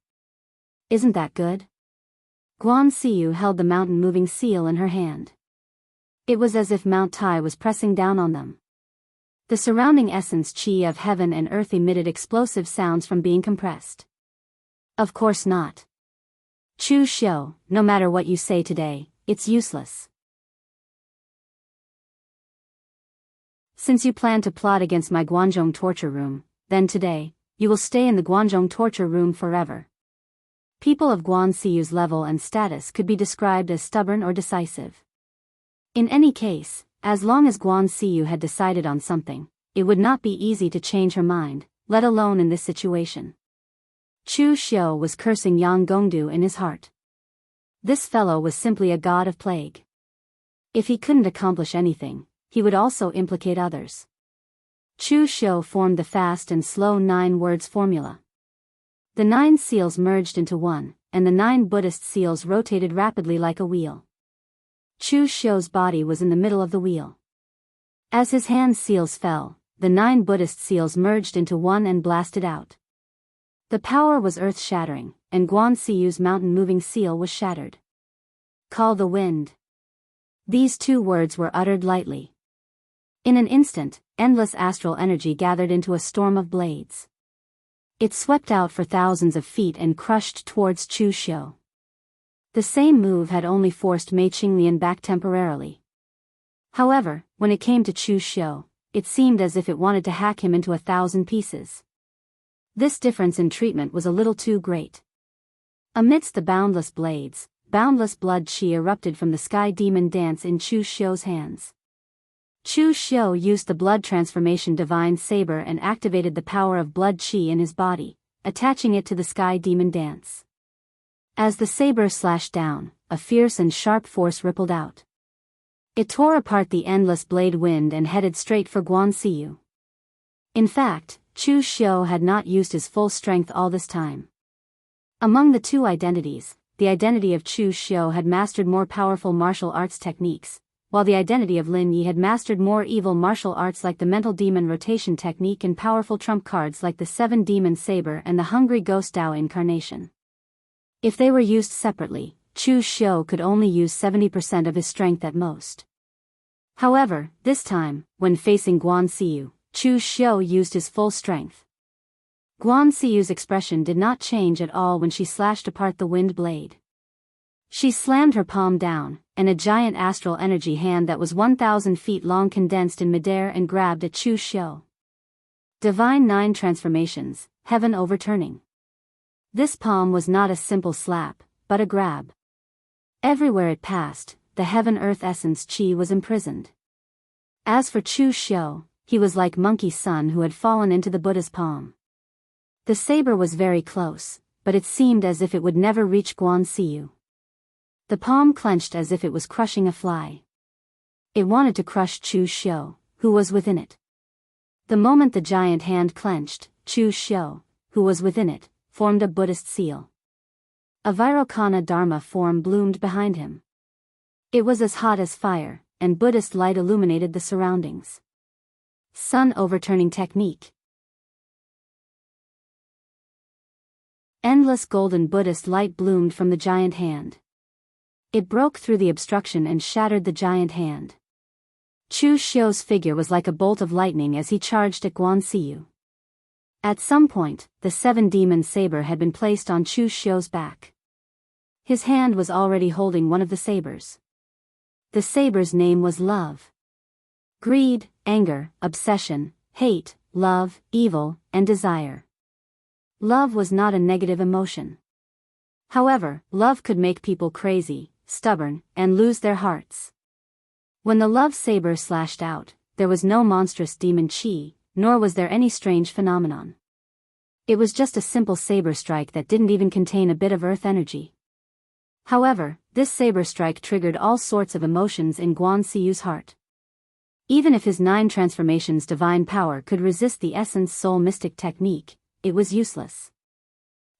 Isn't that good?" Guan Siyu held the mountain-moving seal in her hand. It was as if Mount Tai was pressing down on them. The surrounding essence chi of heaven and earth emitted explosive sounds from being compressed. "Of course not. Chu Xiu, no matter what you say today, it's useless. Since you plan to plot against my Guanzhong torture room, then today, you will stay in the Guanzhong torture room forever." People of Guan Siyu's level and status could be described as stubborn or decisive. In any case, as long as Guan Siyu had decided on something, it would not be easy to change her mind, let alone in this situation. Chu Xiu was cursing Yang Gongdu in his heart. This fellow was simply a god of plague. If he couldn't accomplish anything, he would also implicate others. Chu Xiu formed the fast and slow 9 words formula. The 9 seals merged into one, and the 9 Buddhist seals rotated rapidly like a wheel. Chu Xiu's body was in the middle of the wheel. As his hand seals fell, the 9 Buddhist seals merged into one and blasted out. The power was earth-shattering, and Guan Siyu's mountain-moving seal was shattered. "Call the wind." These 2 words were uttered lightly. In an instant, endless astral energy gathered into a storm of blades. It swept out for thousands of feet and crushed towards Chu Xiu. The same move had only forced Mei Qinglian back temporarily. However, when it came to Chu Xiu, it seemed as if it wanted to hack him into 1,000 pieces. This difference in treatment was a little too great. Amidst the boundless blades, boundless blood qi erupted from the sky demon dance in Chu Xiu's hands. Chu Xiu used the blood transformation divine saber and activated the power of blood qi in his body, attaching it to the sky demon dance. As the saber slashed down, a fierce and sharp force rippled out. It tore apart the endless blade wind and headed straight for Guan Siyu. In fact, Chu Xiu had not used his full strength all this time. Among the 2 identities, the identity of Chu Xiu had mastered more powerful martial arts techniques, while the identity of Lin Yi had mastered more evil martial arts like the mental demon rotation technique and powerful trump cards like the 7 demon saber and the hungry ghost Dao incarnation. If they were used separately, Chu Xiu could only use 70% of his strength at most. However, this time, when facing Guan Siyu, Chu Xiu used his full strength. Guan Xiyu's expression did not change at all when she slashed apart the wind blade. She slammed her palm down, and a giant astral energy hand that was 1,000 feet long condensed in midair and grabbed at Chu Xiu. Divine 9 transformations, heaven overturning. This palm was not a simple slap, but a grab. Everywhere it passed, the heaven-earth essence Qi was imprisoned. As for Chu Xiu, he was like Monkey Sun who had fallen into the Buddha's palm. The saber was very close, but it seemed as if it would never reach Guan Xiyu. The palm clenched as if it was crushing a fly. It wanted to crush Chu Xiu, who was within it. The moment the giant hand clenched, Chu Xiu, who was within it, formed a Buddhist seal. A Vairocana Dharma form bloomed behind him. It was as hot as fire, and Buddhist light illuminated the surroundings. Sun overturning technique. Endless golden Buddhist light bloomed from the giant hand. It broke through the obstruction and shattered the giant hand. Chu Xiu's figure was like a bolt of lightning as he charged at Guan Xiyu. At some point, the 7-demon saber had been placed on Chu Xiu's back. His hand was already holding one of the sabers. The saber's name was love. Greed, anger, obsession, hate, love, evil, and desire. Love was not a negative emotion. However, love could make people crazy, stubborn, and lose their hearts. When the love saber slashed out, there was no monstrous demon chi, nor was there any strange phenomenon. It was just a simple saber strike that didn't even contain a bit of earth energy. However, this saber strike triggered all sorts of emotions in Guan Xiyu's heart. Even if his 9 transformations divine power could resist the essence soul mystic technique, it was useless.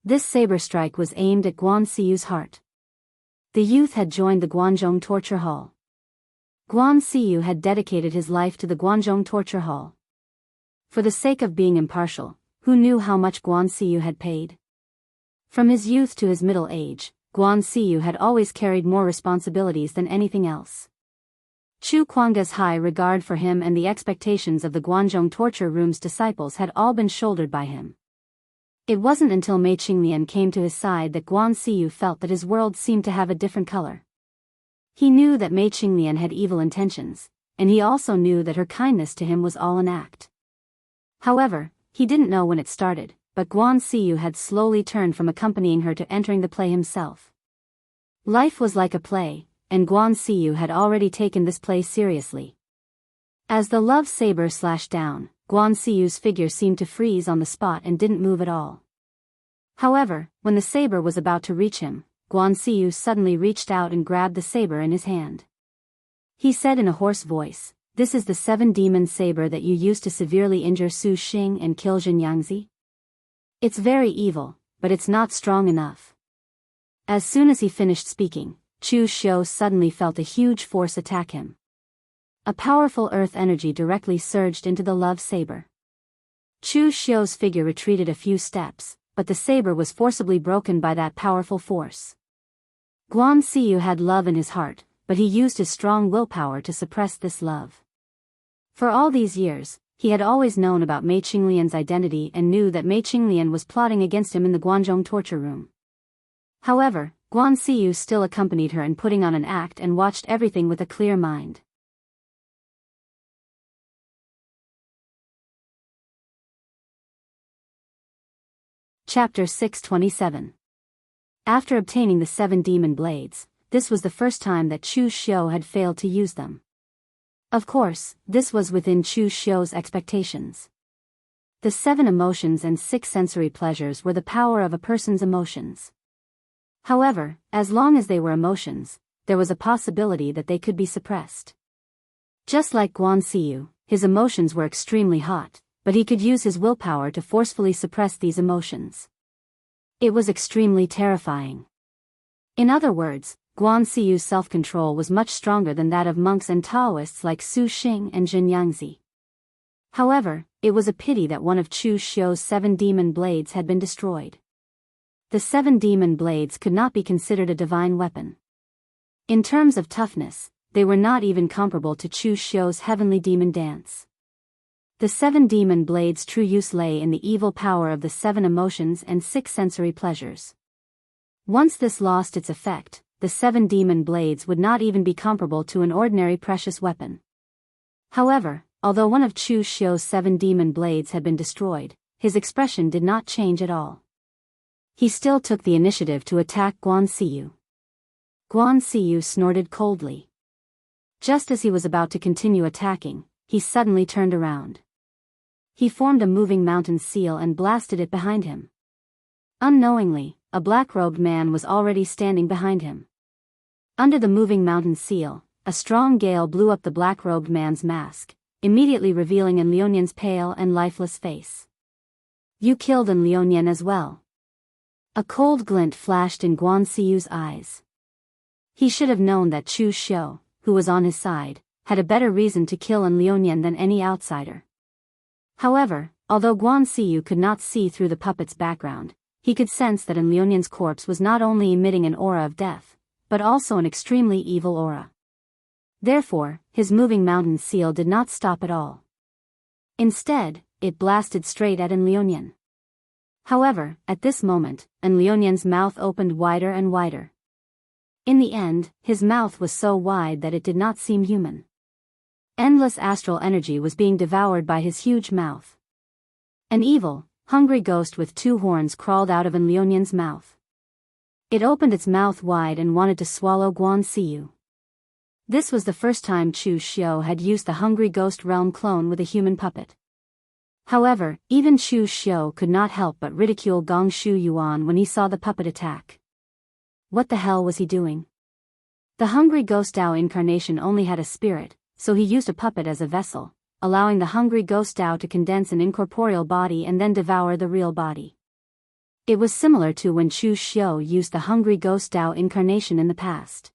This saber strike was aimed at Guan Xiyu's heart. The youth had joined the Guanzhong torture hall. Guan Xiyu had dedicated his life to the Guanzhong torture hall. For the sake of being impartial, who knew how much Guan Xiyu had paid? From his youth to his middle age, Guan Xiyu had always carried more responsibilities than anything else. Chu Kuanga's high regard for him and the expectations of the Guanzhong torture room's disciples had all been shouldered by him. It wasn't until Mei Qinglian came to his side that Guan Xiyu felt that his world seemed to have a different color. He knew that Mei Qinglian had evil intentions, and he also knew that her kindness to him was all an act. However, he didn't know when it started, but Guan Xiyu had slowly turned from accompanying her to entering the play himself. Life was like a play, and Guan Xiyu had already taken this play seriously. As the love saber slashed down, Guan Xiyu's figure seemed to freeze on the spot and didn't move at all. However, when the saber was about to reach him, Guan Xiyu suddenly reached out and grabbed the saber in his hand. He said in a hoarse voice, "This is the 7-demon saber that you used to severely injure Su Xing and kill Jianghu? It's very evil, but it's not strong enough." As soon as he finished speaking, Chu Xiu suddenly felt a huge force attack him. A powerful earth energy directly surged into the love saber. Chu Xiu's figure retreated a few steps, but the saber was forcibly broken by that powerful force. Guan Xiyu had love in his heart, but he used his strong willpower to suppress this love. For all these years, he had always known about Mei Qinglian's identity and knew that Mei Qinglian was plotting against him in the Guanzhong torture room. However, Guan Xiyu still accompanied her in putting on an act and watched everything with a clear mind. Chapter 627. After obtaining the 7 demon blades, this was the first time that Chu Xiu had failed to use them. Of course, this was within Chu Xiu's expectations. The 7 emotions and 6 sensory pleasures were the power of a person's emotions. However, as long as they were emotions, there was a possibility that they could be suppressed. Just like Guan Xiyu, his emotions were extremely hot, but he could use his willpower to forcefully suppress these emotions. It was extremely terrifying. In other words, Guan Xiyu's self-control was much stronger than that of monks and Daoists like Su Xing and Jianghu. However, it was a pity that one of Chu Xiu's 7 demon blades had been destroyed. The 7 demon blades could not be considered a divine weapon. In terms of toughness, they were not even comparable to Chu Xiu's heavenly demon dance. The 7 demon blades' true use lay in the evil power of the 7 emotions and 6 sensory pleasures. Once this lost its effect, the 7 demon blades would not even be comparable to an ordinary precious weapon. However, although one of Chu Xiu's 7 demon blades had been destroyed, his expression did not change at all. He still took the initiative to attack Guan Siyu. Guan Siyu snorted coldly. Just as he was about to continue attacking, he suddenly turned around. He formed a moving mountain seal and blasted it behind him. Unknowingly, a black-robed man was already standing behind him. Under the moving mountain seal, a strong gale blew up the black-robed man's mask, immediately revealing An Liunian's pale and lifeless face. You killed An Liunian as well. A cold glint flashed in Guan Siyu's eyes. He should have known that Chu Xiu, who was on his side, had a better reason to kill An Liunian than any outsider. However, although Guan Siyu could not see through the puppet's background, he could sense that An Liunian's corpse was not only emitting an aura of death, but also an extremely evil aura. Therefore, his moving mountain seal did not stop at all. Instead, it blasted straight at An Liunian. However, at this moment, An Liunian's mouth opened wider and wider. In the end, his mouth was so wide that it did not seem human. Endless astral energy was being devoured by his huge mouth. An evil, hungry ghost with 2 horns crawled out of An Liunian's mouth. It opened its mouth wide and wanted to swallow Guan Siyu. This was the first time Chu Xiu had used the hungry ghost realm clone with a human puppet. However, even Chu Xiu could not help but ridicule Gong Shu Yuan when he saw the puppet attack. What the hell was he doing? The hungry ghost Dao incarnation only had a spirit, so he used a puppet as a vessel, allowing the hungry ghost Dao to condense an incorporeal body and then devour the real body. It was similar to when Chu Xiu used the hungry ghost Dao incarnation in the past.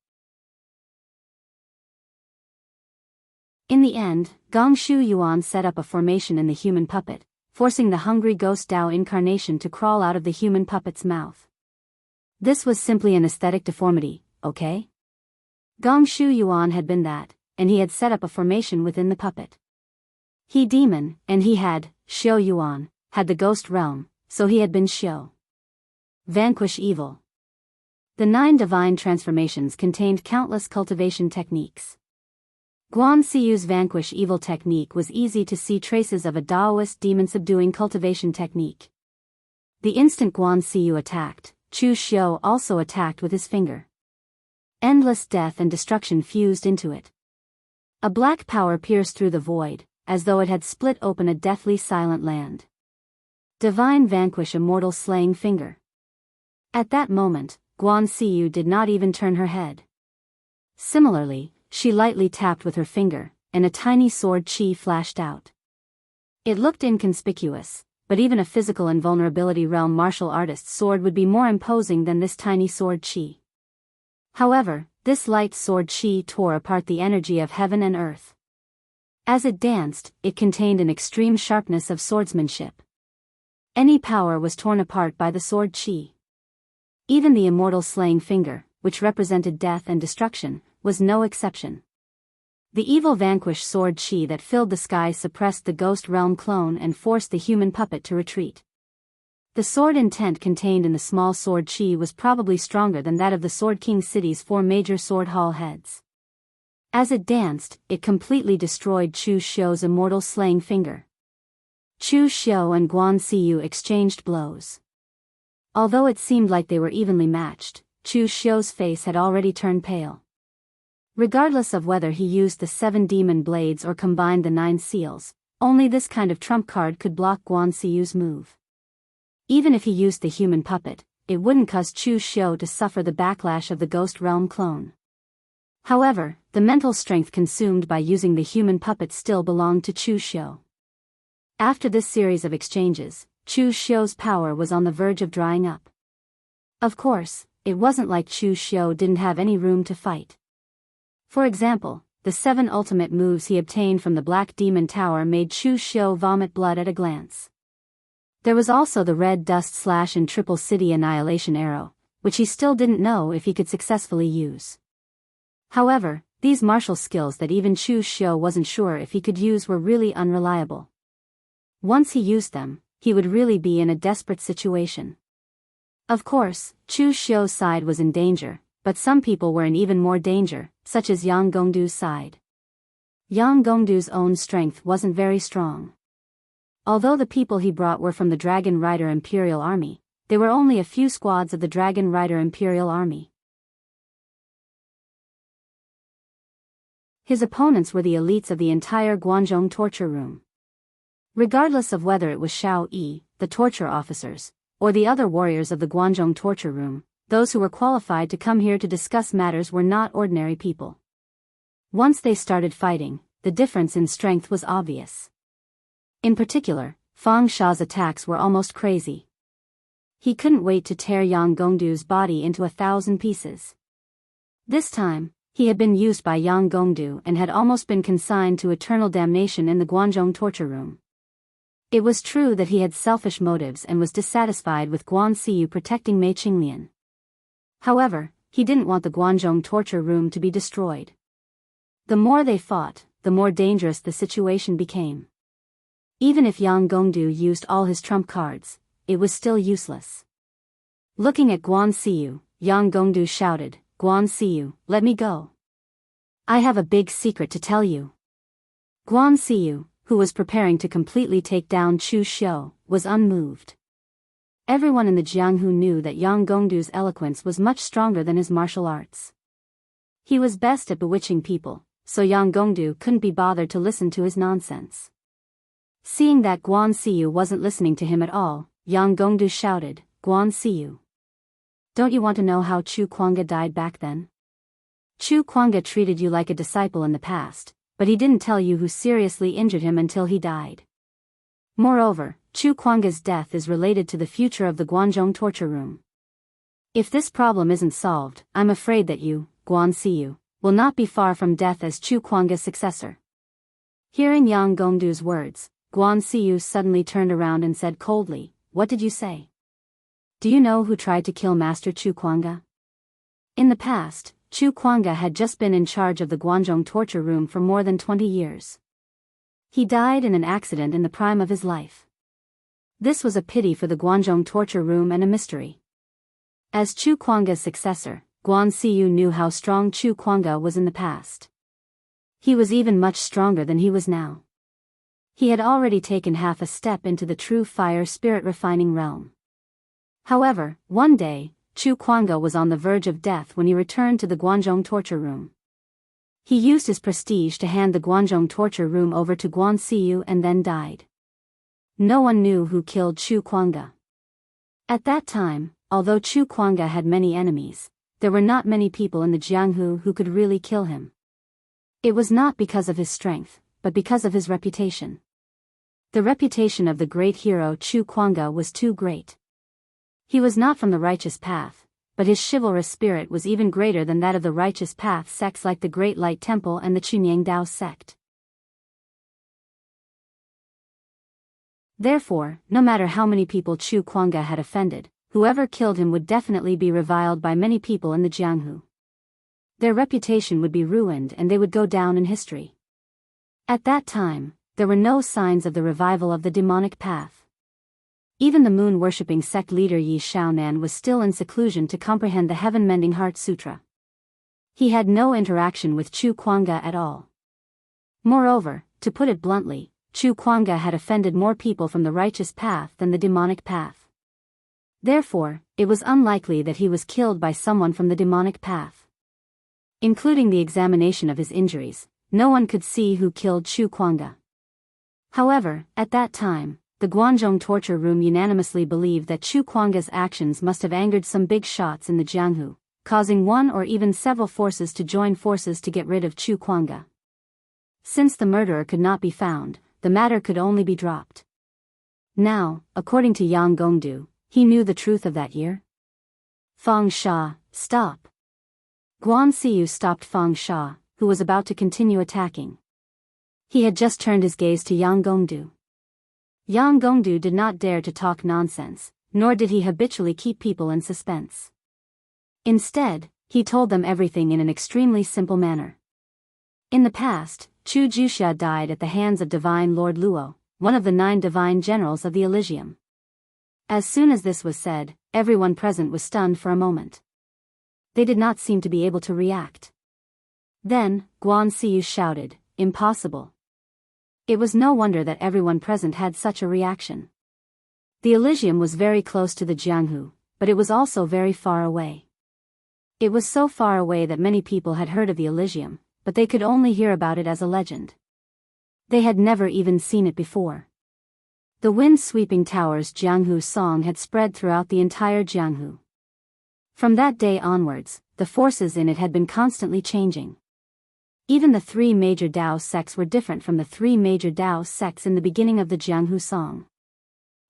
In the end, Gong Shu Yuan set up a formation in the human puppet, forcing the hungry ghost Dao incarnation to crawl out of the human puppet's mouth. This was simply an aesthetic deformity, okay? Gong Shu Yuan had been that, and he had set up a formation within the puppet. He demon, and he had, Xiu Yuan, had the ghost realm, so he had been Xiu. Vanquish evil. The 9 divine transformations contained countless cultivation techniques. Guan Siyu's vanquish evil technique was easy to see traces of a Daoist demon-subduing cultivation technique. The instant Guan Siyu attacked, Chu Xiu also attacked with his finger. Endless death and destruction fused into it. A black power pierced through the void, as though it had split open a deathly silent land. Divine vanquish immortal slaying finger. At that moment, Guan Siyu did not even turn her head. Similarly, she lightly tapped with her finger, and a tiny sword chi flashed out. It looked inconspicuous, but even a physical invulnerability realm martial artist's sword would be more imposing than this tiny sword chi. However, this light sword chi tore apart the energy of heaven and earth. As it danced, it contained an extreme sharpness of swordsmanship. Any power was torn apart by the sword chi. Even the immortal slaying finger, which represented death and destruction, was no exception. The evil vanquish sword chi that filled the sky suppressed the ghost realm clone and forced the human puppet to retreat. The sword intent contained in the small sword chi was probably stronger than that of the Sword King City's 4 major sword hall heads. As it danced, it completely destroyed Chu Xiu's immortal slaying finger. Chu Xiu and Guan Siyu exchanged blows. Although it seemed like they were evenly matched, Chu Xiu's face had already turned pale. Regardless of whether he used the 7 demon blades or combined the 9 seals, only this kind of trump card could block Guan Siyu's move. Even if he used the human puppet, it wouldn't cause Chu Xiu to suffer the backlash of the ghost realm clone. However, the mental strength consumed by using the human puppet still belonged to Chu Xiu. After this series of exchanges, Chu Xiu's power was on the verge of drying up. Of course, it wasn't like Chu Xiu didn't have any room to fight. For example, the 7 ultimate moves he obtained from the Black Demon Tower made Chu Xiu vomit blood at a glance. There was also the Red Dust Slash and Triple City Annihilation Arrow, which he still didn't know if he could successfully use. However, these martial skills that even Chu Xiu wasn't sure if he could use were really unreliable. Once he used them, he would really be in a desperate situation. Of course, Chu Xiu's side was in danger, but some people were in even more danger, such as Yang Gongdu's side. Yang Gongdu's own strength wasn't very strong. Although the people he brought were from the Dragon Rider Imperial Army, there were only a few squads of the Dragon Rider Imperial Army. His opponents were the elites of the entire Guanzhong torture room. Regardless of whether it was Xiao Yi, the torture officers, or the other warriors of the Guanzhong torture room, those who were qualified to come here to discuss matters were not ordinary people. Once they started fighting, the difference in strength was obvious. In particular, Fang Sha's attacks were almost crazy. He couldn't wait to tear Yang Gongdu's body into 1,000 pieces. This time, he had been used by Yang Gongdu and had almost been consigned to eternal damnation in the Guanzhong torture room. It was true that he had selfish motives and was dissatisfied with Guan Siyu protecting Mei Qinglian. However, he didn't want the Guanzhong torture room to be destroyed. The more they fought, the more dangerous the situation became. Even if Yang Gongdu used all his trump cards, it was still useless. Looking at Guan Siyu, Yang Gongdu shouted, "Guan Siyu, let me go. I have a big secret to tell you." Guan Siyu, who was preparing to completely take down Chu Xiu, was unmoved. Everyone in the Jianghu knew that Yang Gongdu's eloquence was much stronger than his martial arts. He was best at bewitching people, so Yang Gongdu couldn't be bothered to listen to his nonsense. Seeing that Guan Siyu wasn't listening to him at all, Yang Gongdu shouted, "Guan Siyu. Don't you want to know how Chu Kuanga died back then? Chu Kuanga treated you like a disciple in the past, but he didn't tell you who seriously injured him until he died. Moreover, Chu Kuanga's death is related to the future of the Guanzhong torture room. If this problem isn't solved, I'm afraid that you, Guan Siyu, will not be far from death as Chu Kuanga's successor." Hearing Yang Gongdu's words, Guan Siyu suddenly turned around and said coldly, "What did you say? Do you know who tried to kill Master Chu Kuanga?" In the past, Chu Kuanga had just been in charge of the Guanzhong torture room for more than 20 years. He died in an accident in the prime of his life. This was a pity for the Guanzhong torture room and a mystery. As Chu Kuanga's successor, Guan Siyu knew how strong Chu Kuanga was in the past. He was even much stronger than he was now. He had already taken half a step into the true fire spirit refining realm. However, one day, Chu Kuanga was on the verge of death when he returned to the Guanzhong torture room. He used his prestige to hand the Guanzhong torture room over to Guan Siyu and then died. No one knew who killed Chu Kuanga. At that time, although Chu Kuanga had many enemies, there were not many people in the Jianghu who could really kill him. It was not because of his strength, but because of his reputation. The reputation of the great hero Chu Kuanga was too great. He was not from the righteous path, but his chivalrous spirit was even greater than that of the righteous path sects like the Great Light Temple and the Chunyang Dao sect. Therefore, no matter how many people Chu Kuanga had offended, whoever killed him would definitely be reviled by many people in the Jianghu. Their reputation would be ruined and they would go down in history. At that time, there were no signs of the revival of the demonic path. Even the moon-worshipping sect leader Yi Shaonan was still in seclusion to comprehend the Heaven-Mending Heart Sutra. He had no interaction with Chu Kuanga at all. Moreover, to put it bluntly, Chu Kuanga had offended more people from the righteous path than the demonic path. Therefore, it was unlikely that he was killed by someone from the demonic path. Including the examination of his injuries, no one could see who killed Chu Kuanga. However, at that time, the Guanzhong torture room unanimously believed that Chu Kuanga's actions must have angered some big shots in the Jianghu, causing one or even several forces to join forces to get rid of Chu Kuanga. Since the murderer could not be found, the matter could only be dropped. Now, according to Yang Gongdu, he knew the truth of that year. "Fang Sha, stop." Guan Siyu stopped Fang Sha, who was about to continue attacking. He had just turned his gaze to Yang Gongdu. Yang Gongdu did not dare to talk nonsense, nor did he habitually keep people in suspense. Instead, he told them everything in an extremely simple manner. In the past, Chu Juxia died at the hands of Divine Lord Luo, one of the 9 divine generals of the Elysium. As soon as this was said, everyone present was stunned for a moment. They did not seem to be able to react. Then, Guan Siyu shouted, "Impossible." It was no wonder that everyone present had such a reaction. The Elysium was very close to the Jianghu, but it was also very far away. It was so far away that many people had heard of the Elysium, but they could only hear about it as a legend. They had never even seen it before. The wind-sweeping towers Jianghu song had spread throughout the entire Jianghu. From that day onwards, the forces in it had been constantly changing. Even the 3 major Daoist sects were different from the 3 major Daoist sects in the beginning of the Jianghu song.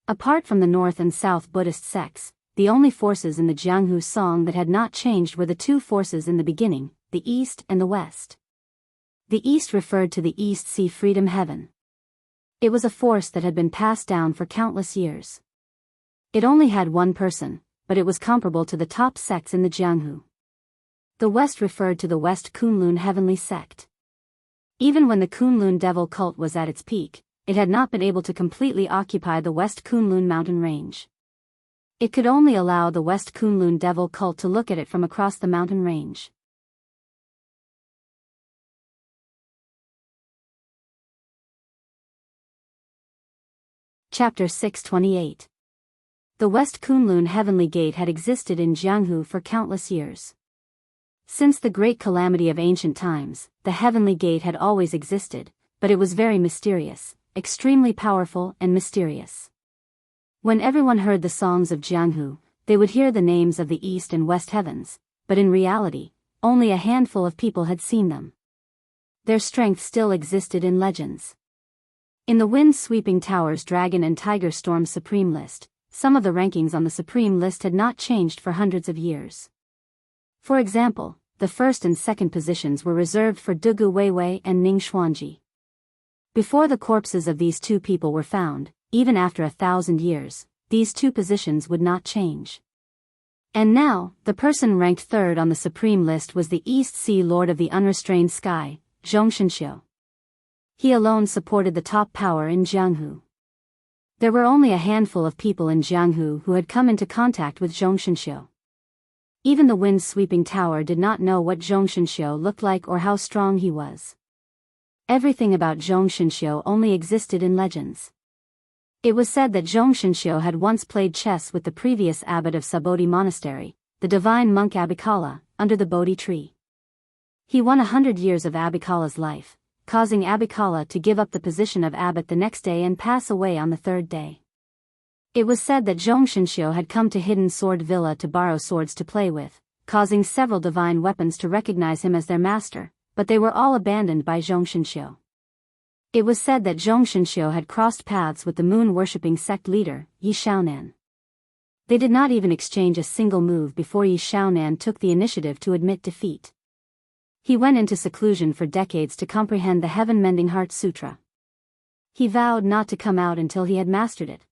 Apart from the North and South Buddhist sects, the only forces in the Jianghu song that had not changed were the 2 forces in the beginning, the East and the West. The East referred to the East Sea Freedom Heaven. It was a force that had been passed down for countless years. It only had 1 person, but it was comparable to the top sects in the Jianghu. The West referred to the West Kunlun Heavenly Sect. Even when the Kunlun Devil cult was at its peak, it had not been able to completely occupy the West Kunlun mountain range. It could only allow the West Kunlun Devil cult to look at it from across the mountain range. Chapter 628. The West Kunlun Heavenly Gate had existed in Jianghu for countless years. Since the great calamity of ancient times, the Heavenly Gate had always existed, but it was very mysterious, extremely powerful and mysterious. When everyone heard the songs of Jianghu, they would hear the names of the East and West heavens, but in reality, only a handful of people had seen them. Their strength still existed in legends. In the wind-sweeping towers Dragon and Tiger Storm Supreme List, some of the rankings on the Supreme List had not changed for hundreds of years. For example, the first and second positions were reserved for Dugu Weiwei and Ning Xuanji. Before the corpses of these 2 people were found, even after 1,000 years, these 2 positions would not change. And now, the person ranked 3rd on the Supreme List was the East Sea Lord of the Unrestrained Sky, Zhongxinxiu. He alone supported the top power in Jianghu. There were only a handful of people in Jianghu who had come into contact with Zhongxinxiu. Even the wind-sweeping tower did not know what Zhongxinxiu looked like or how strong he was. Everything about Zhongxinxiu only existed in legends. It was said that Zhongxinxiu had once played chess with the previous abbot of Sabodhi Monastery, the divine monk Abhikala, under the Bodhi tree. He won 100 years of Abhikala's life, causing Abhikala to give up the position of abbot the next day and pass away on the 3rd day. It was said that Zhongxinxiu had come to Hidden Sword Villa to borrow swords to play with, causing several divine weapons to recognize him as their master, but they were all abandoned by Zhongxinxiu. It was said that Zhongxinxiu had crossed paths with the moon-worshipping sect leader, Yi Shaonan. They did not even exchange a single move before Yi Shaonan took the initiative to admit defeat. He went into seclusion for decades to comprehend the Heaven-Mending Heart Sutra. He vowed not to come out until he had mastered it.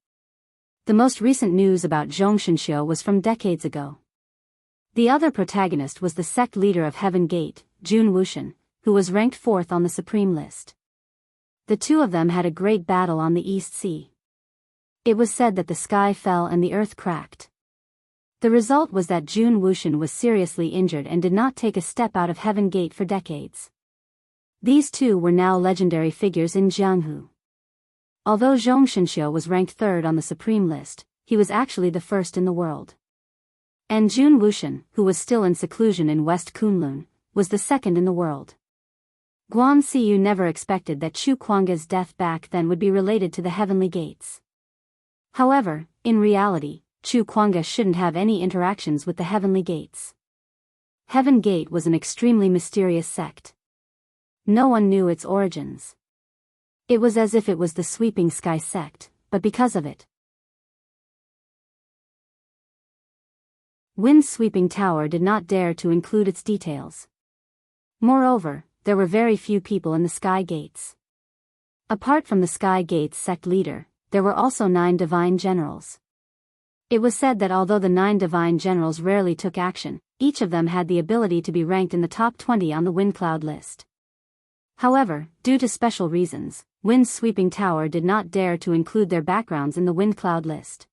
The most recent news about Zhongxinxiu was from decades ago. The other protagonist was the sect leader of Heaven Gate, Jun Wuxian, who was ranked 4th on the Supreme List. The 2 of them had a great battle on the East Sea. It was said that the sky fell and the earth cracked. The result was that Jun Wuxian was seriously injured and did not take a step out of Heaven Gate for decades. These 2 were now legendary figures in Jianghu. Although Zhongxinxiu was ranked 3rd on the Supreme List, he was actually the 1st in the world. And Jun Wuxian, who was still in seclusion in West Kunlun, was the 2nd in the world. Guan Siyu never expected that Chu Kuange's death back then would be related to the heavenly gates. However, in reality, Chu Kuange shouldn't have any interactions with the heavenly gates. Heaven Gate was an extremely mysterious sect. No one knew its origins. It was as if it was the Sweeping Sky sect, but because of it, Wind-Sweeping Tower did not dare to include its details. Moreover, there were very few people in the Sky Gates. Apart from the Sky Gates sect leader, there were also 9 divine generals. It was said that although the 9 divine generals rarely took action, each of them had the ability to be ranked in the top 20 on the Wind Cloud list. However, due to special reasons, wind-sweeping tower did not dare to include their backgrounds in the wind cloud list.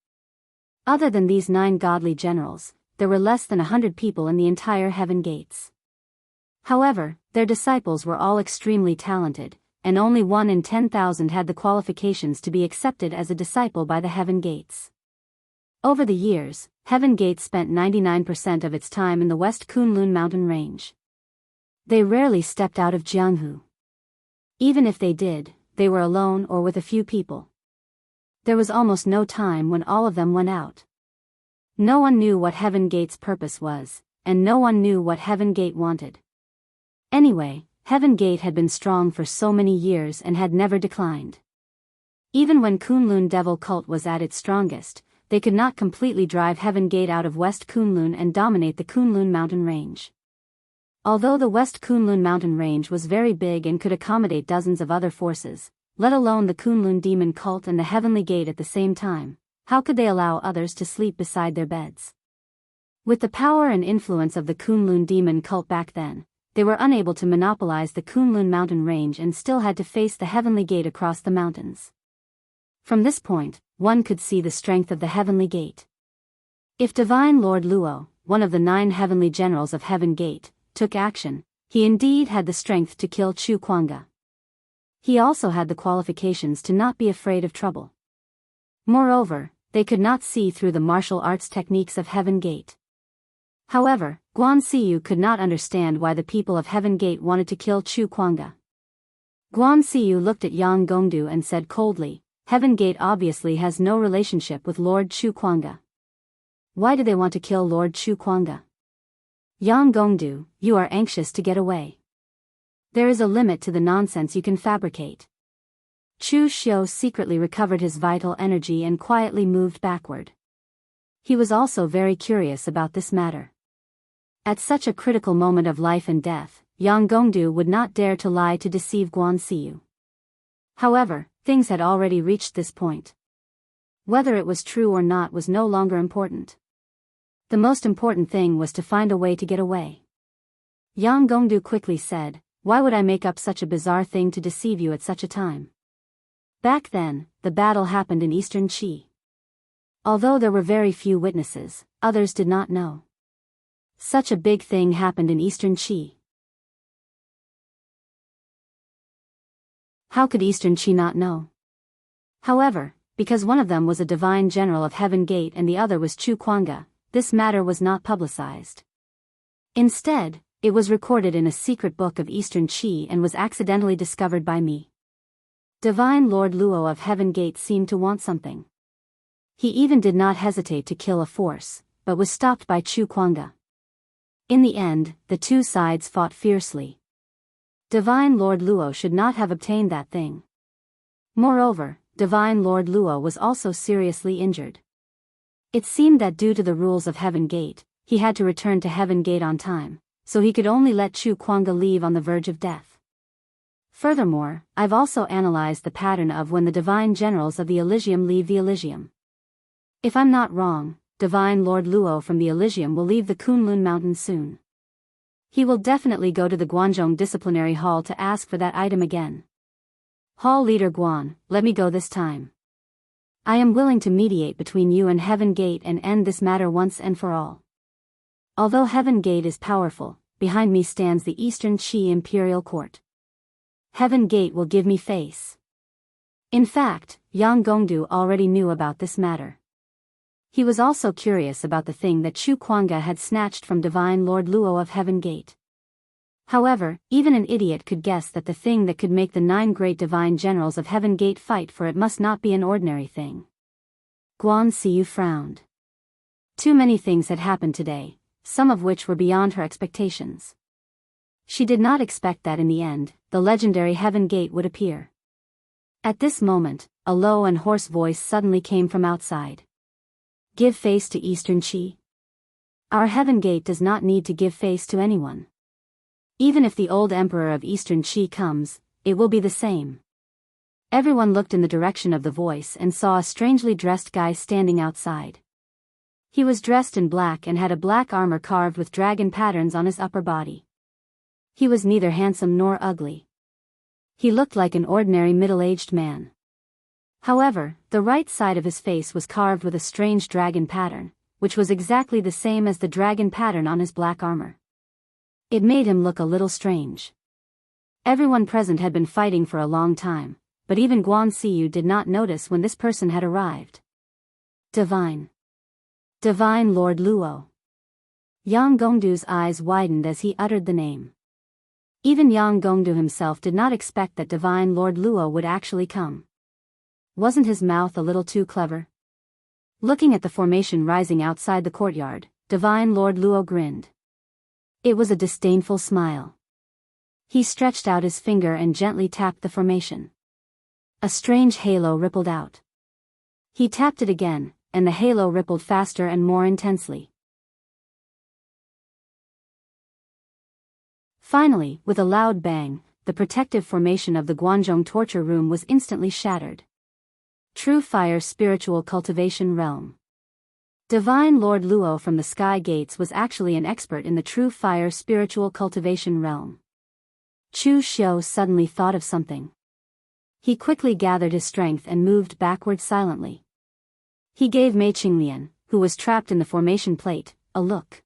Other than these 9 godly generals, there were less than 100 people in the entire heaven gates. However, their disciples were all extremely talented, and only 1 in 10,000 had the qualifications to be accepted as a disciple by the heaven gates. Over the years, Heaven Gate spent 99% of its time in the West Kunlun mountain range. They rarely stepped out of Jianghu. Even if they did, they were alone or with a few people. There was almost no time when all of them went out. No one knew what Heaven Gate's purpose was, and no one knew what Heaven Gate wanted. Anyway, Heaven Gate had been strong for so many years and had never declined. Even when Kunlun Devil cult was at its strongest, they could not completely drive Heaven Gate out of West Kunlun and dominate the Kunlun mountain range. Although the West Kunlun mountain range was very big and could accommodate dozens of other forces, let alone the Kunlun demon cult and the Heavenly Gate at the same time, how could they allow others to sleep beside their beds? With the power and influence of the Kunlun demon cult back then, they were unable to monopolize the Kunlun mountain range and still had to face the Heavenly Gate across the mountains. From this point, one could see the strength of the Heavenly Gate. If Divine Lord Luo, one of the 9 heavenly generals of Heaven Gate, took action, he indeed had the strength to kill Chu Kuanga. He also had the qualifications to not be afraid of trouble. Moreover, they could not see through the martial arts techniques of Heaven Gate. However, Guan Siyu could not understand why the people of Heaven Gate wanted to kill Chu Kuanga. Guan Siyu looked at Yang Gongdu and said coldly, Heaven Gate obviously has no relationship with Lord Chu Kuanga. Why do they want to kill Lord Chu Kuanga? Yang Gongdu, you are anxious to get away. There is a limit to the nonsense you can fabricate. Chu Xiu secretly recovered his vital energy and quietly moved backward. He was also very curious about this matter. At such a critical moment of life and death, Yang Gongdu would not dare to lie to deceive Guan Siyu. However, things had already reached this point. Whether it was true or not was no longer important. The most important thing was to find a way to get away. Yang Gongdu quickly said, why would I make up such a bizarre thing to deceive you at such a time? Back then, the battle happened in eastern Qi. Although there were very few witnesses, others did not know. Such a big thing happened in eastern Qi. How could eastern Qi not know? However, because one of them was a divine general of Heaven Gate and the other was Chu Kuanga, this matter was not publicized. Instead, it was recorded in a secret book of Eastern Qi and was accidentally discovered by me. Divine Lord Luo of Heaven Gate seemed to want something. He even did not hesitate to kill a force, but was stopped by Chu Kuanga. In the end, the two sides fought fiercely. Divine Lord Luo should not have obtained that thing. Moreover, Divine Lord Luo was also seriously injured. It seemed that due to the rules of Heaven Gate, he had to return to Heaven Gate on time, so he could only let Chu Kuanga leave on the verge of death. Furthermore, I've also analyzed the pattern of when the divine generals of the Elysium leave the Elysium. If I'm not wrong, Divine Lord Luo from the Elysium will leave the Kunlun mountain soon. He will definitely go to the Guanzhong Disciplinary Hall to ask for that item again. Hall Leader Guan, let me go this time. I am willing to mediate between you and Heaven Gate and end this matter once and for all. Although Heaven Gate is powerful, behind me stands the Eastern Qi Imperial Court. Heaven Gate will give me face. In fact, Yang Gongdu already knew about this matter. He was also curious about the thing that Chu Kuanga had snatched from Divine Lord Luo of Heaven Gate. However, even an idiot could guess that the thing that could make the 9 great divine generals of Heaven Gate fight for it must not be an ordinary thing. Guan Siyu frowned. Too many things had happened today, some of which were beyond her expectations. She did not expect that in the end, the legendary Heaven Gate would appear. At this moment, a low and hoarse voice suddenly came from outside. Give face to Eastern Qi. Our Heaven Gate does not need to give face to anyone. Even if the old emperor of Eastern Qi comes, it will be the same. Everyone looked in the direction of the voice and saw a strangely dressed guy standing outside. He was dressed in black and had a black armor carved with dragon patterns on his upper body. He was neither handsome nor ugly. He looked like an ordinary middle-aged man. However, the right side of his face was carved with a strange dragon pattern, which was exactly the same as the dragon pattern on his black armor. It made him look a little strange. Everyone present had been fighting for a long time, but even Guan Siyu did not notice when this person had arrived. Divine Lord Luo. Yang Gongdu's eyes widened as he uttered the name. Even Yang Gongdu himself did not expect that Divine Lord Luo would actually come. Wasn't his mouth a little too clever? Looking at the formation rising outside the courtyard, Divine Lord Luo grinned. It was a disdainful smile. He stretched out his finger and gently tapped the formation. A strange halo rippled out. He tapped it again, and the halo rippled faster and more intensely. Finally, with a loud bang, the protective formation of the Guanzhong torture room was instantly shattered. True Fire Spiritual Cultivation Realm. Divine Lord Luo from the Sky Gates was actually an expert in the True Fire Spiritual Cultivation Realm. Chu Xiu suddenly thought of something. He quickly gathered his strength and moved backward silently. He gave Mei Qinglian, who was trapped in the formation plate, a look.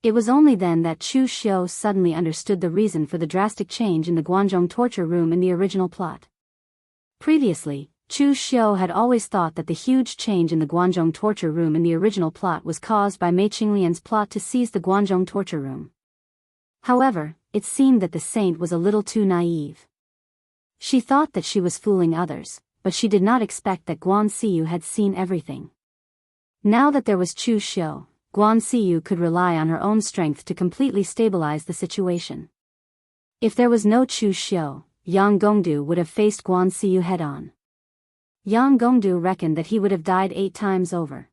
It was only then that Chu Xiu suddenly understood the reason for the drastic change in the Guanzhong torture room in the original plot. Previously, Chu Xiu had always thought that the huge change in the Guanzhong torture room in the original plot was caused by Mei Qinglian's plot to seize the Guanzhong torture room. However, it seemed that the saint was a little too naive. She thought that she was fooling others, but she did not expect that Guan Siyu had seen everything. Now that there was Chu Xiu, Guan Siyu could rely on her own strength to completely stabilize the situation. If there was no Chu Xiu, Yang Gongdu would have faced Guan Siyu head-on. Yang Gongdu reckoned that he would have died 8 times over.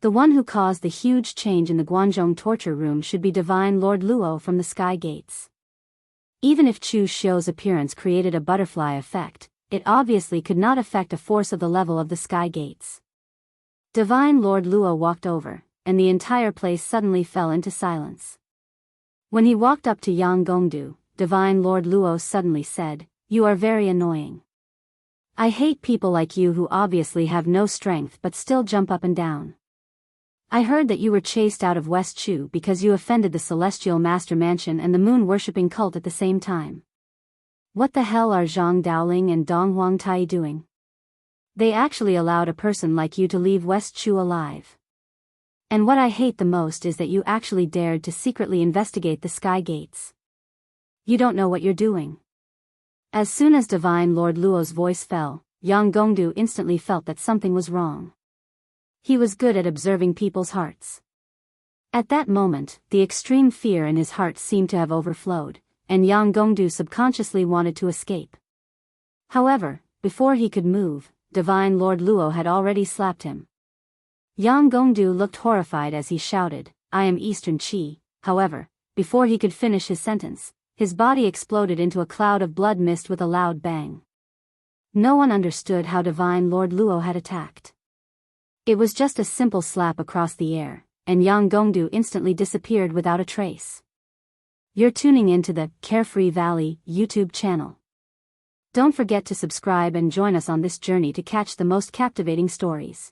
The one who caused the huge change in the Guanzhong torture room should be Divine Lord Luo from the Sky Gates. Even if Chu Xiu's appearance created a butterfly effect, it obviously could not affect a force of the level of the Sky Gates. Divine Lord Luo walked over, and the entire place suddenly fell into silence. When he walked up to Yang Gongdu, Divine Lord Luo suddenly said, "You are very annoying. I hate people like you who obviously have no strength but still jump up and down. I heard that you were chased out of West Chu because you offended the Celestial Master Mansion and the moon-worshipping cult at the same time. What the hell are Zhang Daoling and Dong Huangtai doing? They actually allowed a person like you to leave West Chu alive. And what I hate the most is that you actually dared to secretly investigate the Sky Gates. You don't know what you're doing." As soon as Divine Lord Luo's voice fell, Yang Gongdu instantly felt that something was wrong. He was good at observing people's hearts. At that moment, the extreme fear in his heart seemed to have overflowed, and Yang Gongdu subconsciously wanted to escape. However, before he could move, Divine Lord Luo had already slapped him. Yang Gongdu looked horrified as he shouted, "I am Eastern Qi." However, before he could finish his sentence, his body exploded into a cloud of blood mist with a loud bang. No one understood how Divine Lord Luo had attacked. It was just a simple slap across the air, and Yang Gongdu instantly disappeared without a trace. You're tuning into the Carefree Valley YouTube channel. Don't forget to subscribe and join us on this journey to catch the most captivating stories.